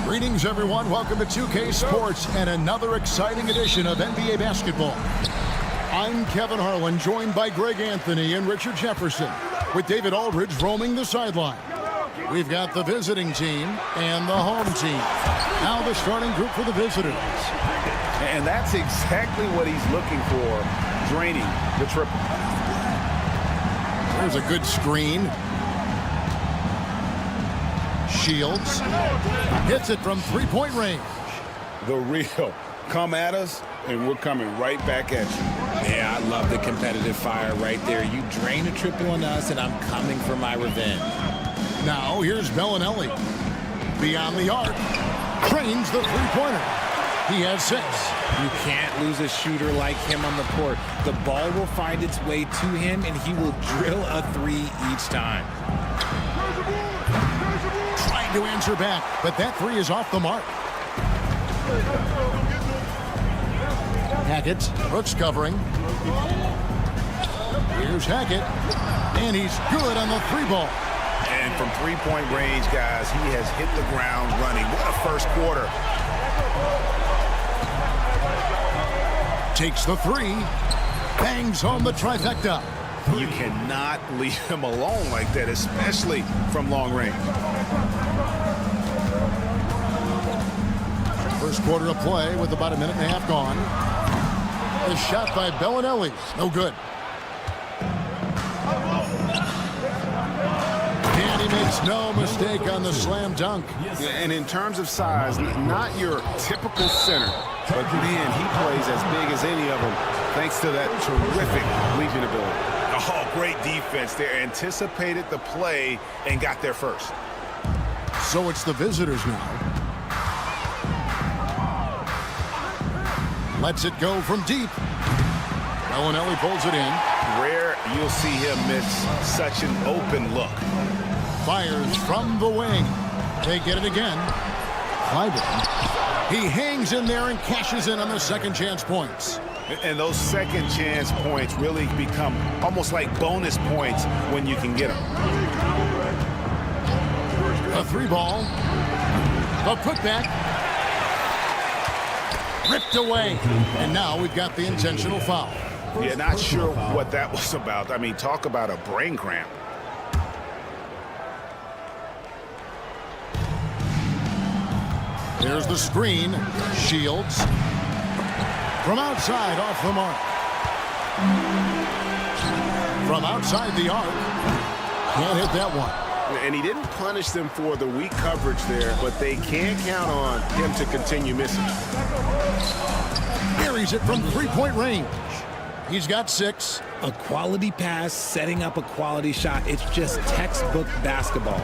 Greetings, everyone. Welcome to 2K Sports and another exciting edition of NBA basketball. I'm Kevin Harlan, joined by Greg Anthony and Richard Jefferson, with David Aldridge roaming the sideline. We've got the visiting team and the home team. Now the starting group for the visitors. And that's exactly what he's looking for, draining the triple. There's a good screen. Shields hits it from three-point range. The real. Come at us, and we're coming right back at you. Yeah, I love the competitive fire right there. You drain a triple on us, and I'm coming for my revenge. Now here's Bellinelli. Beyond the arc. Trains the three-pointer. He has 6. You can't lose a shooter like him on the court. The ball will find its way to him, and he will drill a 3 each time. Trying to answer back, but that 3 is off the mark. Hackett, Brooks covering. Here's Hackett, and he's good on the 3 ball. And from three-point range, guys, he has hit the ground running. What a first quarter. Takes the 3, bangs home the trifecta. You cannot leave him alone like that, especially from long range. First quarter of play with about a minute and a half gone. The shot by Bellinelli, no good. And he makes no mistake on the slam dunk. And in terms of size, not your typical center, but man, he plays as big as any of them thanks to that terrific leaping ability. Oh, great defense there. Anticipated the play and got there first. So it's the visitors now. Lets it go from deep. Bellinelli pulls it in. Rare you'll see him miss such an open look. Fires from the wing. They get it again. Clyburn. He hangs in there and cashes in on the second chance points. And those second chance points really become almost like bonus points when you can get them. A 3 ball. The putback. Ripped away. And now we've got the intentional foul. Yeah, not sure what that was about. I mean, talk about a brain cramp. There's the screen. Shields. From outside, off the mark. From outside the arc. Can't hit that one. And he didn't punish them for the weak coverage there, but they can't count on him to continue missing. Carries it from three-point range. He's got 6. A quality pass, setting up a quality shot. It's just textbook basketball.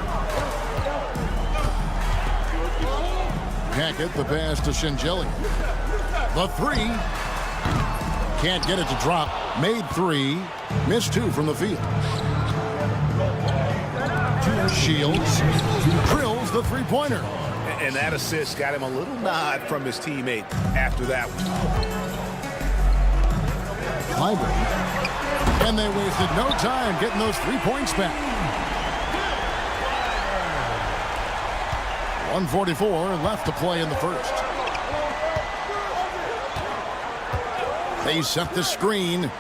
Hackett, the pass to Shingeli. The 3. Can't get it to drop. Made 3. Missed 2 from the field. Shields drills the three-pointer. And that assist got him a little nod from his teammate after that one. Clyburn. And they wasted no time getting those 3 points back. 1:44 left to play in the first. They set the screen.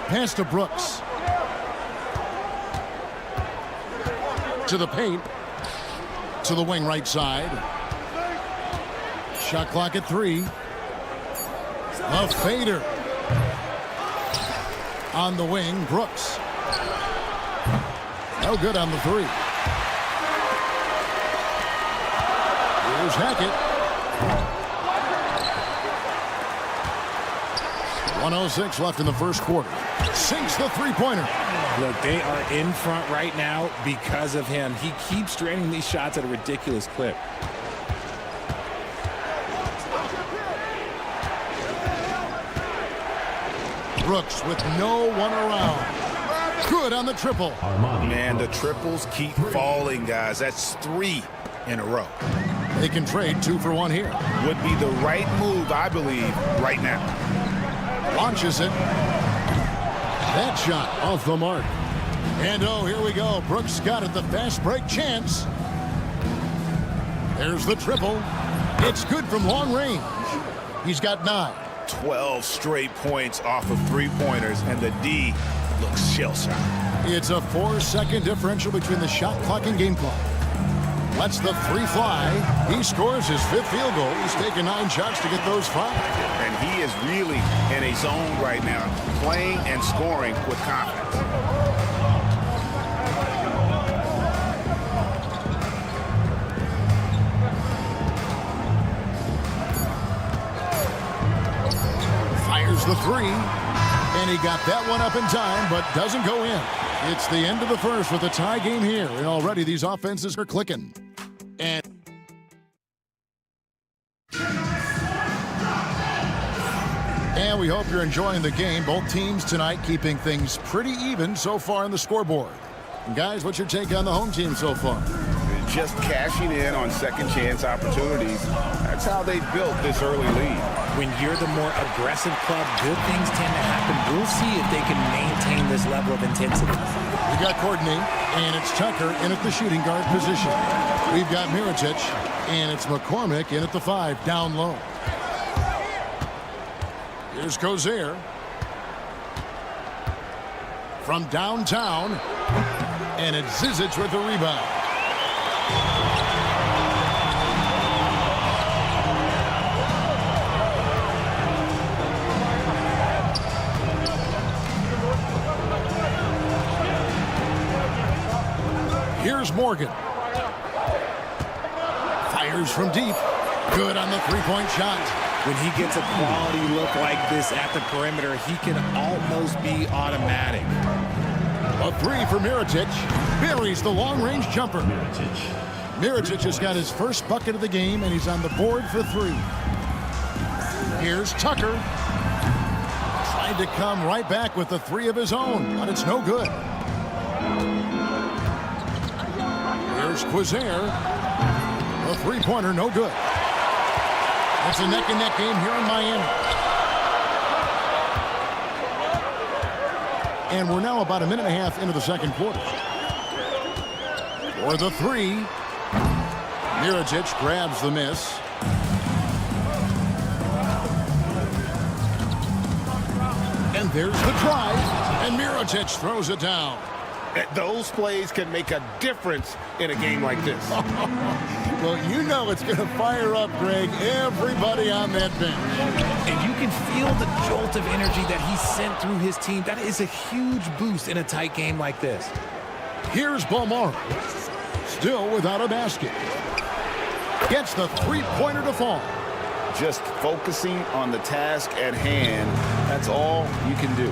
Pass to Brooks. To the paint. To the wing right side. Shot clock at 3. A fader. On the wing, Brooks. No good on the 3. Here's Hackett. 1:06 left in the first quarter. Sinks the three-pointer. Look, they are in front right now because of him. He keeps draining these shots at a ridiculous clip. Brooks with no one around. Good on the triple. Man, the triples keep falling, guys. That's 3 in a row. They can trade 2 for 1 here. Would be the right move, I believe, right now. Launches it. That shot off the mark. And oh, here we go. Brooks got it, the fast break chance. There's the triple. It's good from long range. He's got 9. 12 straight points off of three-pointers, and the D looks shell-shocked. It's a 4-second differential between the shot clock and game clock. Lets the 3 fly. He scores his 5th field goal. He's taken 9 shots to get those 5. And he is really in a zone right now, playing and scoring with confidence. Fires the 3. And he got that one up in time, but doesn't go in. It's the end of the first with a tie game here. And already these offenses are clicking. And we hope you're enjoying the game. Both teams tonight keeping things pretty even so far on the scoreboard. And guys, what's your take on the home team so far? Just cashing in on second chance opportunities. That's how they built this early lead. When you're the more aggressive club, good things tend to happen. We'll see if they can maintain this level of intensity. We got Courtney, and it's Tucker in at the shooting guard position. We've got Mirotic, and it's McCormick in at the 5, down low. Here's Kozier. From downtown, and it's Zizic with the rebound. Here's Morgan. Fires from deep. Good on the three-point shot. When he gets a quality look like this at the perimeter, he can almost be automatic. A 3 for Mirotic. Buries the long-range jumper. Mirotic has got his first bucket of the game, and he's on the board for 3. Here's Tucker. Tried to come right back with the 3 of his own, but it's no good. Here's Quizier. A three-pointer, no good. It's a neck-and-neck game here in Miami. And we're now about a minute and a half into the second quarter. For the 3. Mirotic grabs the miss. And there's the drive. And Mirotic throws it down. Those plays can make a difference in a game like this. Well, you know it's going to fire up, Greg, everybody on that bench. And you can feel the jolt of energy that he sent through his team. That is a huge boost in a tight game like this. Here's Balmaro. Still without a basket. Gets the three-pointer to fall. Just focusing on the task at hand, that's all you can do.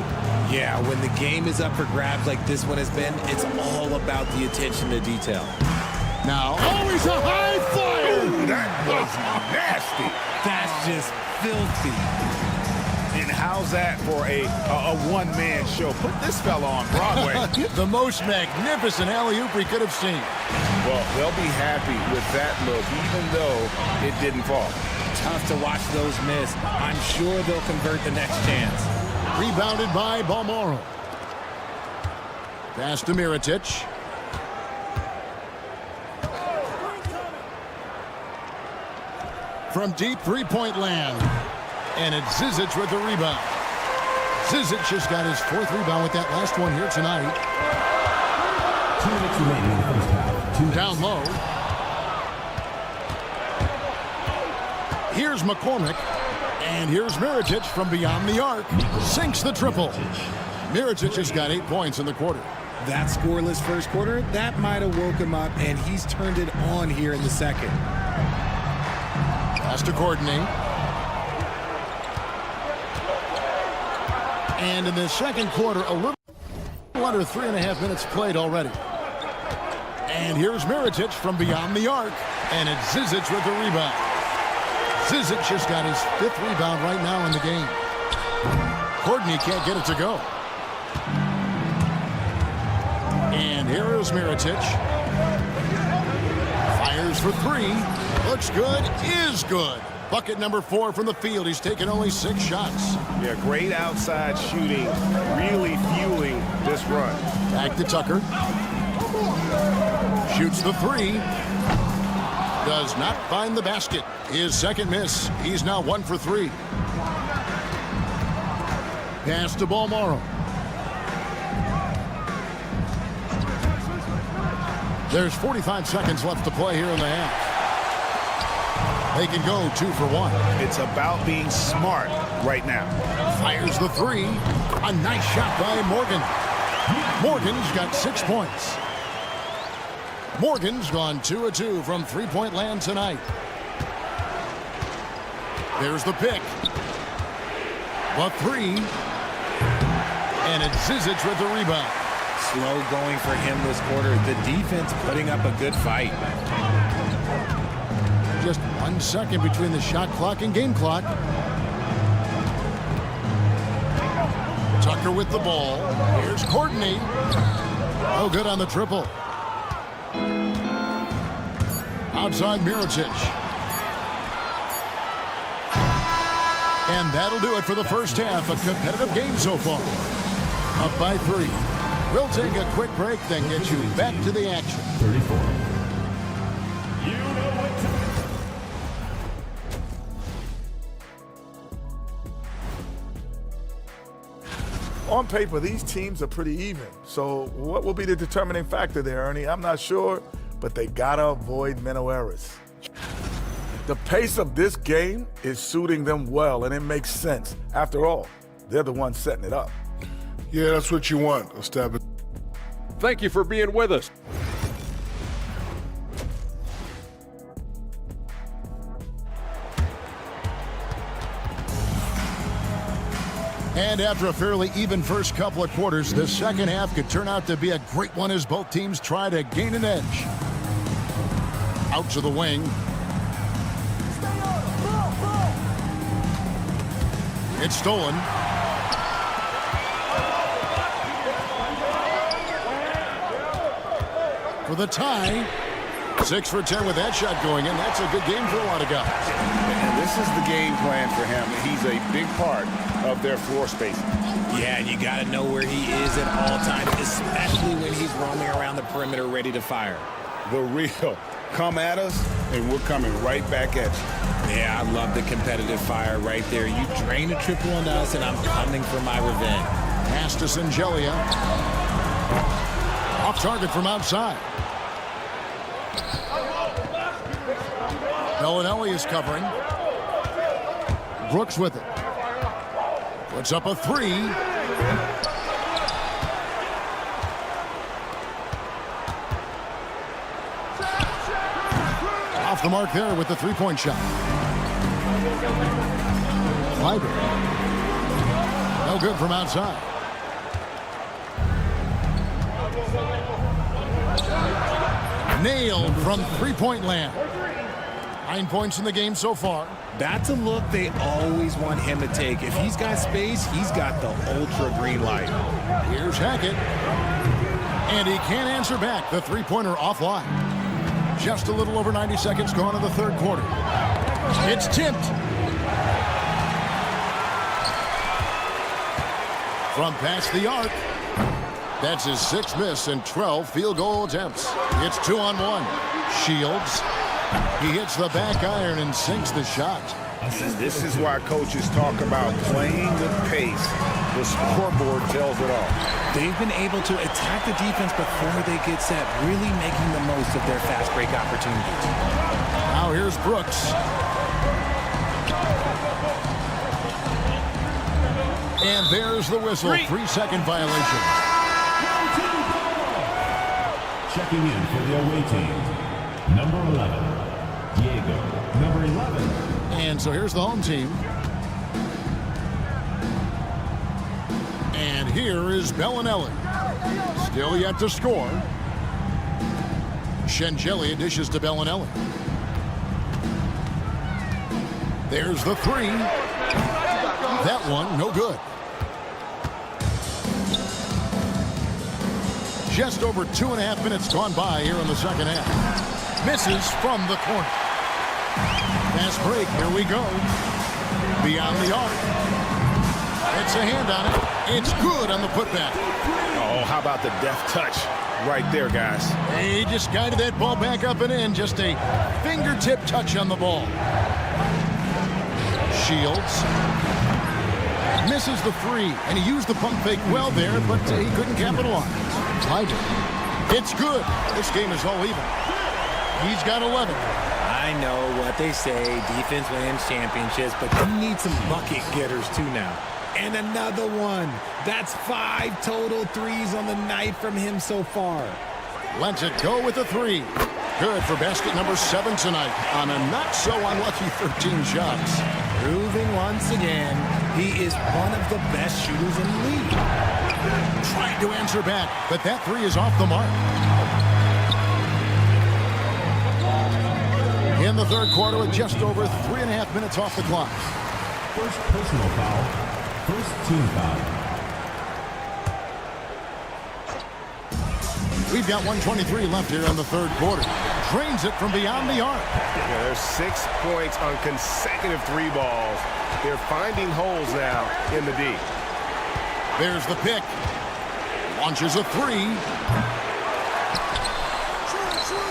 Yeah, when the game is up for grabs like this one has been, it's all about the attention to detail. Now, always a high flyer! Ooh, that was nasty. That's just filthy. And how's that for a one-man show? Put this fella on Broadway. The most magnificent alley-oop we could have seen. Well, they'll be happy with that look, even though it didn't fall. Tough to watch those miss. I'm sure they'll convert the next chance. Rebounded by Balmaro. Pass to Mirotic. From deep three-point land. And it's Zizic with the rebound. Zizic just got his 4th rebound with that last one here tonight. 2 minutes remaining in the first half. Down low. Here's McCormick. And here's Mirotic from beyond the arc. Sinks the triple. Mirotic has got 8 points in the quarter. That scoreless first quarter, that might have woke him up, and he's turned it on here in the second. Pass to Courtney. And in the second quarter, a little under 3.5 minutes played already. And here's Mirotic from beyond the arc. And it's Zizic with the rebound. Zizic just got his 5th rebound right now in the game. Courtney can't get it to go. And here is Mirotic. Fires Goes for three. Looks good. Is good. Bucket number 4 from the field. He's taken only 6 shots. Yeah, great outside shooting, really fueling this run. Back to Tucker. Shoots the 3. Does not find the basket. His second miss. He's now 1 for 3. Pass to Balmoro. There's 45 seconds left to play here in the half. They can go 2 for 1. It's about being smart right now. Fires the 3. A nice shot by Morgan. Morgan's got 6 points. Morgan's gone 2 of 2 from three-point land tonight. There's the pick. The 3. And it's Zizic with the rebound. Slow going for him this quarter. The defense putting up a good fight. Just 1 second between the shot clock and game clock. Tucker with the ball. Here's Courtney. Oh, good on the triple. Outside Mirotic. And that'll do it for the first half. A competitive game so far. Up by 3. We'll take a quick break, then get you back to the action. 34. On paper, these teams are pretty even. So what will be the determining factor there, Ernie? I'm not sure, but they gotta avoid mental errors. The pace of this game is suiting them well, and it makes sense. After all, they're the ones setting it up. Yeah, that's what you want, Esteban. Thank you for being with us. And after a fairly even first couple of quarters, the second half could turn out to be a great one as both teams try to gain an edge. Out to the wing. It's stolen. For the tie. 6 for 10 with that shot going in. That's a good game for a lot of guys. And this is the game plan for him. He's a big part of their floor spacing. Yeah, you got to know where he is at all times, especially when he's roaming around the perimeter ready to fire. The real. Come at us, and we're coming right back at you. Yeah, I love the competitive fire right there. You drain a triple on us, and I'm coming for my revenge. Pass to Singelia. Off target from outside. Bellinelli is covering. Brooks with it. Puts up a 3. Off the mark there with the three-point shot. Kleiber. No good from outside. Nailed from three-point land. 9 points in the game so far. That's a look they always want him to take. If he's got space, he's got the ultra green light. Here's Hackett. And he can't answer back. The three-pointer offline. Just a little over 90 seconds gone in the third quarter. It's tipped. From past the arc. That's his 6th miss and 12 field goal attempts. It's 2-on-1. Shields. He hits the back iron and sinks the shot. This is why coaches talk about playing with pace. The scoreboard tells it all. They've been able to attack the defense before they get set, really making the most of their fast break opportunities. Now here's Brooks. And there's the whistle. 3-second violation. Checking in for the away team, number 11, Diego, number 11. And so here's the home team. And here is Bellinelli. Still yet to score. Singelia dishes to Bellinelli. There's the 3. That one, no good. Just over 2.5 minutes gone by here in the second half. Misses from the corner. Fast break. Here we go. Beyond the arc. It's a hand on it. It's good on the putback. Oh, how about the deft touch right there, guys? He just guided that ball back up and in. Just a fingertip touch on the ball. Shields. Misses the three, and he used the pump fake well there, but he couldn't capitalize. Hyder. It's good. This game is all even. He's got 11. I know what they say, defense wins championships, but you need some bucket getters too now. And another one. That's 5 total threes on the night from him so far. Lets it go with a three. Good for basket number 7 tonight on a not-so-unlucky 13 shots. Proving once again, he is one of the best shooters in the league. Trying to answer back, but that three is off the mark. In the third quarter with just over 3.5 minutes off the clock. First personal foul. First team foul. We've got 1:23 left here in the third quarter. Drains it from beyond the arc. Yeah, there's 6 points on consecutive 3 balls. They're finding holes now in the D. There's the pick. Launches a three.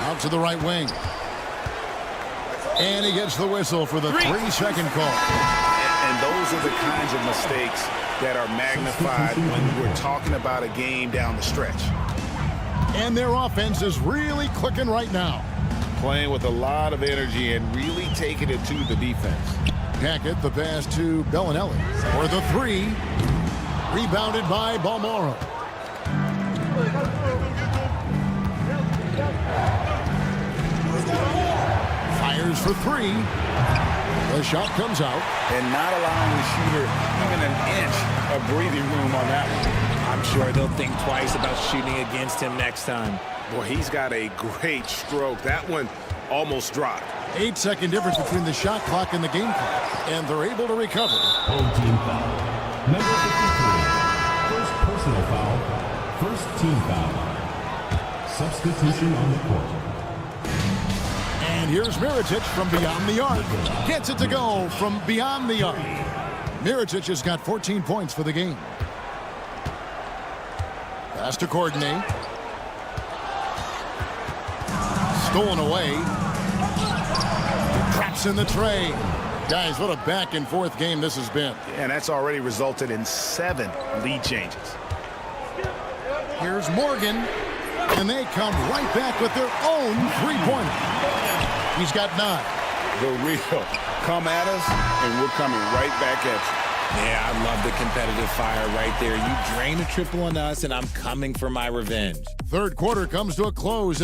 Out to the right wing. And he gets the whistle for the 3-second call. And those are the kinds of mistakes that are magnified when we're talking about a game down the stretch. And their offense is really clicking right now. Playing with a lot of energy and really taking it to the defense. Hackett, the pass to Bellinelli for the three. Rebounded by Balmoro. Fires for three. The shot comes out. And not allowing the shooter even an inch of breathing room on that one. I'm sure they'll think twice about shooting against him next time. Boy, he's got a great stroke. That one almost dropped. 8-second difference between the shot clock and the game clock. And they're able to recover. Home team foul. Number 53. First personal foul. First team foul. Substitution on the court. And here's Mirotic from beyond the arc. Gets it to go from beyond the arc. Mirotic has got 14 points for the game. Pass to Courtney. Stolen away. Traps in the tray. Guys, what a back and forth game this has been. And that's already resulted in 7 lead changes. Here's Morgan. And they come right back with their own three-pointer. He's got 9. The real come at us, and we're coming right back at you. Yeah, I love the competitive fire right there. You drain a triple on us, and I'm coming for my revenge. Third quarter comes to a close.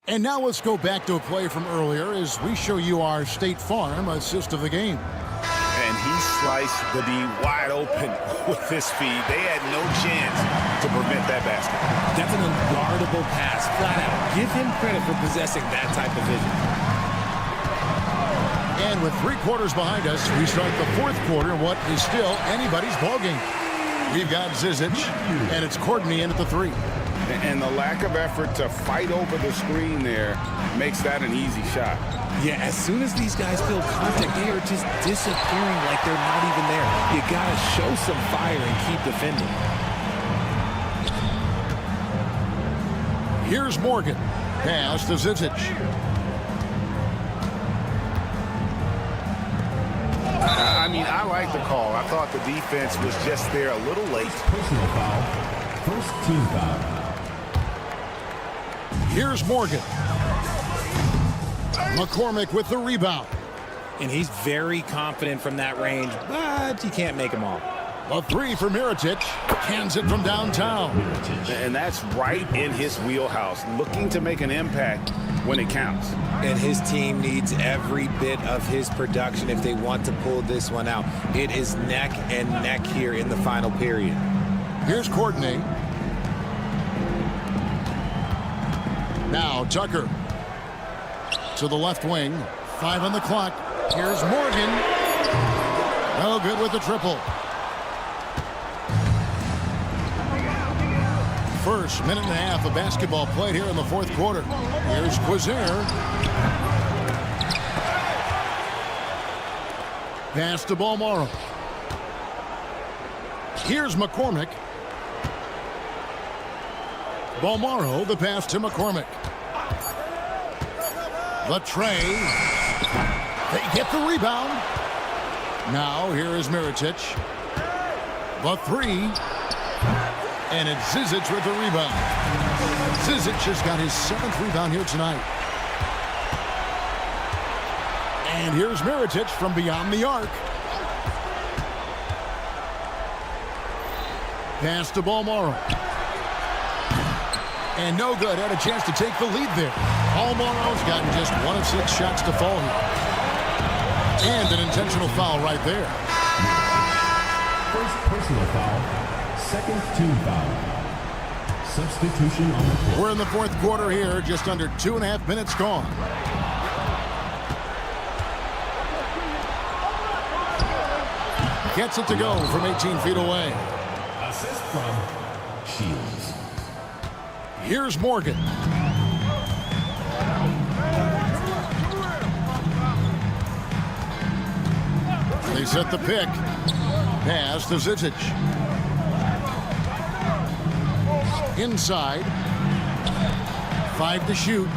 And now let's go back to a play from earlier as we show you our State Farm assist of the game. And he sliced the D wide open with his feed. They had no chance to prevent that basket. That's an unguardable pass, flat out. Give him credit for possessing that type of vision. And with 3 quarters behind us, we start the fourth quarter in what is still anybody's ballgame. We've got Zizic, and it's Courtney in at the 3. And the lack of effort to fight over the screen there makes that an easy shot. Yeah, as soon as these guys feel contact, they are just disappearing like they're not even there. You got to show some fire and keep defending. Here's Morgan. Pass to Zizic. I mean, I like the call. I thought the defense was just there a little late. Personal foul. First team foul. Here's Morgan. McCormick with the rebound. And he's very confident from that range, but you can't make him all. A 3 for Mirotic. Cans it from downtown. And that's right in his wheelhouse, looking to make an impact when it counts. And his team needs every bit of his production if they want to pull this one out. It is neck and neck here in the final period. Here's Courtney. Now Tucker to the left wing. 5 on the clock. Here's Morgan. No good with the triple. First minute and a half of basketball played here in the fourth quarter. Here's Quizer. Pass to Balmoro. Here's McCormick. Balmoro, the pass to McCormick. The tray. They get the rebound. Now here is Mirotic. The three. And it's Zizic with the rebound. Zizic has got his 7th rebound here tonight. And here's Mirotic from beyond the arc. Pass to Balmoro. And no good. Had a chance to take the lead there. Balmoro's gotten just 1 of 6 shots to fall here. And an intentional foul right there. First personal foul. Second team foul. Substitution on the court. We're in the fourth quarter here. Just under 2.5 minutes gone. Gets it to go from 18 feet away. Assist from Shields. Here's Morgan. They set the pick. Pass to Zizic. Inside. 5 to shoot.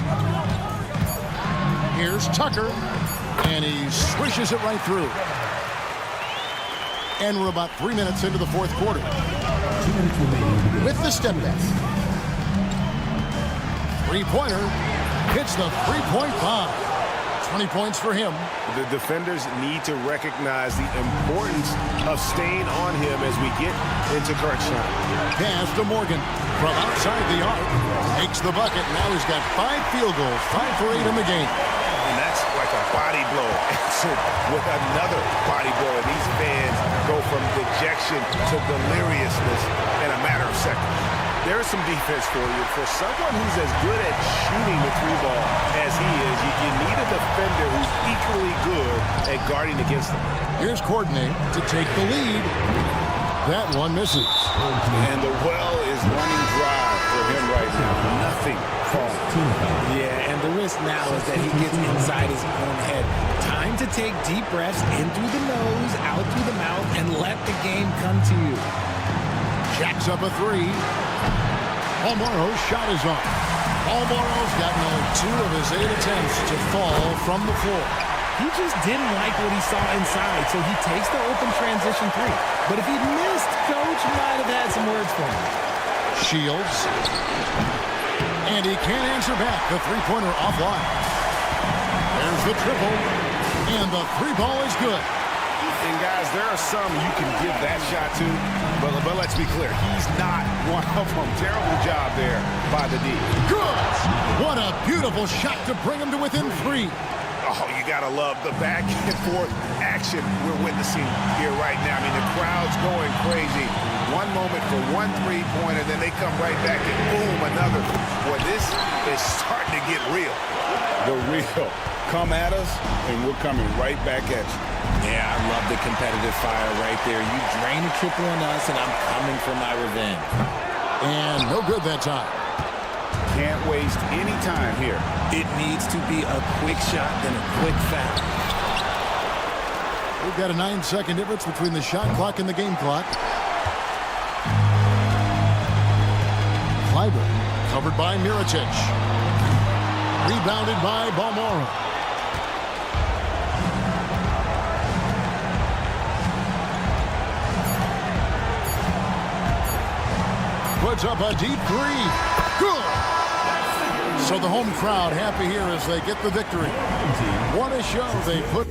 Here's Tucker. And he swishes it right through. And we're about 3 minutes into the fourth quarter. 2 minutes remaining. With the step back. Three-pointer. Hits the three-point bomb. 20 points for him. The defenders need to recognize the importance of staying on him as we get into crunch time. Pass to Morgan from outside the arc. Makes the bucket. Now he's got 5 field goals. 5 for 8 in the game. And that's like a body blow answered with another body blow. And these fans go from dejection to deliriousness in a matter of seconds. There's some defense for you. For someone who's as good at shooting the 3-ball as he is, you need a defender who's equally good at guarding against him. Here's Courtney to take the lead. That one misses. And the well is running dry for him right now. Nothing falling. Yeah, and the risk now is that he gets inside his own head. Time to take deep breaths in through the nose, out through the mouth, and let the game come to you. Jacks up a 3. Balmoro's shot is off. Balmoro's gotten only 2 of his 8 attempts to fall from the floor. He just didn't like what he saw inside, so he takes the open transition 3. But if he'd missed, Coach might have had some words for him. Shields. And he can't answer back. The three-pointer offline. There's the triple. And the 3-ball is good. And guys, there are some you can give that shot to, but let's be clear, he's not one of them. Terrible job there by the D. Good! What a beautiful shot to bring him to within 3. Oh, you gotta love the back and forth action we're witnessing here right now. I mean, the crowd's going crazy. One moment for one 3-pointer, then they come right back and boom, another. Boy, this is starting to get real. The real. Come at us, and we're coming right back at you. Yeah, I love the competitive fire right there. You drain a triple on us, and I'm coming for my revenge. And no good that time. Can't waste any time here. It needs to be a quick shot, then a quick foul. We've got a 9-second difference between the shot clock and the game clock. Clyburn covered by Mirotic. Rebounded by Balmoro. Puts up a deep 3. Good! So the home crowd happy here as they get the victory. What a show they put.